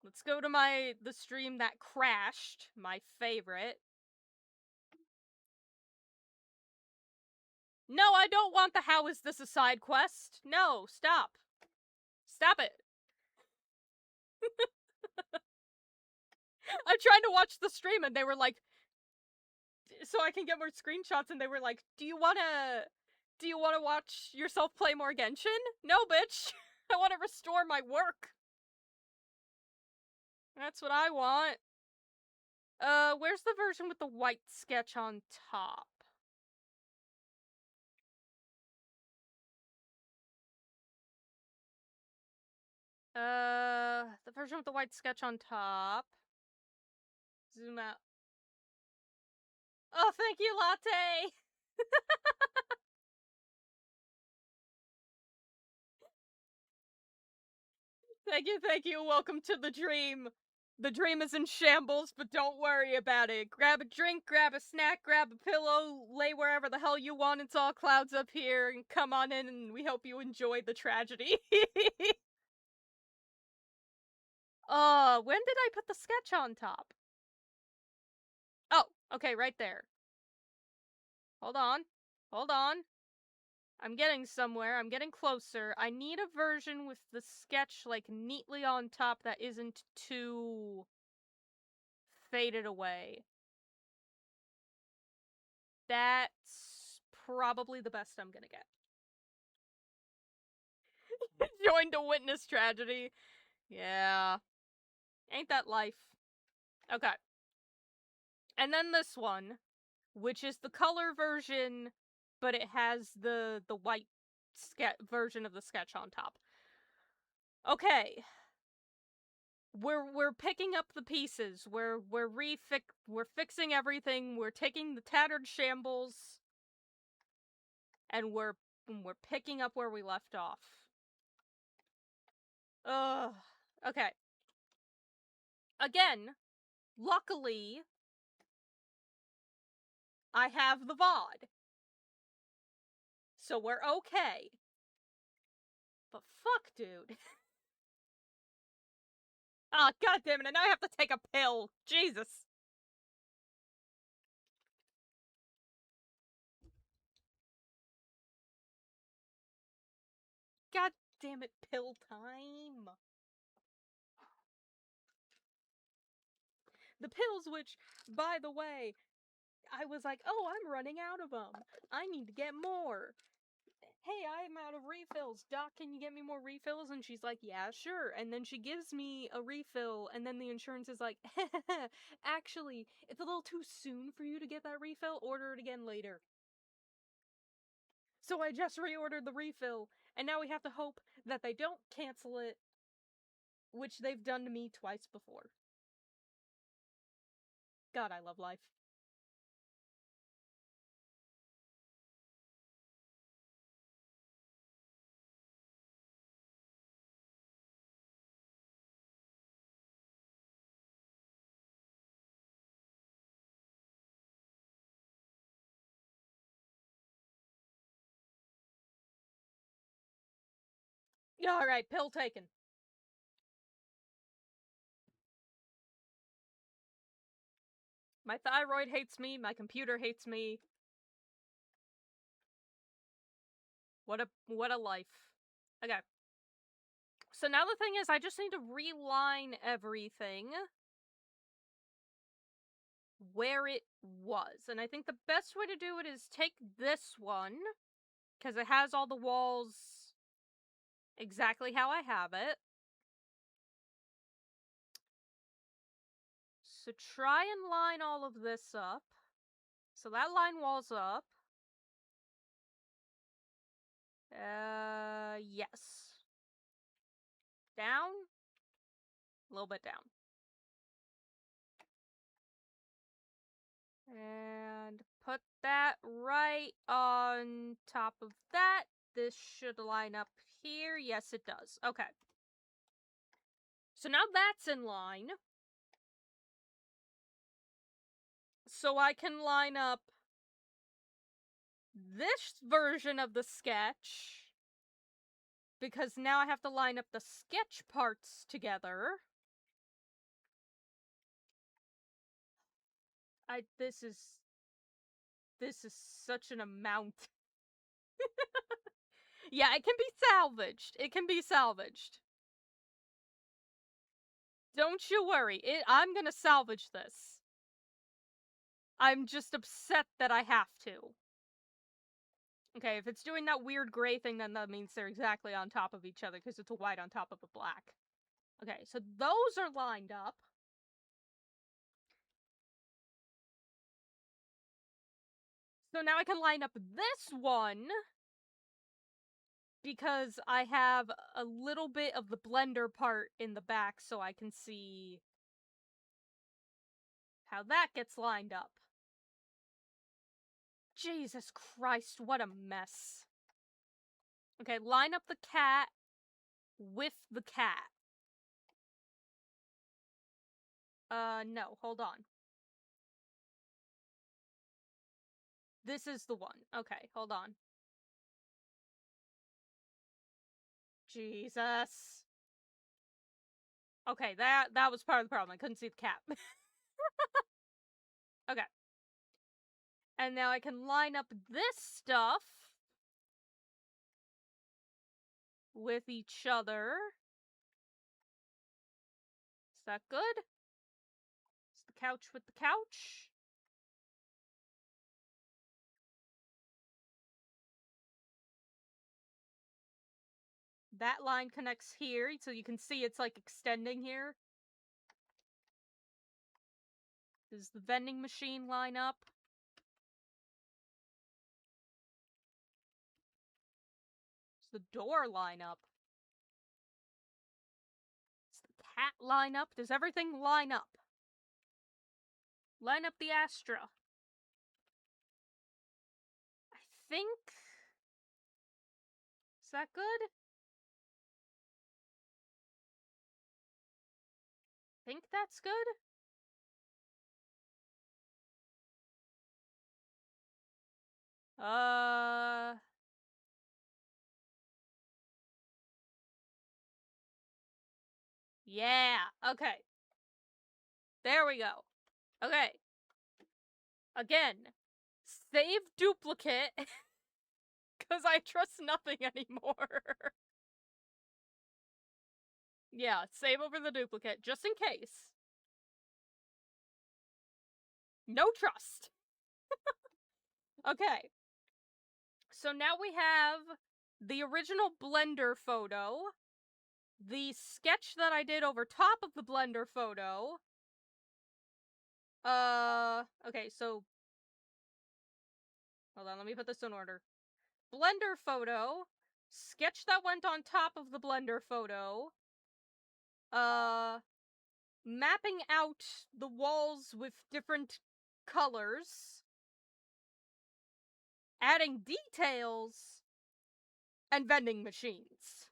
Let's go to the stream that crashed, my favorite. No, I don't want the how is this a side quest. No, stop. Stop it. I'm trying to watch the stream and they were like, so I can get more screenshots, and they were like, do you wanna watch yourself play more Genshin? No, bitch. I wanna restore my work. That's what I want. Where's the version with the white sketch on top? The version with the white sketch on top. Zoom out. Oh, thank you, Latte! Thank you, welcome to the dream. The dream is in shambles, but don't worry about it. Grab a drink, grab a snack, grab a pillow, lay wherever the hell you want. It's all clouds up here, and come on in, and we hope you enjoy the tragedy. When did I put the sketch on top? Oh, okay, right there. Hold on. Hold on. I'm getting somewhere. I'm getting closer. I need a version with the sketch, like, neatly on top that isn't too faded away. That's probably the best I'm gonna get. Joined to witness tragedy. Yeah. Ain't that life? Okay. And then this one, which is the color version, but it has the white version of the sketch on top. Okay. We're picking up the pieces. We're fixing everything. We're taking the tattered shambles, and we're picking up where we left off. Ugh. Okay. Again, luckily, I have the VOD. So we're okay. But fuck, dude. Ah, oh, goddammit, and now I have to take a pill. Jesus. God damn it, pill time. The pills, which, by the way, I was like, oh, I'm running out of them. I need to get more. Hey, I'm out of refills. Doc, can you get me more refills? And she's like, yeah, sure. And then she gives me a refill, and then the insurance is like, actually, it's a little too soon for you to get that refill. Order it again later. So I just reordered the refill, and now we have to hope that they don't cancel it, which they've done to me twice before. God, I love life. Alright, pill taken. My thyroid hates me, my computer hates me. What a life. Okay. So now the thing is, I just need to reline everything where it was. And I think the best way to do it is take this one, because it has all the walls exactly how I have it. So try and line all of this up. So that line wall's up. Yes. Down. A little bit down. And put that right on top of that. This should line up here. Yes, it does. Okay. So now that's in line. So I can line up this version of the sketch, because now I have to line up the sketch parts together. This is such an amount. Yeah, it can be salvaged. It can be salvaged. Don't you worry. I'm gonna salvage this. I'm just upset that I have to. Okay, if it's doing that weird gray thing, then that means they're exactly on top of each other, because it's a white on top of a black. Okay, so those are lined up. So now I can line up this one, because I have a little bit of the blender part in the back, so I can see how that gets lined up. Jesus Christ, what a mess. Okay, line up the cat with the cat. No, hold on. This is the one. Okay, hold on. Jesus. Okay, that was part of the problem. I couldn't see the cat. Okay. And now I can line up this stuff with each other. Is that good? Is the couch with the couch? That line connects here, so you can see it's like extending here. Does the vending machine line up? Does the door line up? Does the cat line up? Does everything line up? Line up the Astra. I think... Is that good? think that's good. Yeah, okay. There we go. Okay. Again, save duplicate, because I trust nothing anymore. Yeah, save over the duplicate, just in case. No trust. Okay. So now we have the original Blender photo, the sketch that I did over top of the Blender photo. Okay, so hold on, let me put this in order. Blender photo, sketch that went on top of the Blender photo, mapping out the walls with different colors, adding details, and vending machines.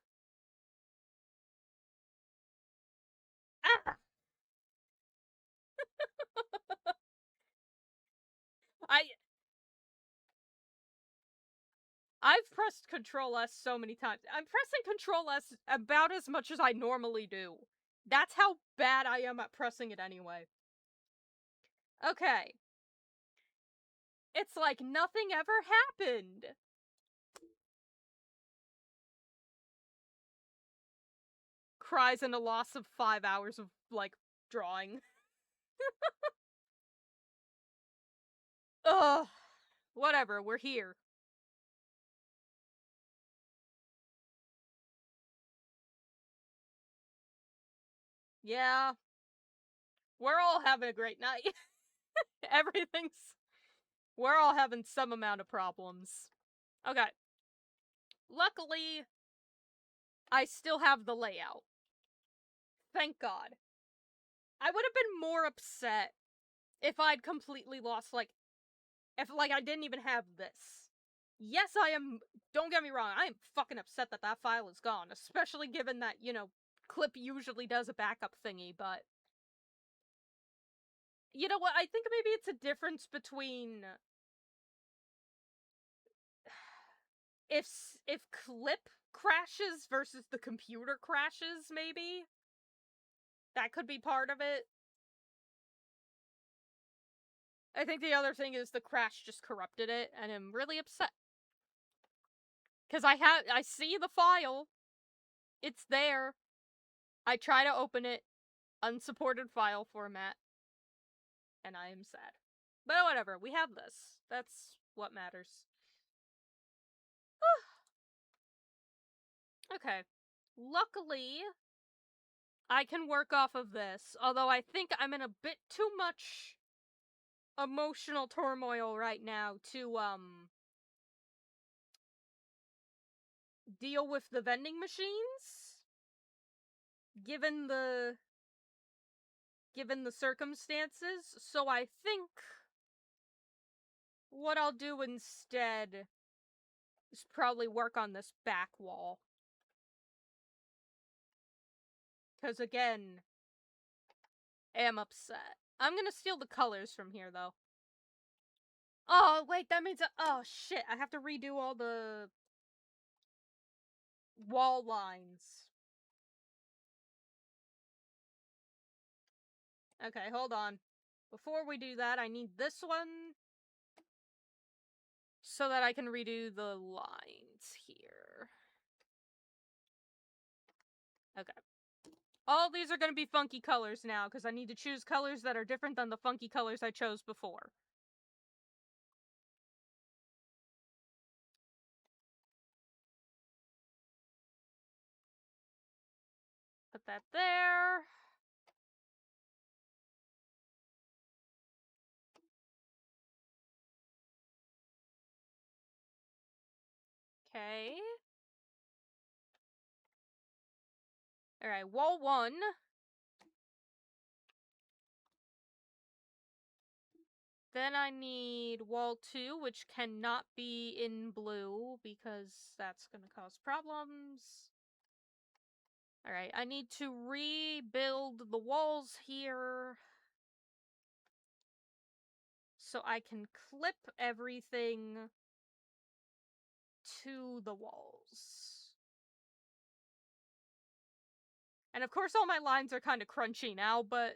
Ah! I've pressed Control S so many times. I'm pressing Control S about as much as I normally do. That's how bad I am at pressing it anyway. Okay. It's like nothing ever happened. Cries in a loss of 5 hours of, like, drawing. Ugh. Whatever, we're here. Yeah. We're all having a great night. Everything's... We're all having some amount of problems. Okay. Luckily, I still have the layout. Thank God. I would have been more upset if I'd completely lost, like, if, like, I didn't even have this. Yes, I am, don't get me wrong, I am fucking upset that that file is gone, especially given that, you know, Clip usually does a backup thingy, but... You know what, I think maybe it's a difference between... If Clip crashes versus the computer crashes, maybe? That could be part of it. I think the other thing is the crash just corrupted it, and I'm really upset. Because I see the file. It's there. I try to open it. Unsupported file format. And I am sad. But whatever, we have this. That's what matters. Okay. Luckily, I can work off of this, although I think I'm in a bit too much emotional turmoil right now to, deal with the vending machines. Given the circumstances, so I think what I'll do instead is probably work on this back wall. Because again, I am upset. I'm gonna steal the colors from here, though. Oh, wait, that means... oh, shit, I have to redo all the wall lines. Okay, hold on. Before we do that, I need this one so that I can redo the lines here. Okay. All these are going to be funky colors now, because I need to choose colors that are different than the funky colors I chose before. Put that there. Okay. Alright, wall 1. Then I need wall 2, which cannot be in blue, because that's gonna cause problems. Alright, I need to rebuild the walls here so I can clip everything to the walls. And of course all my lines are kind of crunchy now, but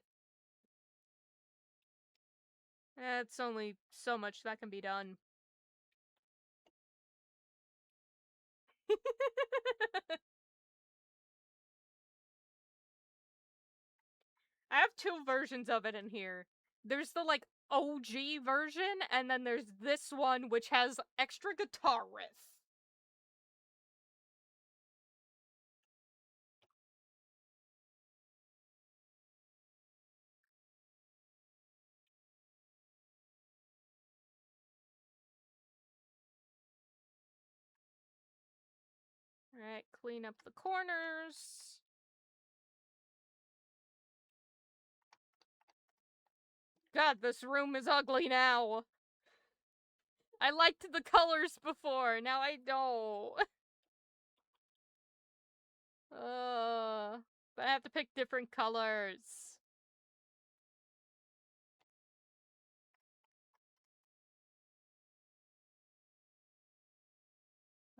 it's only so much that can be done. I have two versions of it in here. There's the, like, OG version, and then there's this one, which has extra guitar riff. Alright, clean up the corners. God, this room is ugly now. I liked the colors before, now I don't. But I have to pick different colors.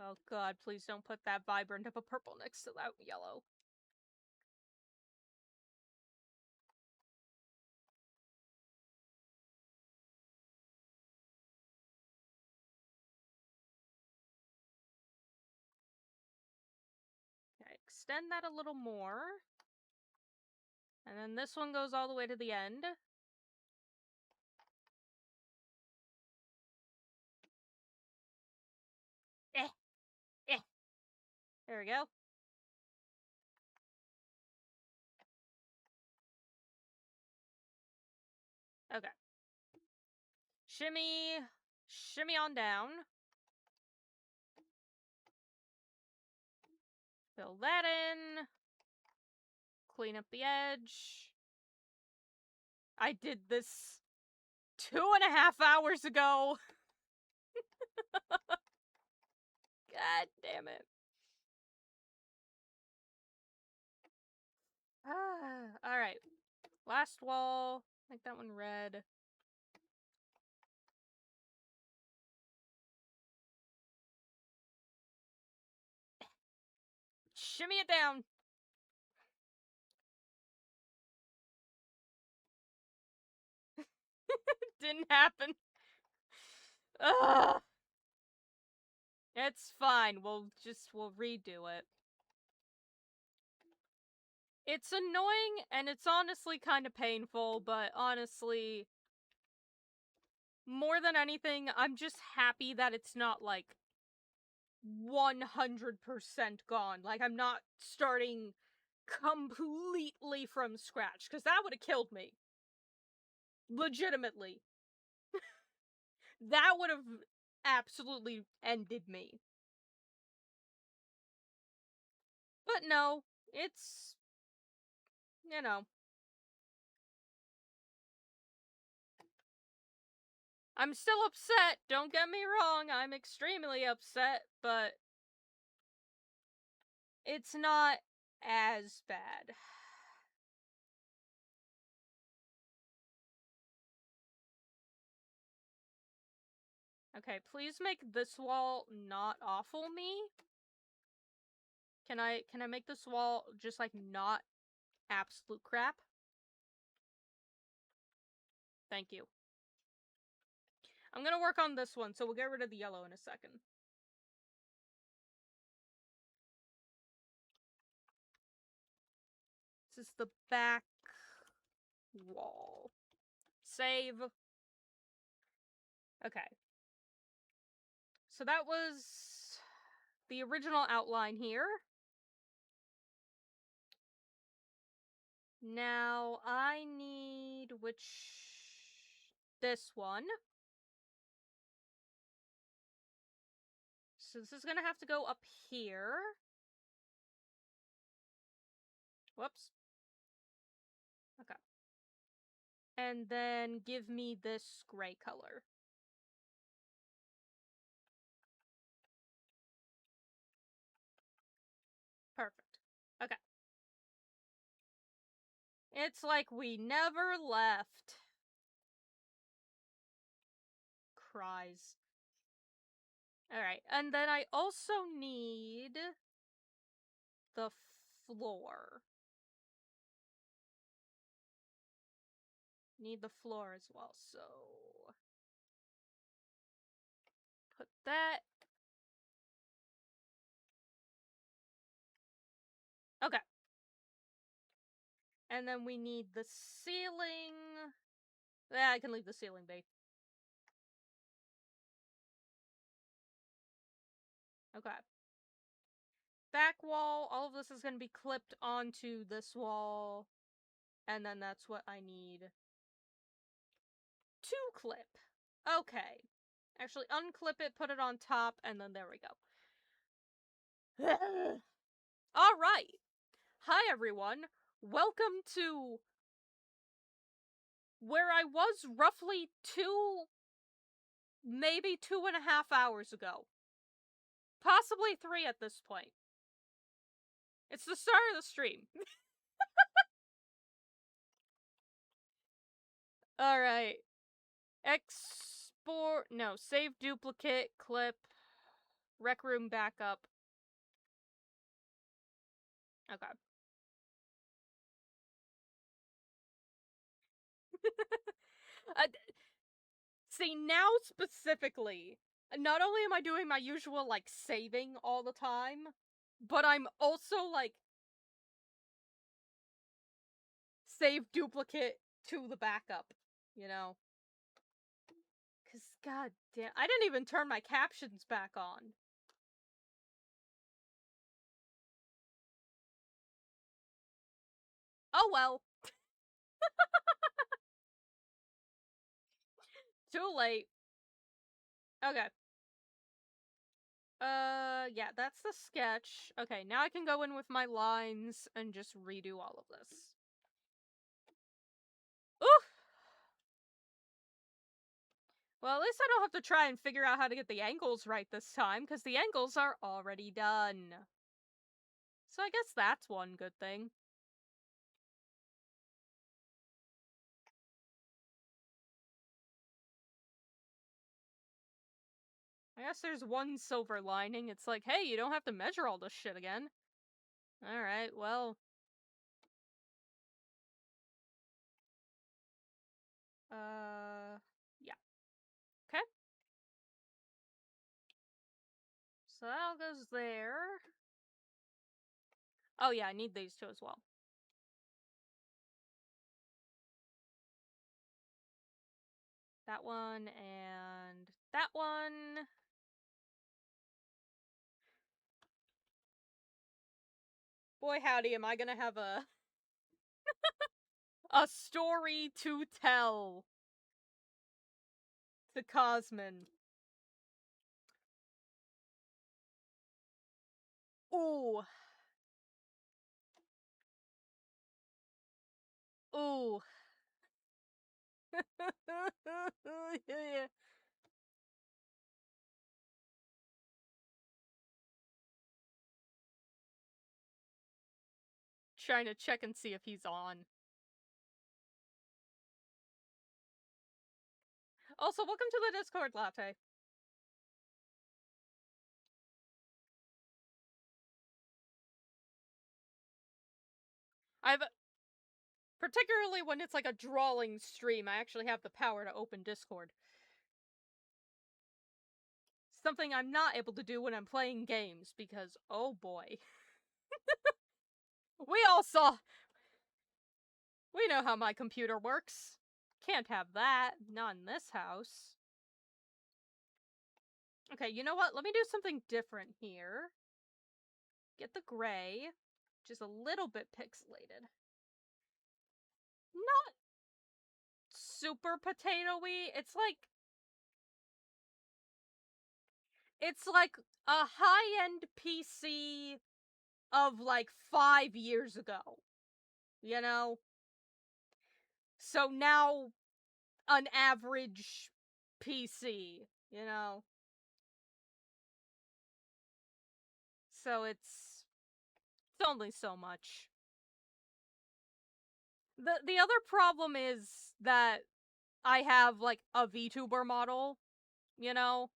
Oh god, please don't put that vibrant of a purple next to that yellow. Okay, extend that a little more. And then this one goes all the way to the end. There we go. Okay. Shimmy on down. Fill that in. Clean up the edge. I did this 2.5 hours ago. God damn it. Alright. Last wall. Make that one red. Shimmy it down. Didn't happen. Ugh. It's fine. We'll redo it. It's annoying, and it's honestly kind of painful, but honestly, more than anything, I'm just happy that it's not, like, 100% gone. Like, I'm not starting completely from scratch, because that would have killed me. Legitimately. That would have absolutely ended me. But no, it's, you know. I'm still upset, don't get me wrong, I'm extremely upset, but it's not as bad. Okay, please make this wall not awful me. Can I make this wall just, like, not absolute crap? Thank you. I'm gonna work on this one, so we'll get rid of the yellow in a second. This is the back wall. Save. Okay. So that was the original outline here. Now I need this one. So this is gonna have to go up here. Whoops. Okay. And then give me this gray color. Perfect. Okay. It's like we never left. Cries. Alright, and then I also need the floor. Need the floor as well, so put that. Okay. And then we need the ceiling. Yeah, I can leave the ceiling be. Okay. Back wall, all of this is going to be clipped onto this wall. And then that's what I need to clip. Okay. Actually, unclip it, put it on top, and then there we go. Alright. Hi, everyone. Welcome to where I was roughly maybe 2.5 hours ago. Possibly 3 at this point. It's the start of the stream. Alright. Export. No, save duplicate, clip, rec room backup. Okay. See, now specifically, not only am I doing my usual, like, saving all the time, but I'm also, like, save duplicate to the backup, you know? Cause, god damn, I didn't even turn my captions back on. Oh well. Too late. Okay. Yeah, that's the sketch. Okay, now I can go in with my lines and just redo all of this. Oof! Well, at least I don't have to try and figure out how to get the angles right this time, because the angles are already done. So I guess that's one good thing. I guess there's one silver lining. It's like, hey, you don't have to measure all this shit again. Alright, well. Yeah. Okay. So that all goes there. Oh yeah, I need these two as well. That one and that one. Boy howdy, am I gonna have a story to tell to Cosmin. Ooh. Ooh. Yeah. Trying to check and see if he's on. Also, welcome to the Discord, Latte. Particularly when it's like a drawing stream, I actually have the power to open Discord. Something I'm not able to do when I'm playing games, because, oh boy. We all saw... We know how my computer works. Can't have that. Not in this house. Okay, you know what? Let me do something different here. Get the gray. Just a little bit pixelated. Not super potato-y. It's like a high-end PC of like 5 years ago. You know? So now an average PC, you know? So it's only so much. The other problem is that I have, like, a VTuber model, you know?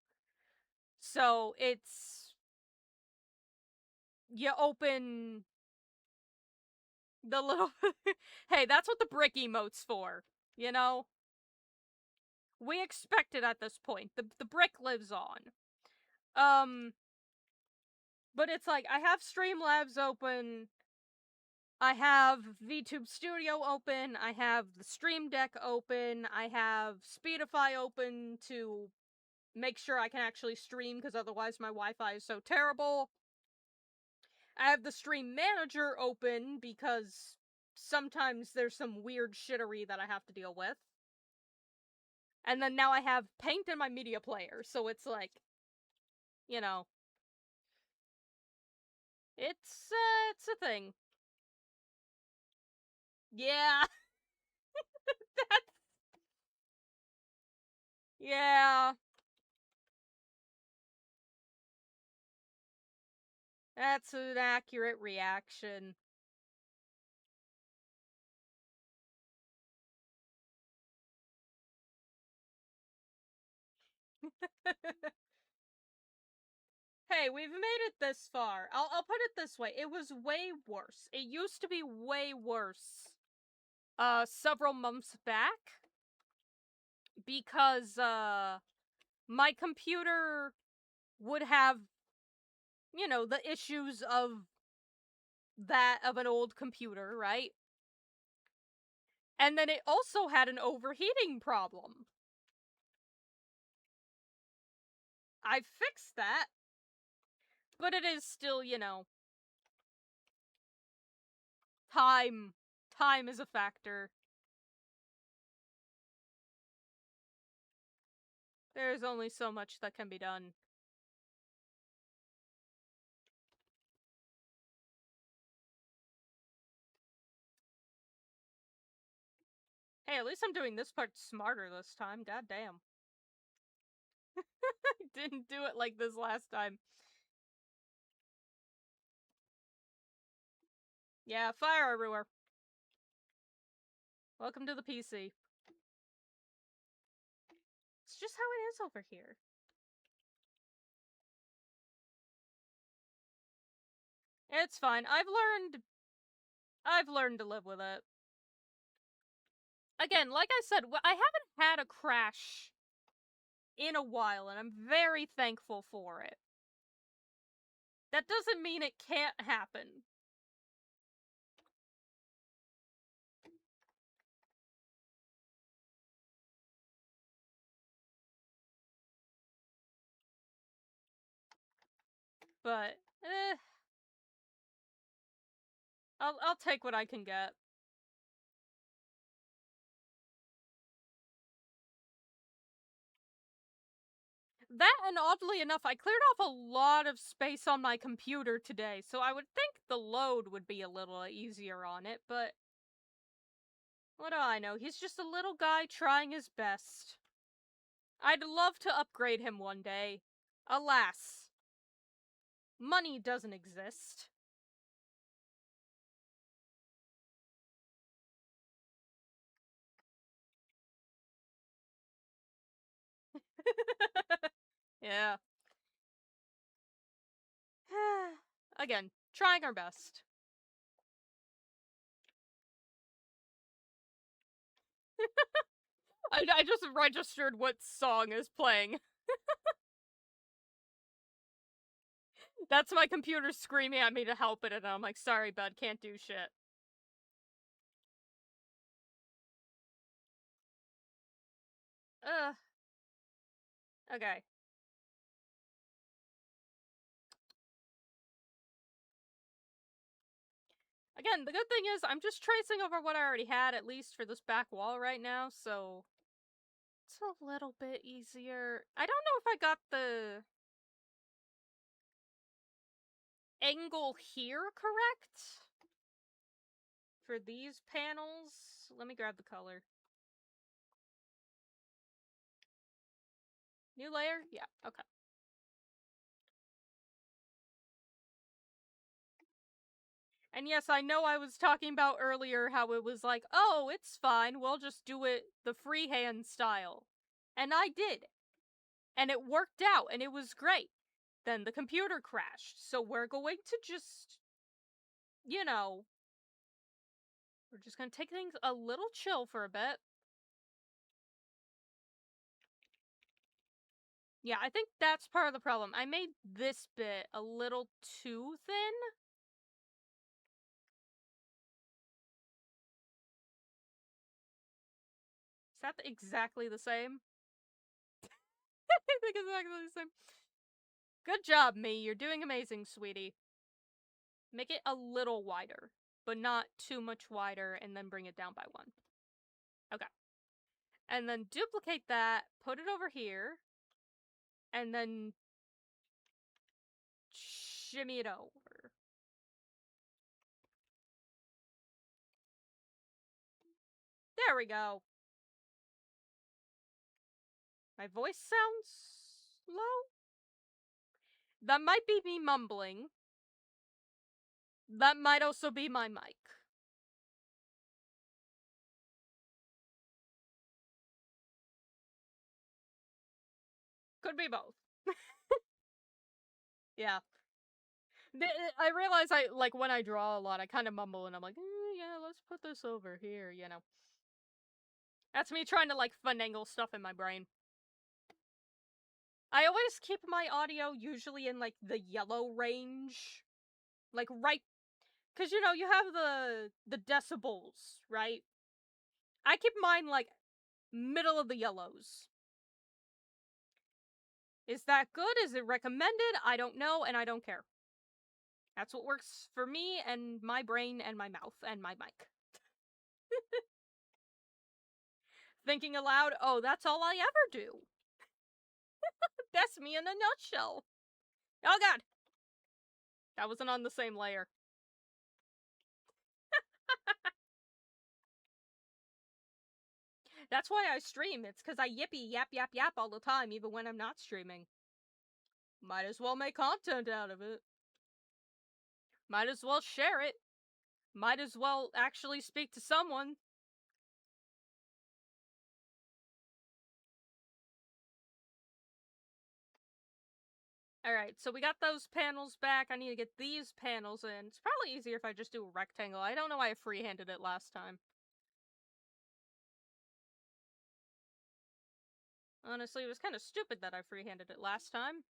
So it's... You open the little... Hey, that's what the brick emote's for, you know? We expect it at this point. The brick lives on. But it's like, I have Streamlabs open, I have VTube Studio open, I have the Stream Deck open, I have Speedify open to make sure I can actually stream, because otherwise my Wi-Fi is so terrible. I have the Stream Manager open, because sometimes there's some weird shittery that I have to deal with. And then now I have Paint in my media player, so it's like, you know, it's a thing. Yeah. That's... Yeah. That's an accurate reaction. Hey, we've made it this far. I'll put it this way. It was way worse. It used to be way worse several months back, because my computer would have, you know, the issues of that of an old computer, right? And then it also had an overheating problem. I fixed that, but it is still, you know, time. Time is a factor. There's only so much that can be done. Hey, at least I'm doing this part smarter this time. God damn. I didn't do it like this last time. Yeah, fire everywhere. Welcome to the PC. It's just how it is over here. It's fine. I've learned to live with it. Again, like I said, I haven't had a crash in a while, and I'm very thankful for it. That doesn't mean it can't happen. But, I'll take what I can get. That, and oddly enough, I cleared off a lot of space on my computer today, so I would think the load would be a little easier on it, but... What do I know? He's just a little guy trying his best. I'd love to upgrade him one day. Alas, money doesn't exist. Yeah. Again, trying our best. I just registered what song is playing. That's my computer screaming at me to help it, and I'm like, sorry, bud, can't do shit. Ugh. Okay. Again, the good thing is, I'm just tracing over what I already had, at least for this back wall right now, so... It's a little bit easier. I don't know if I got the... angle here correct? For these panels? Let me grab the color. New layer? Yeah, okay. And yes, I know I was talking about earlier how it was like, oh, it's fine, we'll just do it the freehand style. And I did. And it worked out, and it was great. Then the computer crashed, so we're going to just, you know, we're just gonna take things a little chill for a bit. Yeah, I think that's part of the problem. I made this bit a little too thin. Is that exactly the same? I think exactly the same. Good job, me. You're doing amazing, sweetie. Make it a little wider, but not too much wider, and then bring it down by 1. Okay. And then duplicate that, put it over here, and then shimmy it over. There we go. My voice sounds low? That might be me mumbling. That might also be my mic. Could be both. Yeah. I realize when I draw a lot, I kind of mumble and I'm like, yeah, let's put this over here, you know. That's me trying to, finagle stuff in my brain. I always keep my audio usually in, the yellow range. Right... Because, you have the decibels, right? I keep mine, middle of the yellows. Is that good? Is it recommended? I don't know, and I don't care. That's what works for me, and my brain, and my mouth, and my mic. Thinking aloud, oh, that's all I ever do. That's me in a nutshell. Oh god! That wasn't on the same layer. That's why I stream. It's because I yippee yap yap yap all the time, even when I'm not streaming. Might as well make content out of it. Might as well share it. Might as well actually speak to someone. Alright, so we got those panels back. I need to get these panels in. It's probably easier if I just do a rectangle. I don't know why I freehanded it last time. Honestly, it was kind of stupid that I freehanded it last time.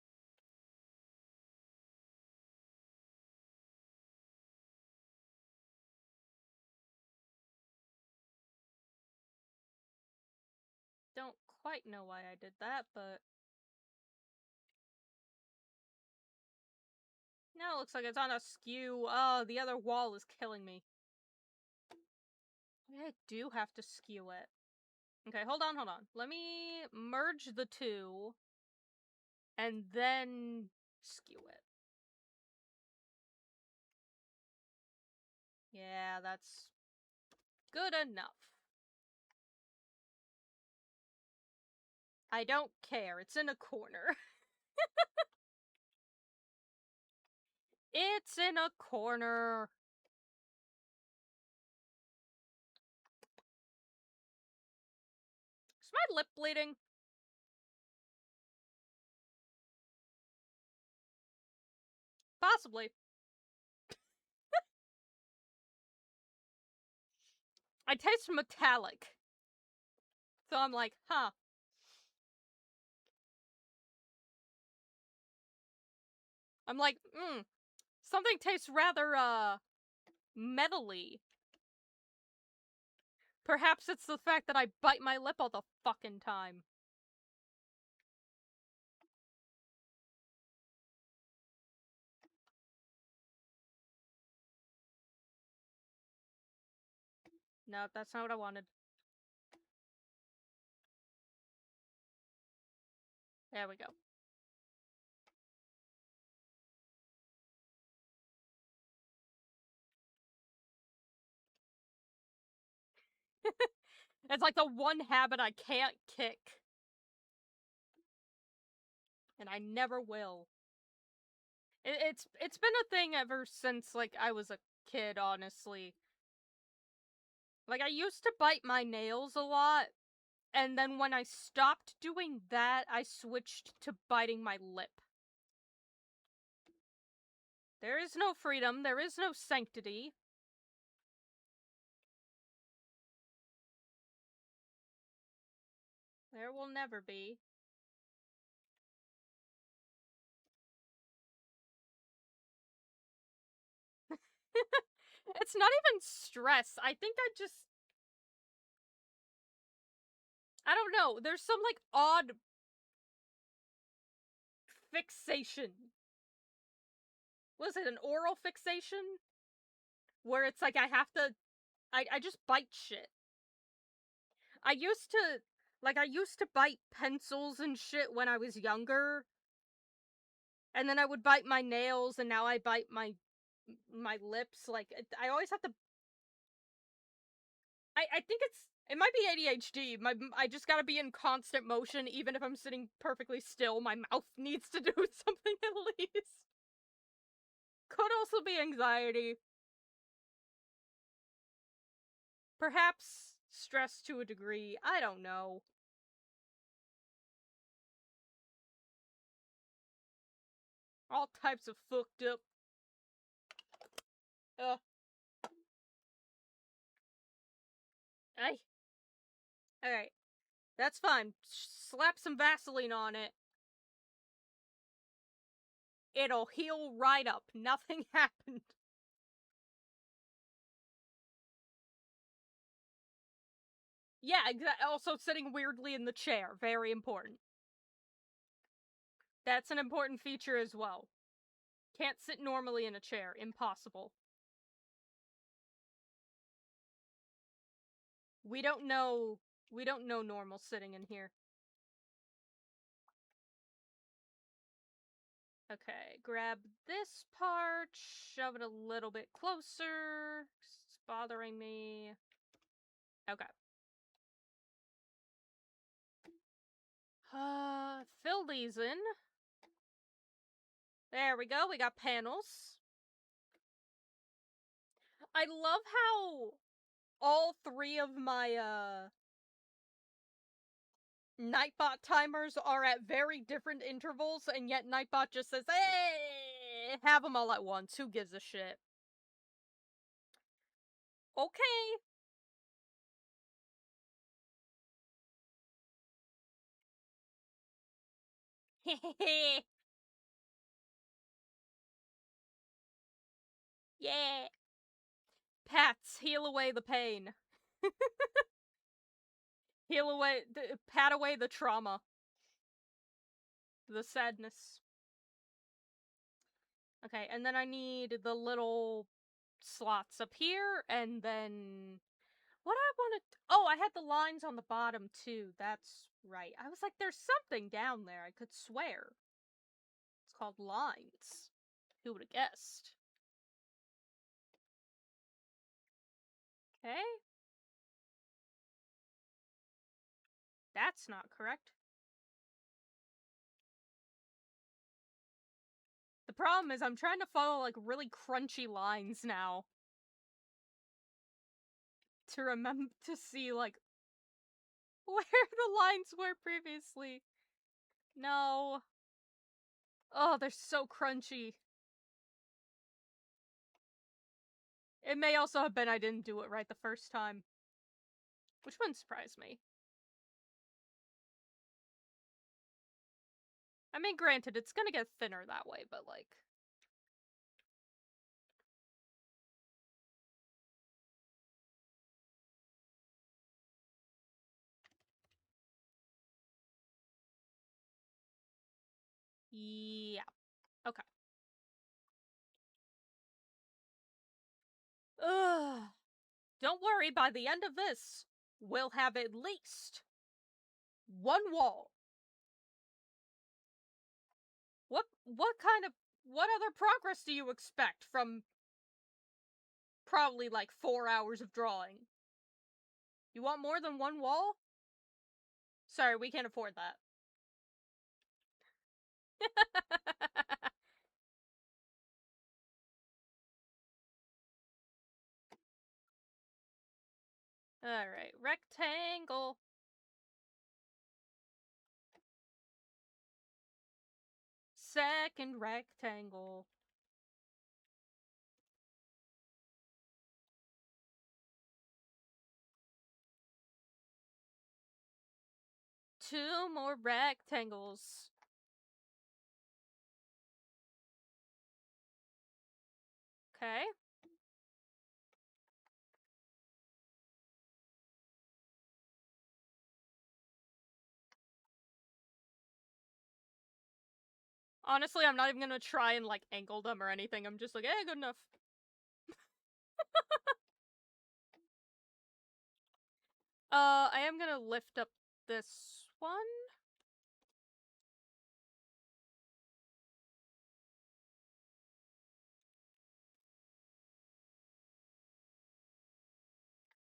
Don't quite know why I did that, but... Now it looks like it's on a skew. Oh, the other wall is killing me. I do have to skew it. Okay, hold on. Let me merge the two, and then skew it. Yeah, that's good enough. I don't care. It's in a corner. It's in a corner. Is my lip bleeding? Possibly. I taste metallic. So I'm like, huh. I'm like, something tastes rather, metally. Perhaps it's the fact that I bite my lip all the fucking time. No, that's not what I wanted. There we go. It's like the one habit I can't kick. And I never will. It's been a thing ever since, I was a kid, honestly. Like, I used to bite my nails a lot, and then when I stopped doing that, I switched to biting my lip. There is no freedom, there is no sanctity. There will never be. It's not even stress. I think I don't know. There's some, like, odd fixation. Was it an oral fixation? Where it's like I have to... I just bite shit. I used to bite pencils and shit when I was younger. And then I would bite my nails, and now I bite my lips. Like, I always have to... I think it might be ADHD. I just gotta be in constant motion, even if I'm sitting perfectly still. My mouth needs to do something at least. Could also be anxiety. Perhaps stress to a degree. I don't know. All types of fucked up. Ay. Alright. That's fine. Slap some Vaseline on it. It'll heal right up. Nothing happened. Yeah, also sitting weirdly in the chair. Very important. That's an important feature as well. Can't sit normally in a chair. Impossible. We don't know normal sitting in here. Okay, grab this part, shove it a little bit closer. It's bothering me. Okay. Fill these in. There we go, we got panels. I love how all three of my, Nightbot timers are at very different intervals, and yet Nightbot just says, hey, have them all at once. Who gives a shit? Okay. Yeah. Pats, heal away the pain. Pat away the trauma. The sadness. Okay, and then I need the little slots up here, and then... What I want to... Oh, I had the lines on the bottom, too. That's right. I was like, there's something down there. I could swear. It's called lines. Who would have guessed? Okay. That's not correct. The problem is I'm trying to follow, like, really crunchy lines now. To remember to see, like, where the lines were previously. No. Oh, they're so crunchy. It may also have been I didn't do it right the first time. Which wouldn't surprise me. I mean, granted, it's gonna get thinner that way, but, like... Yeah. Okay. Ugh. Don't worry, by the end of this, we'll have at least one wall. What other progress do you expect from probably like 4 hours of drawing? You want more than one wall? Sorry, we can't afford that. Alright, rectangle. Second rectangle. Two more rectangles. Okay. Honestly, I'm not even gonna try and, like, angle them or anything. I'm just like, eh, good enough. I am gonna lift up this one.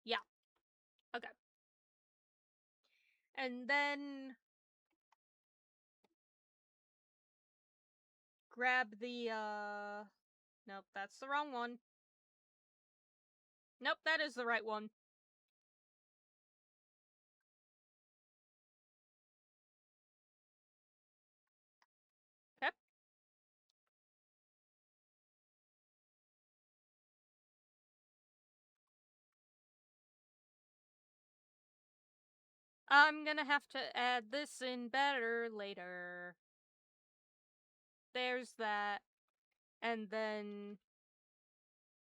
Yeah. Okay. And then grab the, nope, that's the wrong one. Nope, that is the right one. Okay. I'm gonna have to add this in better later. There's that. And then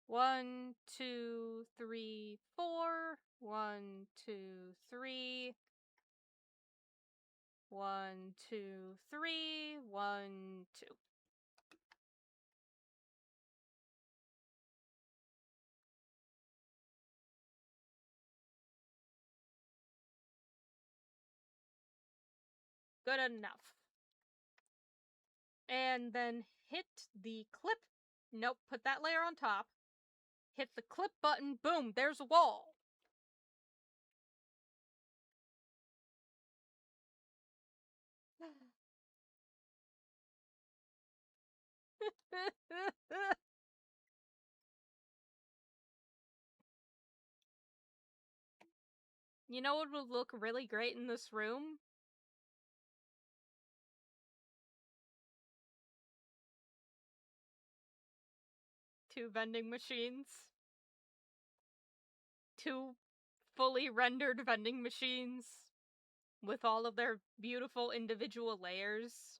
1, 2, 3, 4. 1, 2, 3. 1, 2, 3. 1, 2. Good enough. And then hit the clip. Nope, put that layer on top. Hit the clip button. Boom, there's a wall. You know what would look really great in this room? Two vending machines. Two fully rendered vending machines with all of their beautiful individual layers.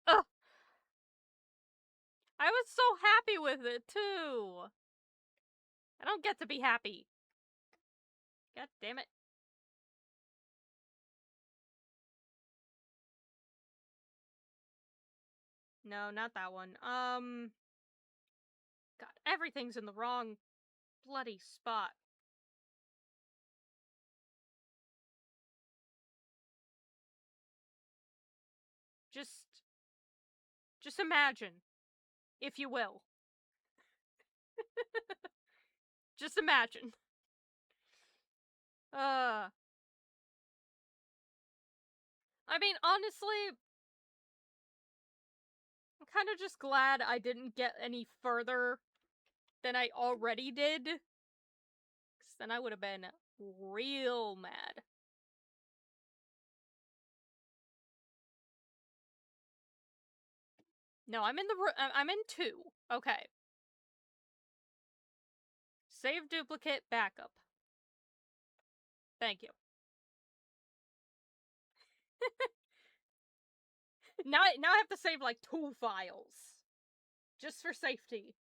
Ugh! I was so happy with it, too! I don't get to be happy. God damn it. No, not that one. God, everything's in the wrong bloody spot. Just imagine, if you will. Just imagine. I mean, honestly, I'm kind of just glad I didn't get any further than I already did. Because then I would have been real mad. No, I'm in 2. Okay. Save duplicate backup. Thank you. now I have to save like 2 files. Just for safety.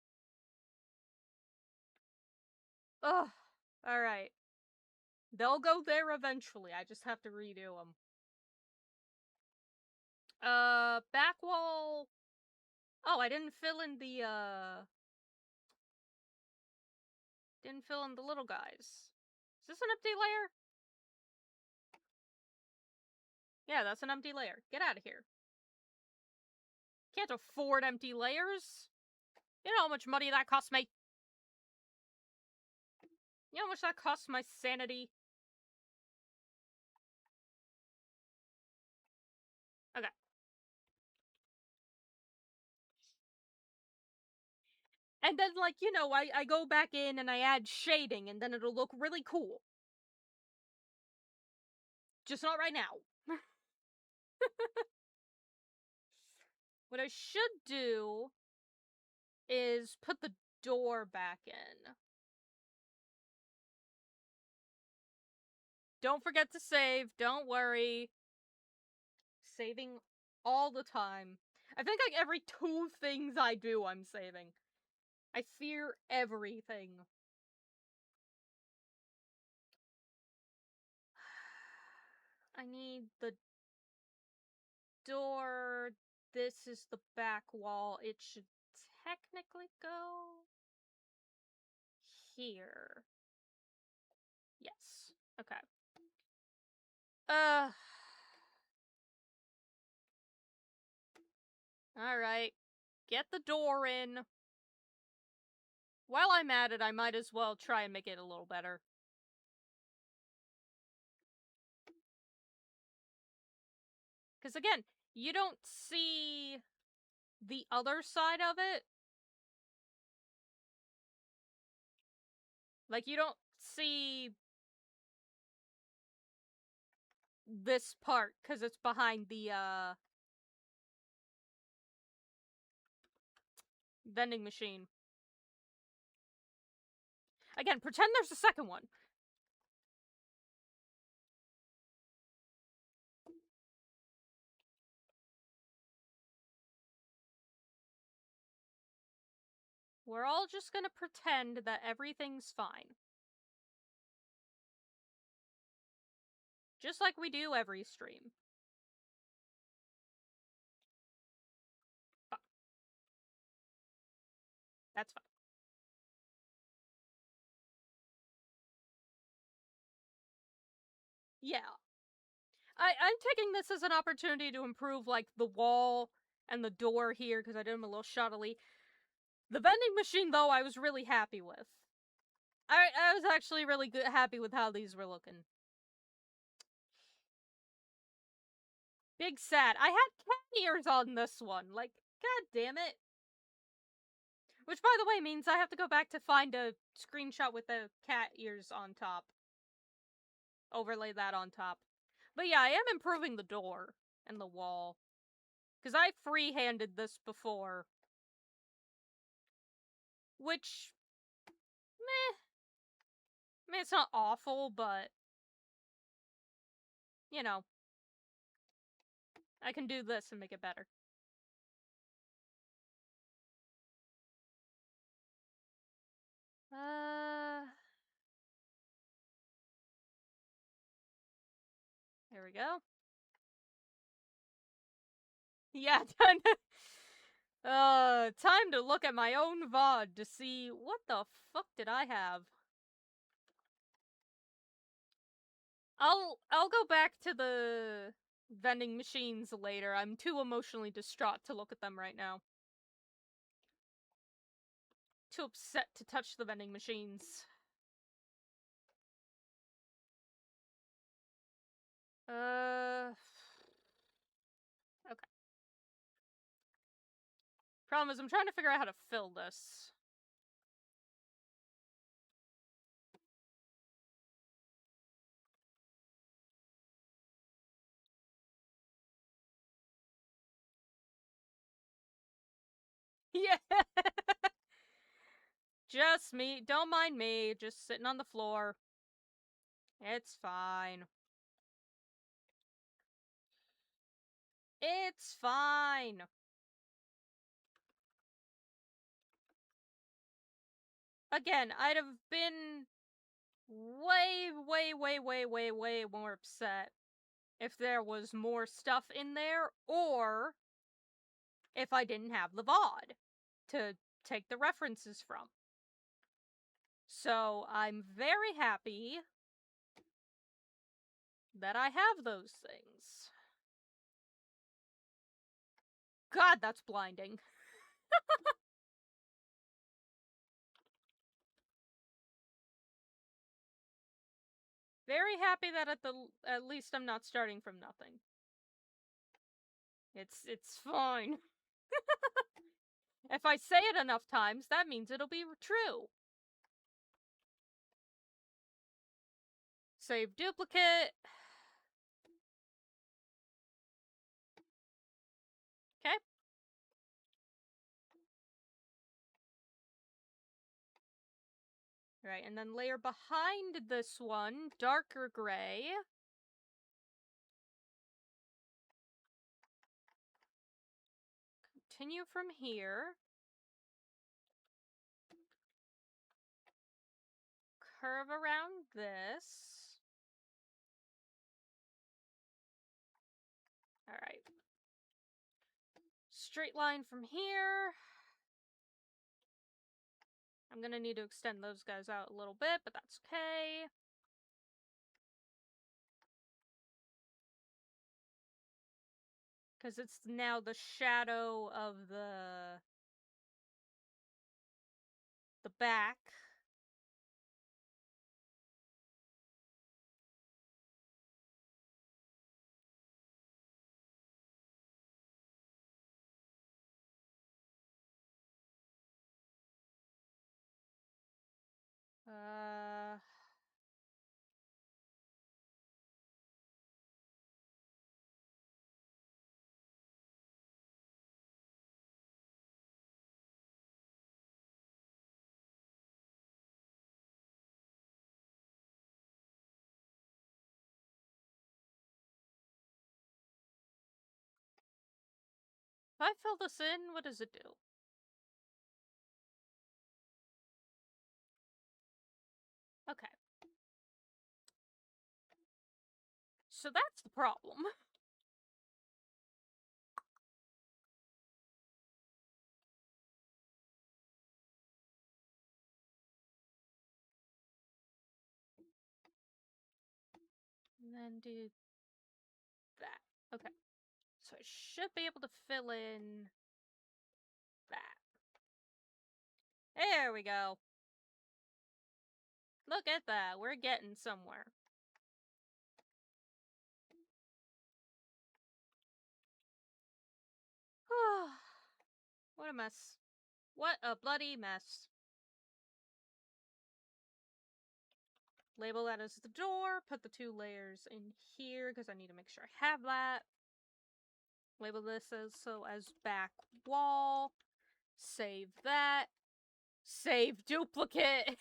Ugh. Alright. They'll go there eventually. I just have to redo them. Back wall. Oh, I didn't fill in the, Didn't fill in the little guys. Is this an empty layer? Yeah, that's an empty layer. Get out of here. Can't afford empty layers. You know how much money that cost me? You know how much that costs my sanity? Okay. And then, like, you know, I go back in and I add shading, and then it'll look really cool. Just not right now. What I should do is put the door back in. Don't forget to save, don't worry. Saving all the time. I think like every 2 things I do, I'm saving. I fear everything. I need the door. This is the back wall. It should technically go here. Yes. Okay. Alright. Get the door in. While I'm at it, I might as well try and make it a little better. Because again, you don't see the other side of it. Like, you don't see this part, because it's behind the, vending machine. Again, pretend there's a second one. We're all just gonna pretend that everything's fine. Just like we do every stream. Fine. That's fine. Yeah. I'm taking this as an opportunity to improve, like, the wall and the door here, because I did them a little shoddily. The vending machine, though, I was really happy with. I was actually really happy with how these were looking. Big sad. I had cat ears on this one. Like, god damn it. Which, by the way, means I have to go back to find a screenshot with the cat ears on top. Overlay that on top. But yeah, I am improving the door and the wall. Because I free-handed this before. Which, meh. I mean, it's not awful, but, you know, I can do this and make it better. There we go. Yeah, time to look at my own VOD to see what the fuck did I have. I'll go back to the vending machines later. I'm too emotionally distraught to look at them right now. Too upset to touch the vending machines. Okay. Problem is, I'm trying to figure out how to fill this. Yeah! Just me. Don't mind me. Just sitting on the floor. It's fine. It's fine. Again, I'd have been way more upset if there was more stuff in there, or if I didn't have the VOD to take the references from. So I'm very happy that I have those things. God, that's blinding. Very happy that at least I'm not starting from nothing. It's fine. If I say it enough times, that means it'll be true. Save duplicate. Okay. Right, and then layer behind this one, darker gray. Continue from here. Curve around this. Alright. Straight line from here. I'm gonna need to extend those guys out a little bit, but that's okay. Because it's now the shadow of the back. If I fill this in, what does it do? Okay. So that's the problem. And then do that. Okay. So I should be able to fill in that. There we go. Look at that. We're getting somewhere. What a mess. What a bloody mess. Label that as the door. Put the 2 layers in here because I need to make sure I have that. Label this as back wall. Save that. Save duplicate.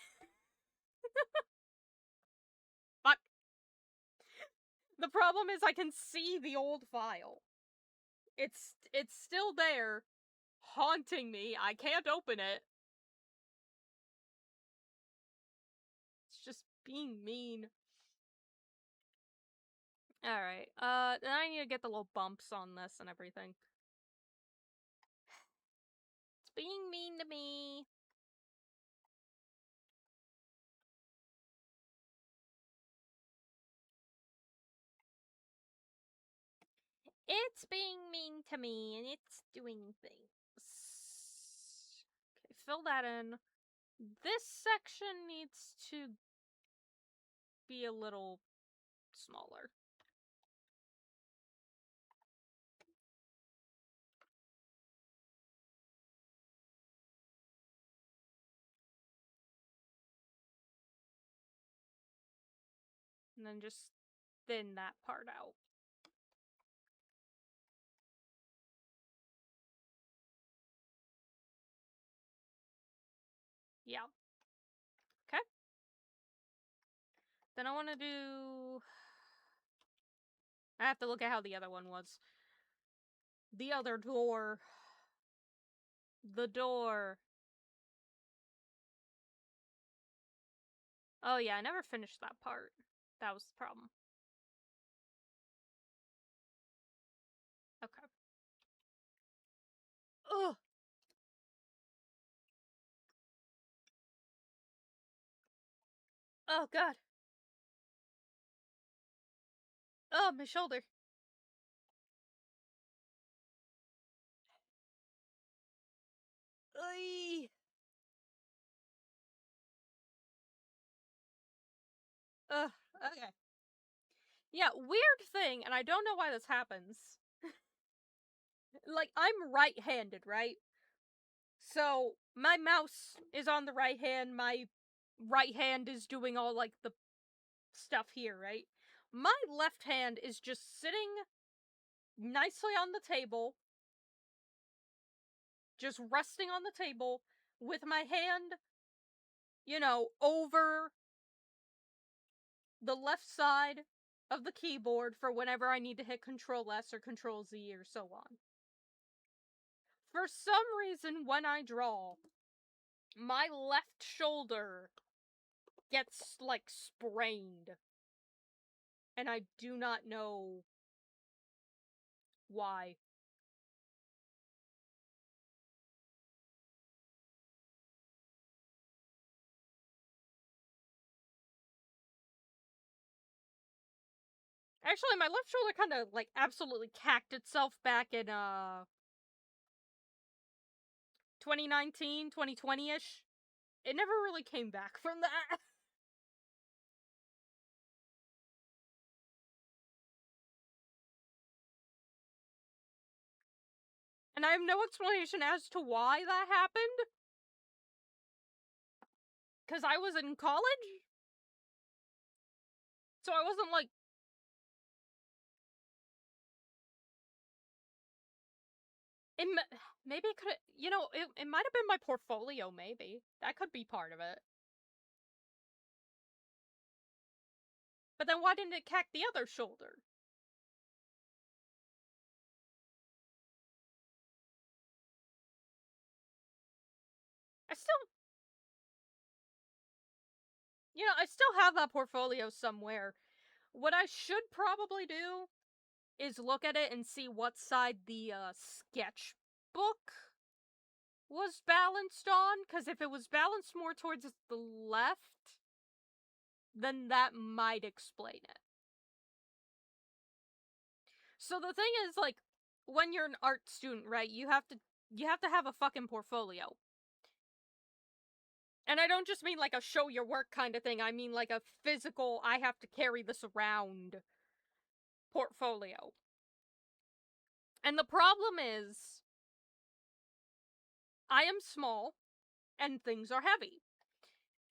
Fuck. The problem is I can see the old file. It's still there, haunting me. I can't open it. It's just being mean. Alright, then I need to get the little bumps on this and everything. It's being mean to me. It's being mean to me, and it's doing things. Okay, fill that in. This section needs to be a little smaller. And then just thin that part out. Yeah. Okay. Then I want to do... I have to look at how the other one was. The other door. The door. Oh yeah, I never finished that part. That was the problem. Okay. Ugh! Oh god. Oh, my shoulder. Oy. Ugh, okay. Yeah, weird thing, and I don't know why this happens. Like, I'm right-handed, right? So, my mouse is on the right hand, my right hand is doing all, like, the stuff here, right? My left hand is just sitting nicely on the table, just resting on the table, with my hand, over the left side of the keyboard for whenever I need to hit Control S or Control Z or so on. For some reason, when I draw, my left shoulder gets, like, sprained. And I do not know why. Actually, my left shoulder kind of, like, absolutely cacked itself back in, 2019, 2020-ish. It never really came back from that. And I have no explanation as to why that happened. Because I was in college? So I wasn't, like... Maybe it could have... it might have been my portfolio, maybe. That could be part of it. But then why didn't it cack the other shoulder? I still have that portfolio somewhere. What I should probably do is look at it and see what side the sketchbook was balanced on, because if it was balanced more towards the left, then that might explain it. So the thing is, like, when you're an art student, right, you have to have a fucking portfolio. And I don't just mean like a show your work kind of thing, I mean like a physical, I have to carry this around portfolio. And the problem is, I am small, and things are heavy.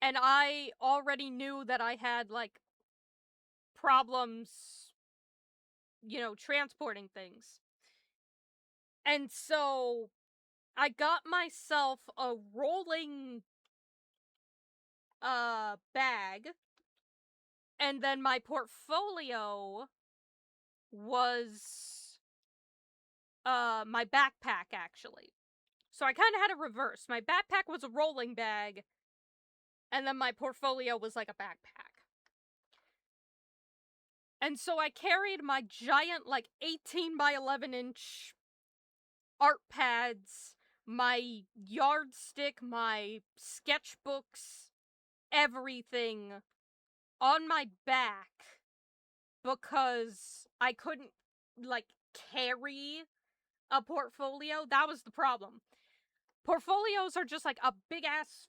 And I already knew that I had, like, problems, transporting things. And so, I got myself a rolling, bag, and then my portfolio was, my backpack, actually. So I kind of had a reverse. My backpack was a rolling bag, and then my portfolio was like a backpack. And so I carried my giant, like, 18 by 11 inch art pads, my yardstick, my sketchbooks, everything on my back because I couldn't, like, carry a portfolio. That was the problem. Portfolios are just like a big ass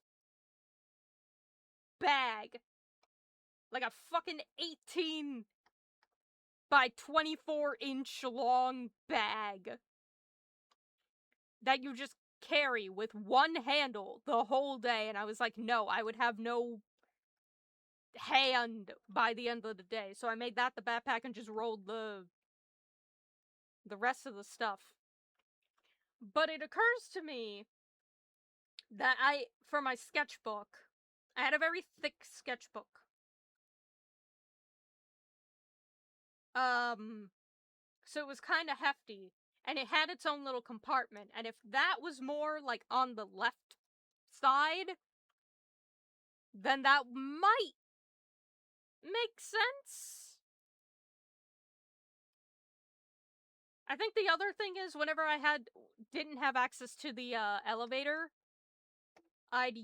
bag. Like a fucking 18 by 24 inch long bag that you just carry with one handle the whole day. And I was like, no, I would have no hand by the end of the day. So I made that the backpack and just rolled the rest of the stuff. But it occurs to me that for my sketchbook, I had a very thick sketchbook. So it was kind of hefty, and it had its own little compartment, and if that was more, like, on the left side, then that might make sense. I think the other thing is, whenever I didn't have access to the, elevator, I'd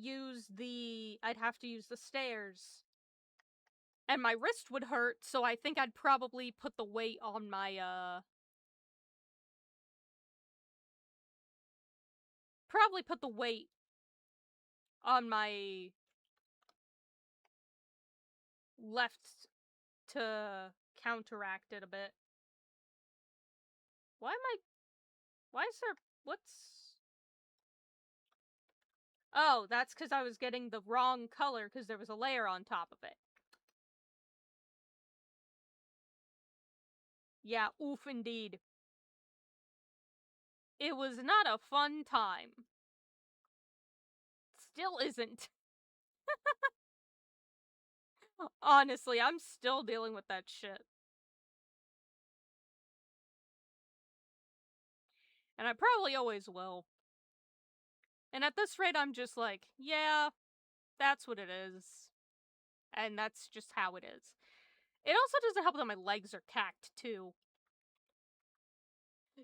have to use the stairs. And my wrist would hurt, so I think I'd probably put the weight on my, probably put the weight on my left to counteract it a bit. Why is there, Oh, that's because I was getting the wrong color because there was a layer on top of it. Yeah, oof indeed. It was not a fun time. Still isn't. Honestly, I'm still dealing with that shit. And I probably always will. And at this rate, I'm just like, yeah, that's what it is. And that's just how it is. It also doesn't help that my legs are cacked, too.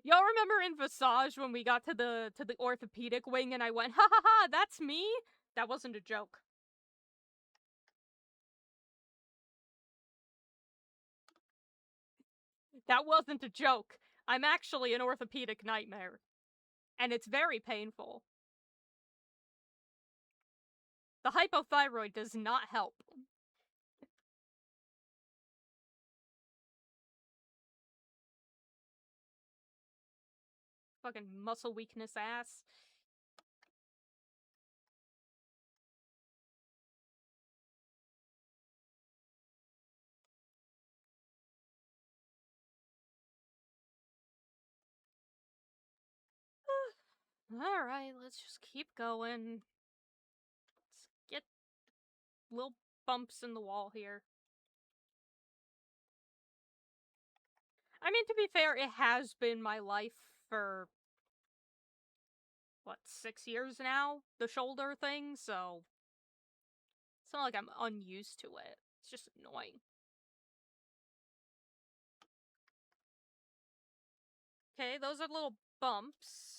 Y'all remember in Visage when we got to the orthopedic wing and I went, ha ha ha, that's me? That wasn't a joke. That wasn't a joke. I'm actually an orthopedic nightmare. And it's very painful. The hypothyroid does not help. Fucking muscle weakness ass. Alright, let's just keep going. Let's get little bumps in the wall here. I mean, to be fair, it has been my life for, what, 6 years now? The shoulder thing, so it's not like I'm unused to it. It's just annoying. Okay, those are little bumps.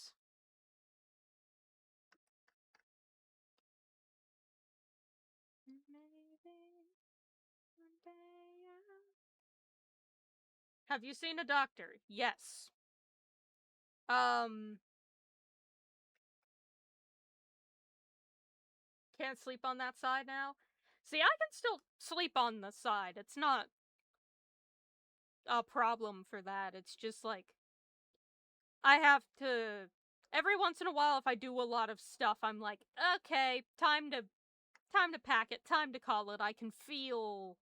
Have you seen a doctor? Yes. Can't sleep on that side now? See, I can still sleep on the side. It's not a problem for that. It's just like, I have to, every once in a while, if I do a lot of stuff, I'm like, okay, time to pack it, time to call it. I can feel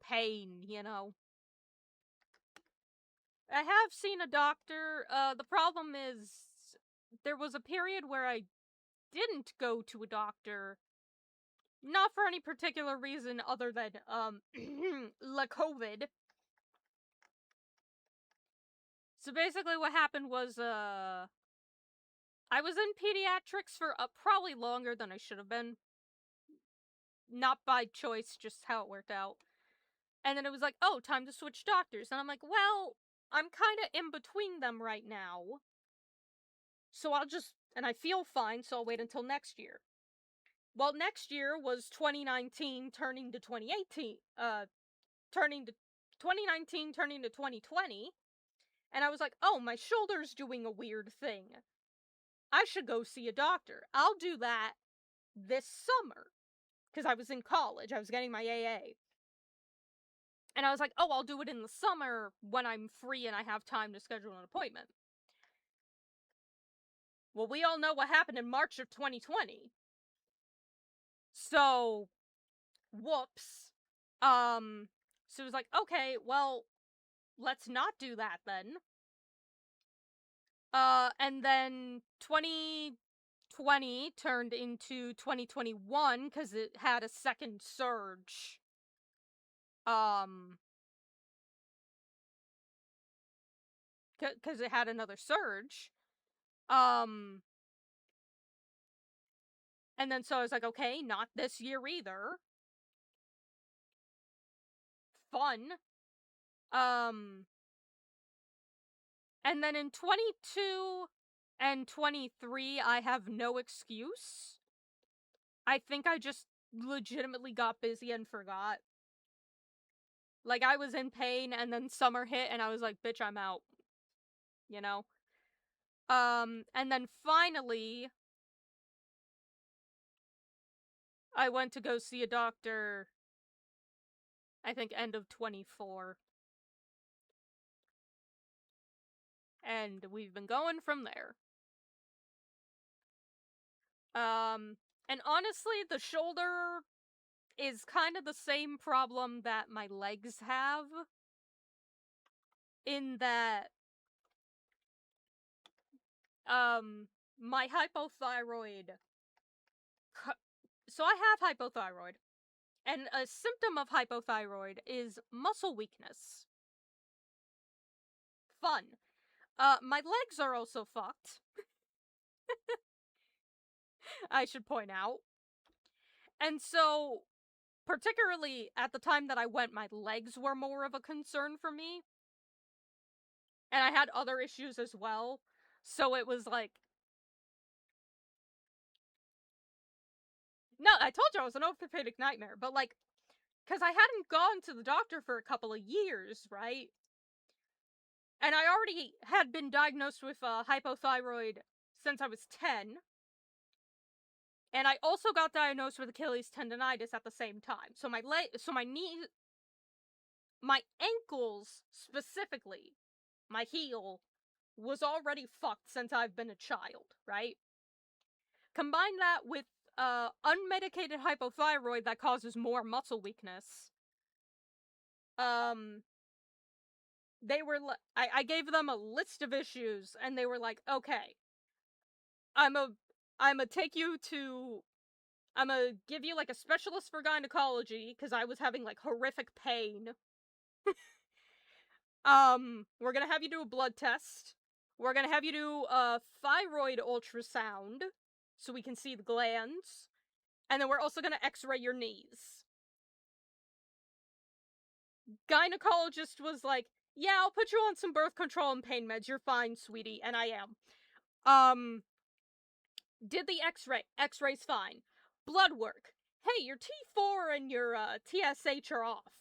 pain, you know? I have seen a doctor. The problem is, there was a period where I didn't go to a doctor. Not for any particular reason other than, la COVID. So basically what happened was, I was in pediatrics for probably longer than I should have been. Not by choice, just how it worked out. And then it was like, oh, time to switch doctors. And I'm like, well, I'm kind of in between them right now. So I'll just, and I feel fine, so I'll wait until next year. Well, next year was 2019 turning to 2018, turning to 2019 turning to 2020. And I was like, oh, my shoulder's doing a weird thing. I should go see a doctor. I'll do that this summer. Because I was in college. I was getting my AA. And I was like, oh, I'll do it in the summer when I'm free and I have time to schedule an appointment. Well, we all know what happened in March of 2020. So, whoops. So it was like, okay, well, let's not do that then. And then 2020 turned into 2021 because it had a second surge. Because it had another surge. And then so I was like, okay, not this year either. Fun. And then in 22 and 23, I have no excuse. I think I just legitimately got busy and forgot. Like, I was in pain, and then summer hit, and I was like, bitch, I'm out. You know? And then finally, I went to go see a doctor, I think end of 24. And we've been going from there. And honestly, the shoulder is kind of the same problem that my legs have, in that, my hypothyroid... So I have hypothyroid, and a symptom of hypothyroid is muscle weakness. Fun. My legs are also fucked. I should point out. And so, particularly at the time that I went, my legs were more of a concern for me. And I had other issues as well. So it was like... No, I told you I was an orthopedic nightmare, but like, because I hadn't gone to the doctor for a couple of years, right? And I already had been diagnosed with hypothyroid since I was 10. And I also got diagnosed with Achilles tendonitis at the same time. So my knee, my ankles specifically, my heel, was already fucked since I've been a child, right? Combine that with unmedicated hypothyroid that causes more muscle weakness. They were I gave them a list of issues, and they were like, okay, I'm gonna take you to... I'm gonna give you, like, a specialist for gynecology, because I was having, like, horrific pain. We're gonna have you do a blood test. We're gonna have you do a thyroid ultrasound, so we can see the glands. And then we're also gonna x-ray your knees. Gynecologist was like, yeah, I'll put you on some birth control and pain meds. You're fine, sweetie. And I am. Did the x-ray. X-ray's fine. Blood work. Hey, your T4 and your TSH are off.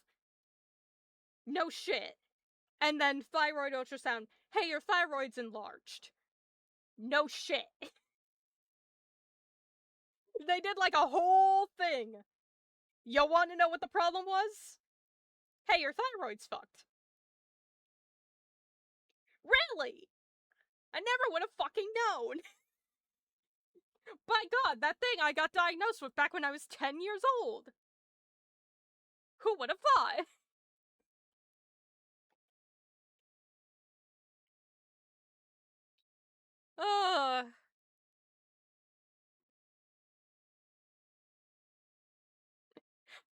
No shit. And then thyroid ultrasound. Hey, your thyroid's enlarged. No shit. They did like a whole thing. You want to know what the problem was? Hey, your thyroid's fucked. Really? I never would have fucking known. By God, that thing I got diagnosed with back when I was 10 years old. Who would have thought? Ugh.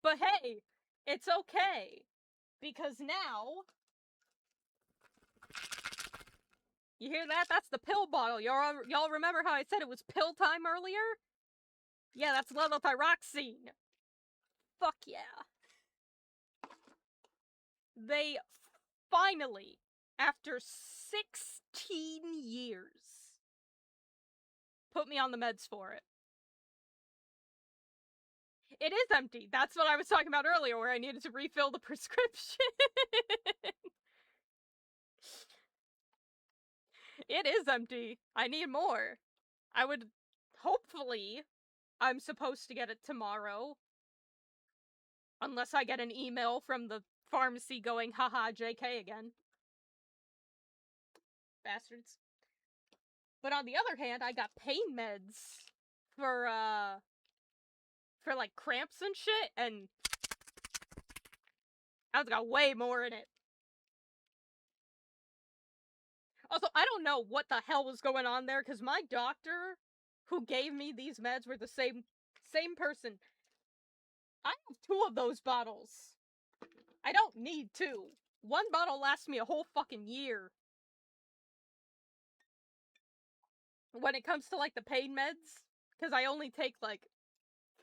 But hey, it's okay. Because now... You hear that? That's the pill bottle. Y'all remember how I said it was pill time earlier? Yeah, that's levothyroxine. Fuck yeah. They finally, after 16 years, put me on the meds for it. It is empty. That's what I was talking about earlier, where I needed to refill the prescription. It is empty. I need more. I would... Hopefully, I'm supposed to get it tomorrow. Unless I get an email from the pharmacy going, haha, JK again. Bastards. But on the other hand, I got pain meds for like cramps and shit, and that's got way more in it. Also, I don't know what the hell was going on there, because my doctor who gave me these meds were the same person. I have 2 of those bottles. I don't need 2. 1 bottle lasts me a whole fucking year. When it comes to, like, the pain meds, because I only take, like,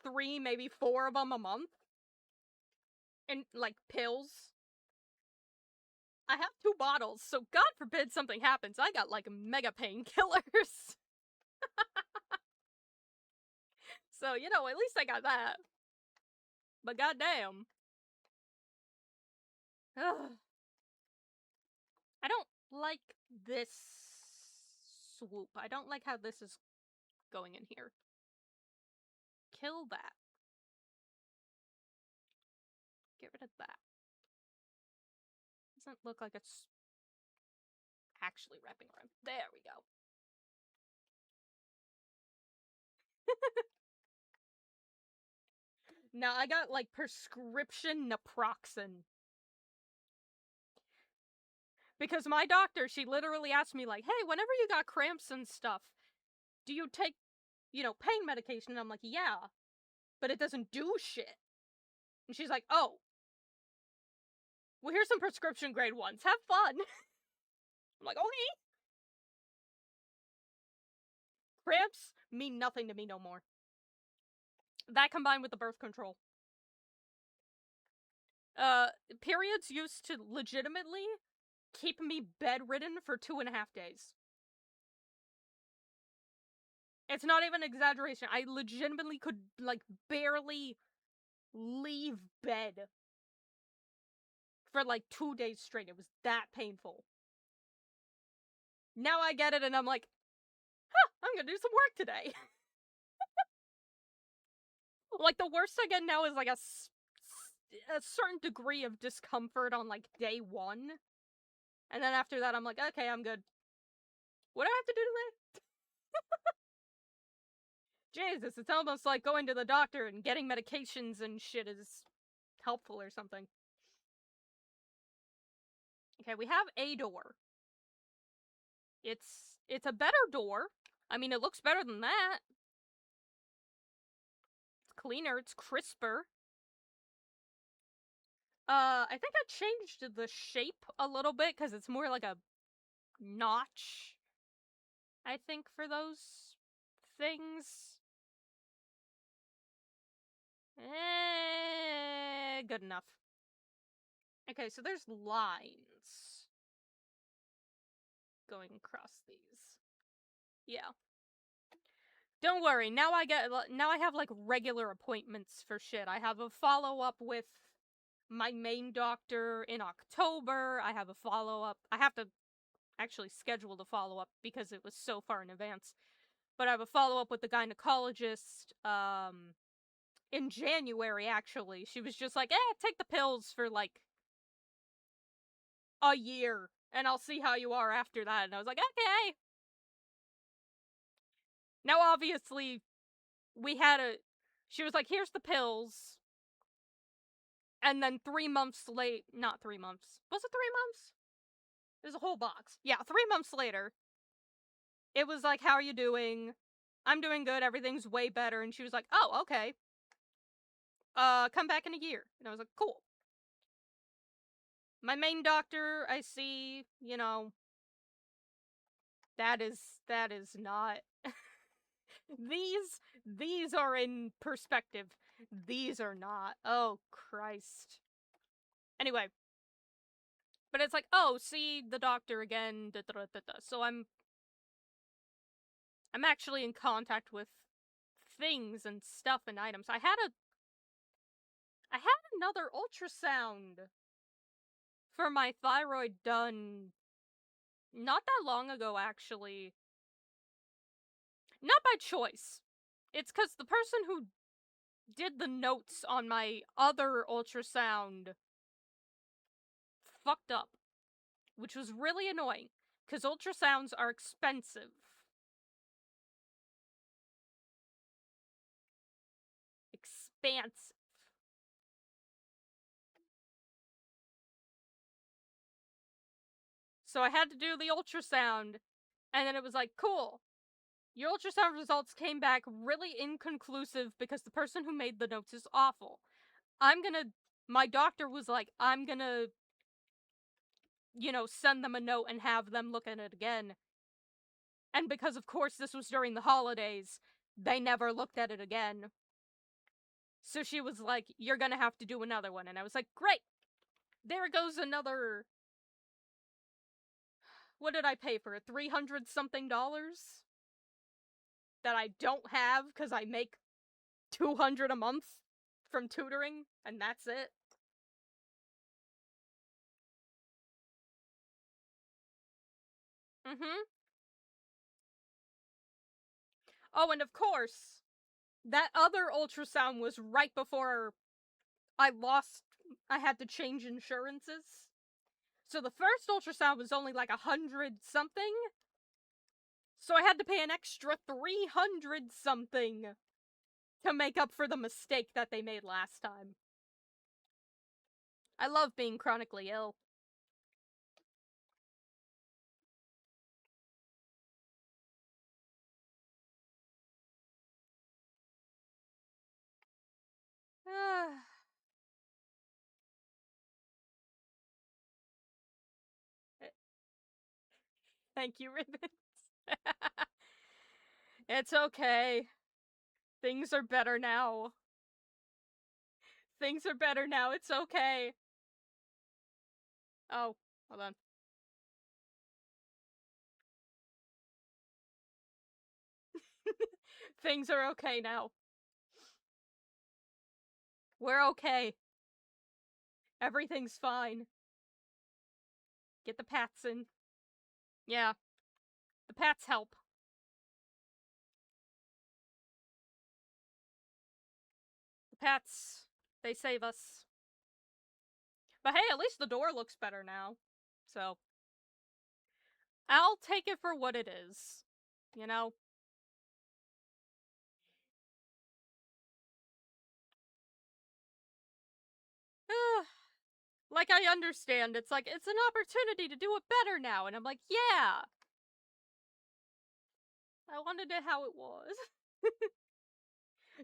3, maybe 4 of them a month. And, like, pills. I have 2 bottles, so God forbid something happens. I got, like, mega painkillers. So, you know, at least I got that. But goddamn. Ugh. I don't like this swoop. I don't like how this is going in here. Kill that. Get rid of that. Doesn't look like it's actually wrapping around. There we go. No, I got, like, prescription naproxen. Because my doctor, she literally asked me, like, hey, whenever you got cramps and stuff, do you take, pain medication? And I'm like, yeah, but it doesn't do shit. And she's like, oh, well, here's some prescription grade ones. Have fun. I'm like, okay. Cramps mean nothing to me no more. That combined with the birth control. Periods used to legitimately keep me bedridden for 2.5 days. It's not even an exaggeration. I legitimately could, like, barely leave bed for, like, 2 days straight. It was that painful. Now I get it, and I'm like, huh, I'm gonna do some work today. Like, the worst I get now is, like, a certain degree of discomfort on, like, day 1. And then after that, I'm like, okay, I'm good. What do I have to do today? Jesus, it's almost like going to the doctor and getting medications and shit is helpful or something. Okay, we have a door. It's a better door. I mean, it looks better than that. It's cleaner, it's crisper. I think I changed the shape a little bit because it's more like a notch, I think, for those things. Good enough. Okay, so there's lines going across these. Yeah. Don't worry, now I have, like, regular appointments for shit. I have a follow-up with my main doctor in October. I have a follow-up. I have to actually schedule the follow-up because it was so far in advance. But I have a follow-up with the gynecologist, in January, actually. She was just like, take the pills for, like, a year, and I'll see how you are after that. And I was like, okay. Now, obviously, she was like, here's the pills. And then 3 months late, not 3 months. Was it 3 months? There's a whole box. Yeah, 3 months later, it was like, how are you doing? I'm doing good, everything's way better. And she was like, oh, okay. Come back in a year. And I was like, cool. My main doctor, I see, that is not... These are in perspective. These are not. Oh, Christ. Anyway. But it's like, oh, see the doctor again, da, da, da, da. So I'm actually in contact with things and stuff and items. I had another ultrasound for my thyroid done not that long ago, actually. Not by choice. It's because the person who did the notes on my other ultrasound fucked up, which was really annoying, because ultrasounds are expensive. Expansive. So I had to do the ultrasound, and then it was like, cool. Your ultrasound results came back really inconclusive because the person who made the notes is awful. My doctor was like, I'm gonna, send them a note and have them look at it again. And because, of course, this was during the holidays, they never looked at it again. So she was like, you're gonna have to do another one. And I was like, great! There goes another... What did I pay for it? $300-something? That I don't have because I make $200 a month from tutoring, and that's it. Oh, and of course, that other ultrasound was right before I had to change insurances. So the first ultrasound was only like $100 something. So I had to pay an extra 300 something to make up for the mistake that they made last time. I love being chronically ill. Thank you, Ribbons. It's okay. Things are better now. Things are better now. It's okay. Oh, hold on. Things are okay now. We're okay. Everything's fine. Get the pats in. Yeah. The pats help. The pats, they save us. But hey, at least the door looks better now. So, I'll take it for what it is. You know? Like, I understand. It's like, it's an opportunity to do it better now. And I'm like, yeah. I wanted it how it was.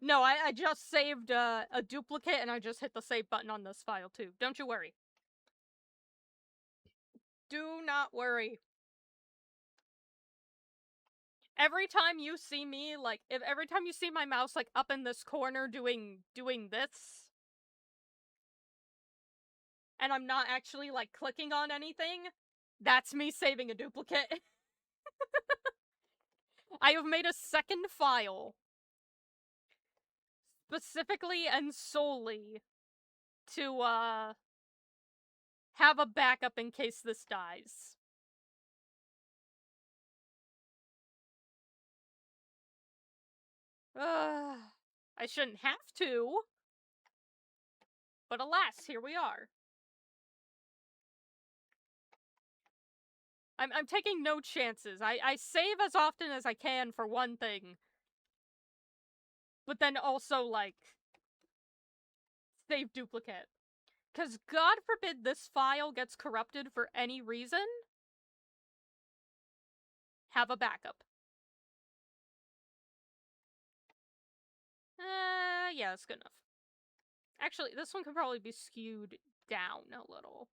No, I just saved a duplicate and I just hit the save button on this file too. Don't you worry. Do not worry. Every time you see me, like, every time you see my mouse, like, up in this corner doing this, and I'm not actually, like, clicking on anything, that's me saving a duplicate. I have made a second file specifically and solely to, have a backup in case this dies. I shouldn't have to, but alas, here we are. I'm taking no chances. I save as often as I can for one thing. But then also, like, save duplicate. Because God forbid this file gets corrupted for any reason, have a backup. Yeah, that's good enough. Actually, this one could probably be skewed down a little.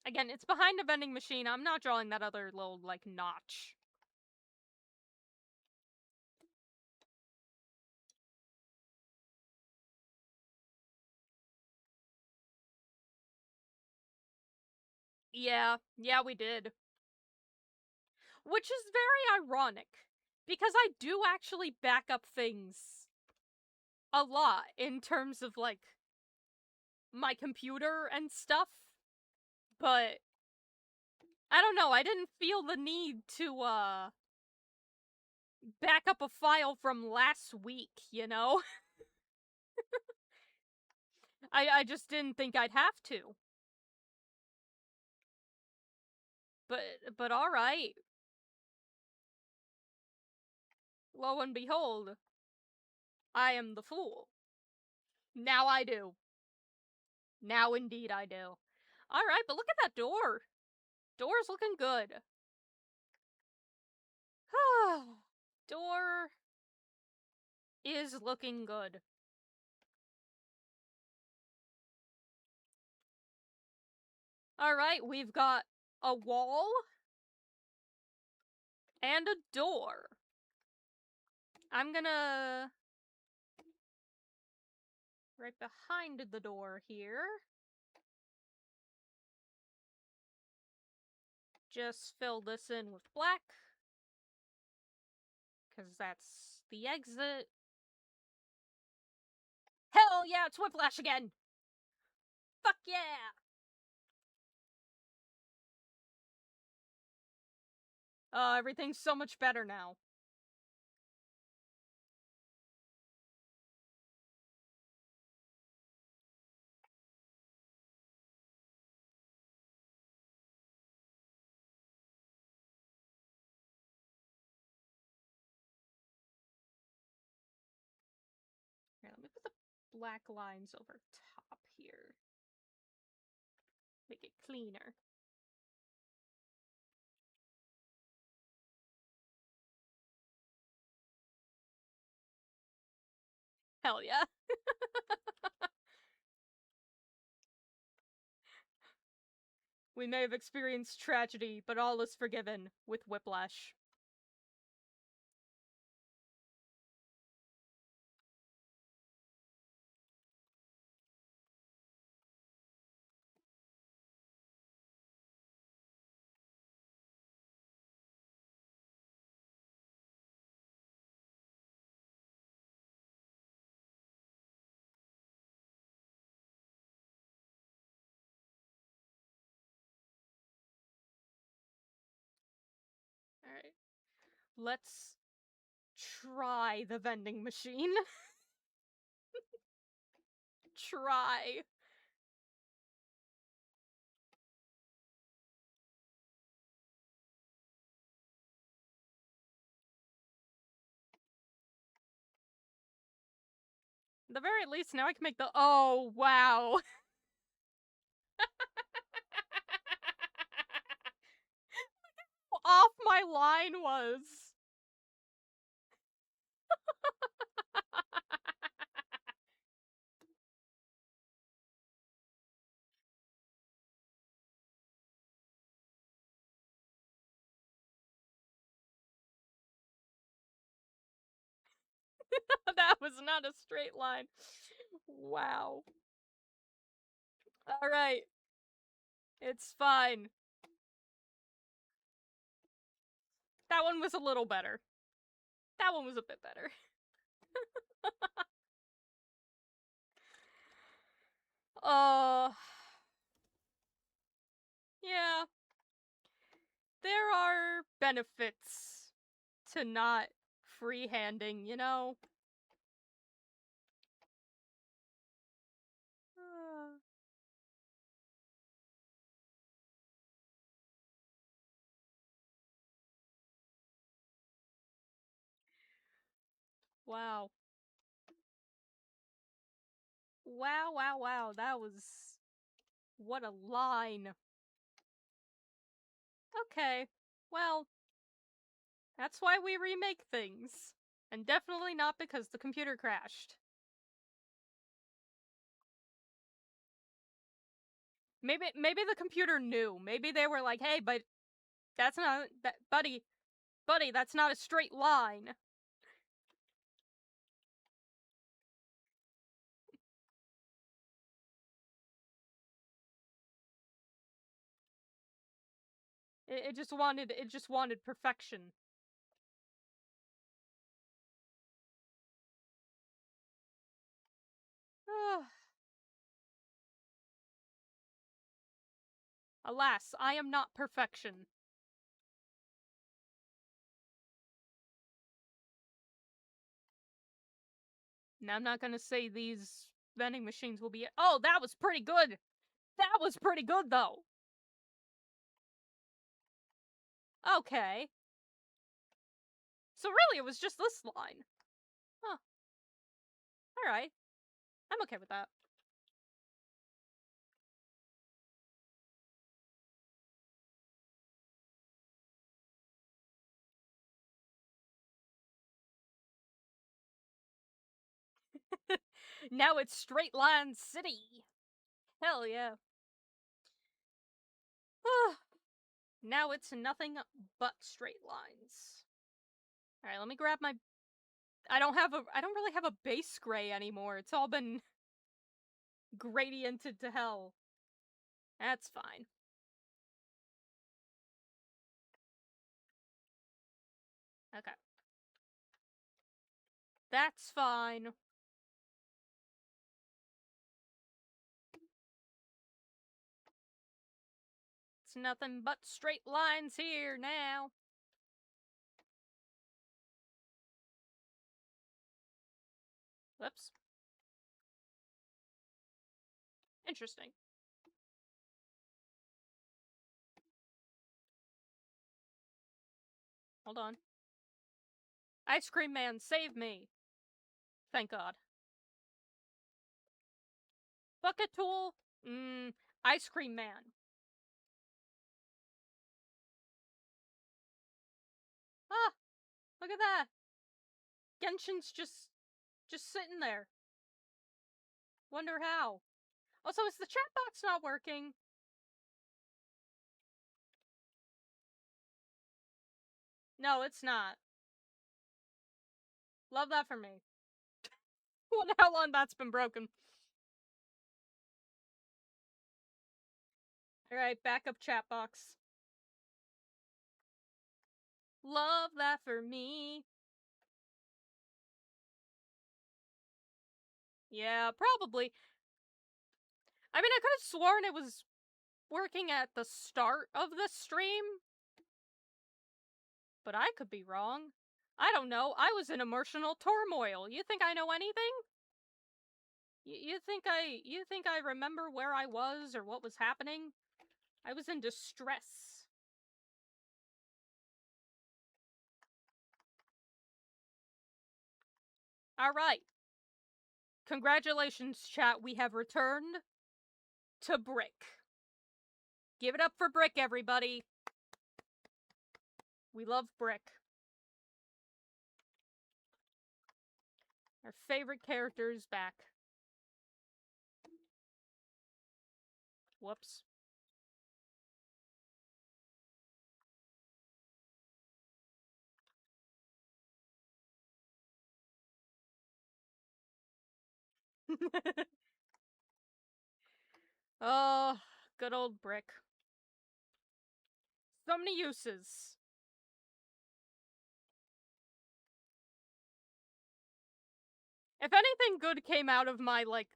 Again, it's behind a vending machine. I'm not drawing that other little, like, notch. Yeah, we did. Which is very ironic, because I do actually back up things a lot in terms of, like, my computer and stuff, but I don't know, I didn't feel the need to, back up a file from last week, you know? I just didn't think I'd have to. But alright. Lo and behold, I am the fool. Now I do. Now indeed I do. Alright, but look at that door. Door's looking good. Door is looking good. Alright, we've got a wall and a door. I'm gonna... right behind the door here. Just fill this in with black. Because that's the exit. Hell yeah, it's Whiplash again! Fuck yeah! Everything's so much better now. black lines over top here. Make it cleaner. Hell yeah. We may have experienced tragedy, but all is forgiven with whiplash. Alright. Let's try the vending machine. Try. At the very least, now I can make the— oh, wow. Off my line was. That was not a straight line. Wow. Alright. It's fine. That one was a little better. That one was a bit better. Yeah. There are benefits to not freehanding, you know? Wow. Wow, wow, wow. That was... what a line. Okay. Well, that's why we remake things. And definitely not because the computer crashed. Maybe the computer knew. Maybe they were like, hey, but that's not... that, buddy, that's not a straight line. It just wanted perfection. Alas, I am not perfection. Now, I'm not gonna say these vending machines will be— oh, that was pretty good! That was pretty good, though! Okay. So really, it was just this line. Huh. Alright. I'm okay with that. Now it's Straight Line City! Hell yeah. Now it's nothing but straight lines. Alright, let me grab my... I don't really have a base gray anymore. It's all been gradiented to hell. That's fine. Okay. That's fine. It's nothing but straight lines here now. Whoops. Interesting. Hold on. Ice Cream Man, save me! Thank God. Bucket tool? Ice cream man. Ah, look at that. Genshin's just sitting there. Wonder how. Also, is the chat box not working? No, it's not. Love that for me. Wonder how long that's been broken. Alright, backup chat box. Love that for me. Yeah, probably. I mean, I could have sworn it was working at the start of the stream, but I could be wrong. I don't know. I was in emotional turmoil. You think I know anything? You think I remember where I was or what was happening? I was in distress. All right. Congratulations, chat. We have returned to Brick. Give it up for Brick, everybody. We love Brick. Our favorite character is back. Whoops. Oh, good old Brick. So many uses. If anything good came out of my, like,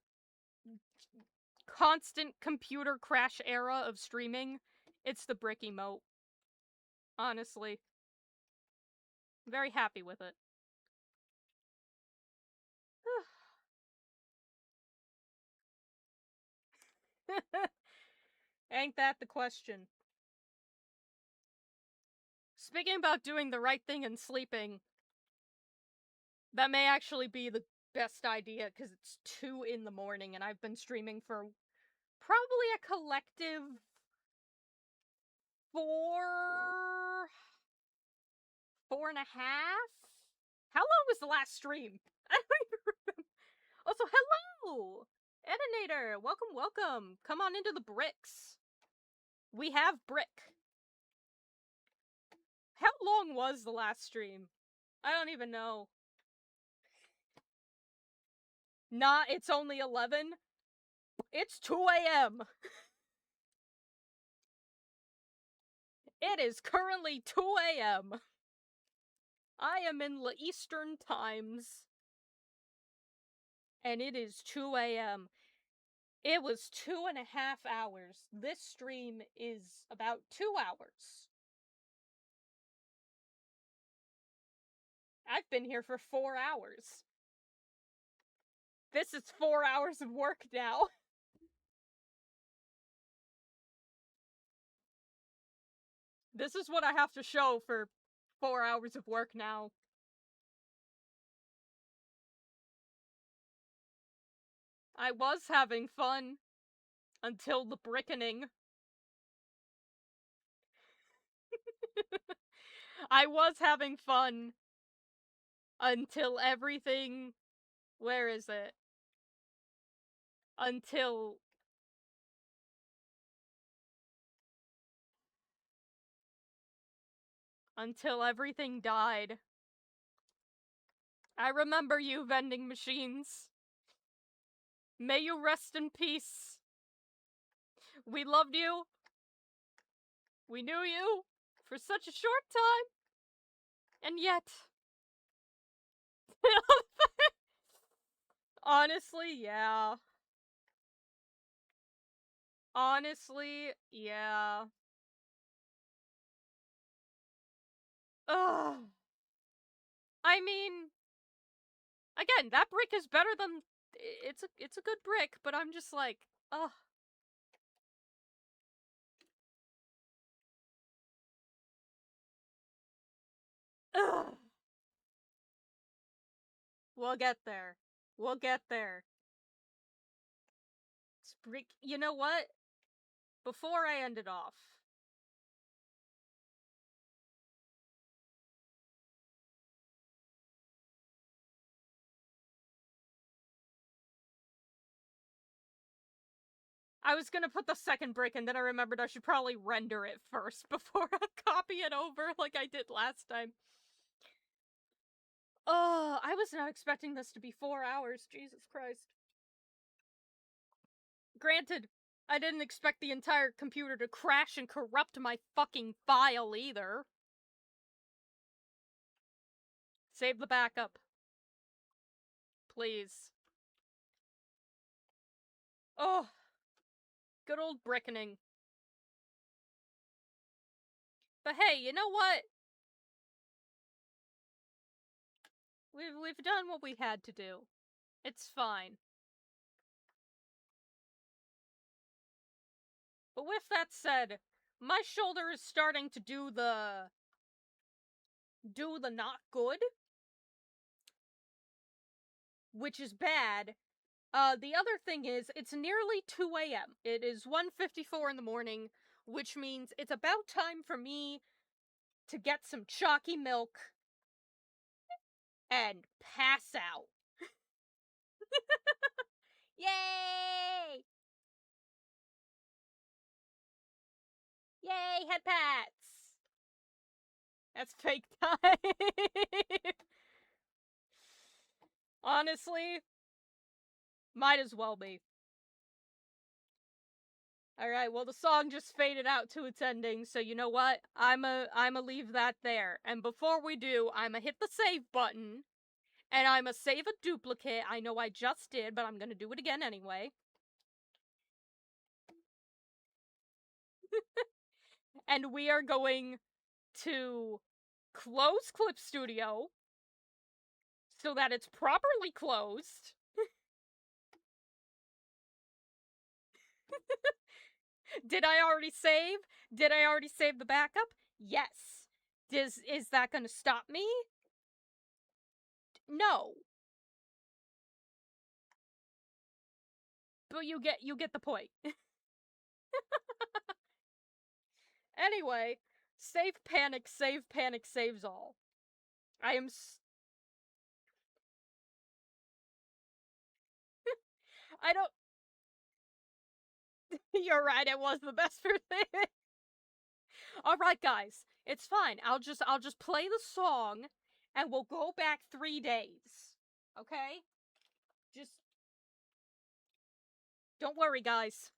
constant computer crash era of streaming, it's the Brick emote. Honestly. Very happy with it. Ain't that the question? Speaking about doing the right thing and sleeping, that may actually be the best idea, because it's 2 in the morning and I've been streaming for probably a collective 4.5? How long was the last stream? I don't even remember. Also, hello! Edinator, welcome, welcome. Come on into the bricks. We have Brick. How long was the last stream? I don't even know. It's only 11. It's 2 a.m. It is currently 2 a.m. I am in the Eastern Times. And it is 2 a.m. It was 2.5 hours. This stream is about 2 hours. I've been here for 4 hours. This is 4 hours of work now. This is what I have to show for 4 hours of work now. I was having fun until the brickening. I was having fun until everything... Where is it? Until everything died. I remember you, vending machines. May you rest in peace. We loved you. We knew you for such a short time. And yet... Honestly, yeah. Honestly, yeah. Ugh. I mean... Again, that brick is better than... It's a good brick, but I'm just like... Ugh. Ugh. We'll get there. We'll get there. You know what? Before I end it off, I was gonna put the second brick, and then I remembered I should probably render it first before I copy it over like I did last time. Oh, I was not expecting this to be 4 hours, Jesus Christ. Granted, I didn't expect the entire computer to crash and corrupt my fucking file either. Save the backup. Please. Oh. Good old brickening. But hey, you know what? We've done what we had to do. It's fine. But with that said, my shoulder is starting to do the not good, which is bad. The other thing is, it's nearly 2 a.m. It is 1:54 in the morning, which means it's about time for me to get some chalky milk and pass out. Yay! Yay, head pats! That's fake time. Honestly, might as well be. Alright, well the song just faded out to its ending, so you know what? I'ma leave that there. And before we do, I'ma hit the save button, and I'ma save a duplicate. I know I just did, but I'm gonna do it again anyway. And we are going to close Clip Studio so that it's properly closed. Did I already save? Did I already save the backup? Yes. Is that gonna stop me? No. But you get the point. Anyway, save panic saves all. I am I don't You're right, it was the best for thing. Alright guys, it's fine. I'll just play the song and we'll go back 3 days. Okay? Just don't worry, guys.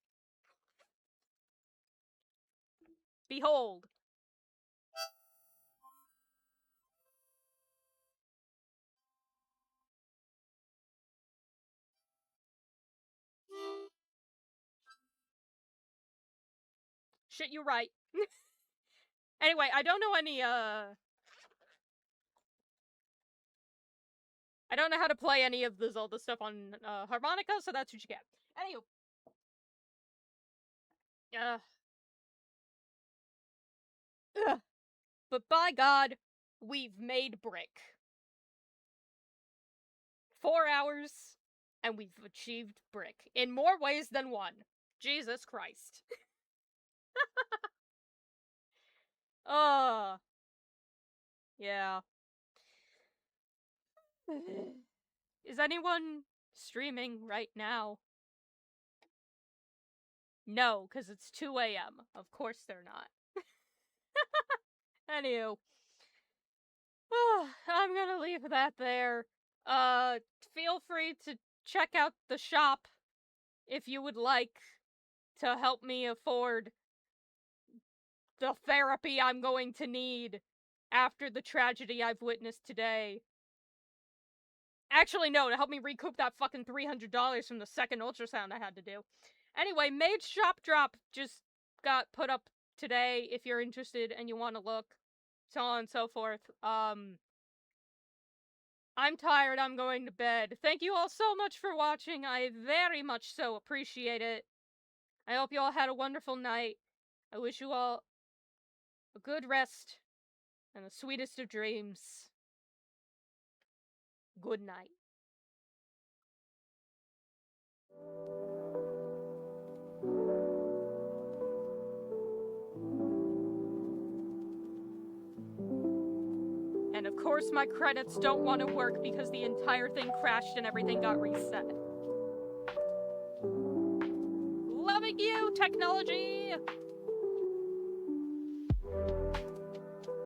Behold. Shit, you're right. Anyway, I don't know any, I don't know how to play any of the Zelda stuff on, harmonica, so that's what you get. Anywho. But by God, we've made brick. 4 hours, and we've achieved brick. In more ways than one. Jesus Christ. Yeah. Is anyone streaming right now? No, because it's 2 a.m. Of course they're not. Anywho. I'm gonna leave that there. Feel free to check out the shop if you would like to help me afford the therapy I'm going to need after the tragedy I've witnessed today. Actually, no, to help me recoup that fucking $300 from the second ultrasound I had to do. Anyway, Maid's Shop Drop just got put up today if you're interested and you want to look. So on and so forth. I'm tired, I'm going to bed. Thank you all so much for watching. I very much so appreciate it. I hope you all had a wonderful night. I wish you all a good rest and the sweetest of dreams. Good night. course my credits don't want to work because the entire thing crashed and everything got reset. Loving you, technology!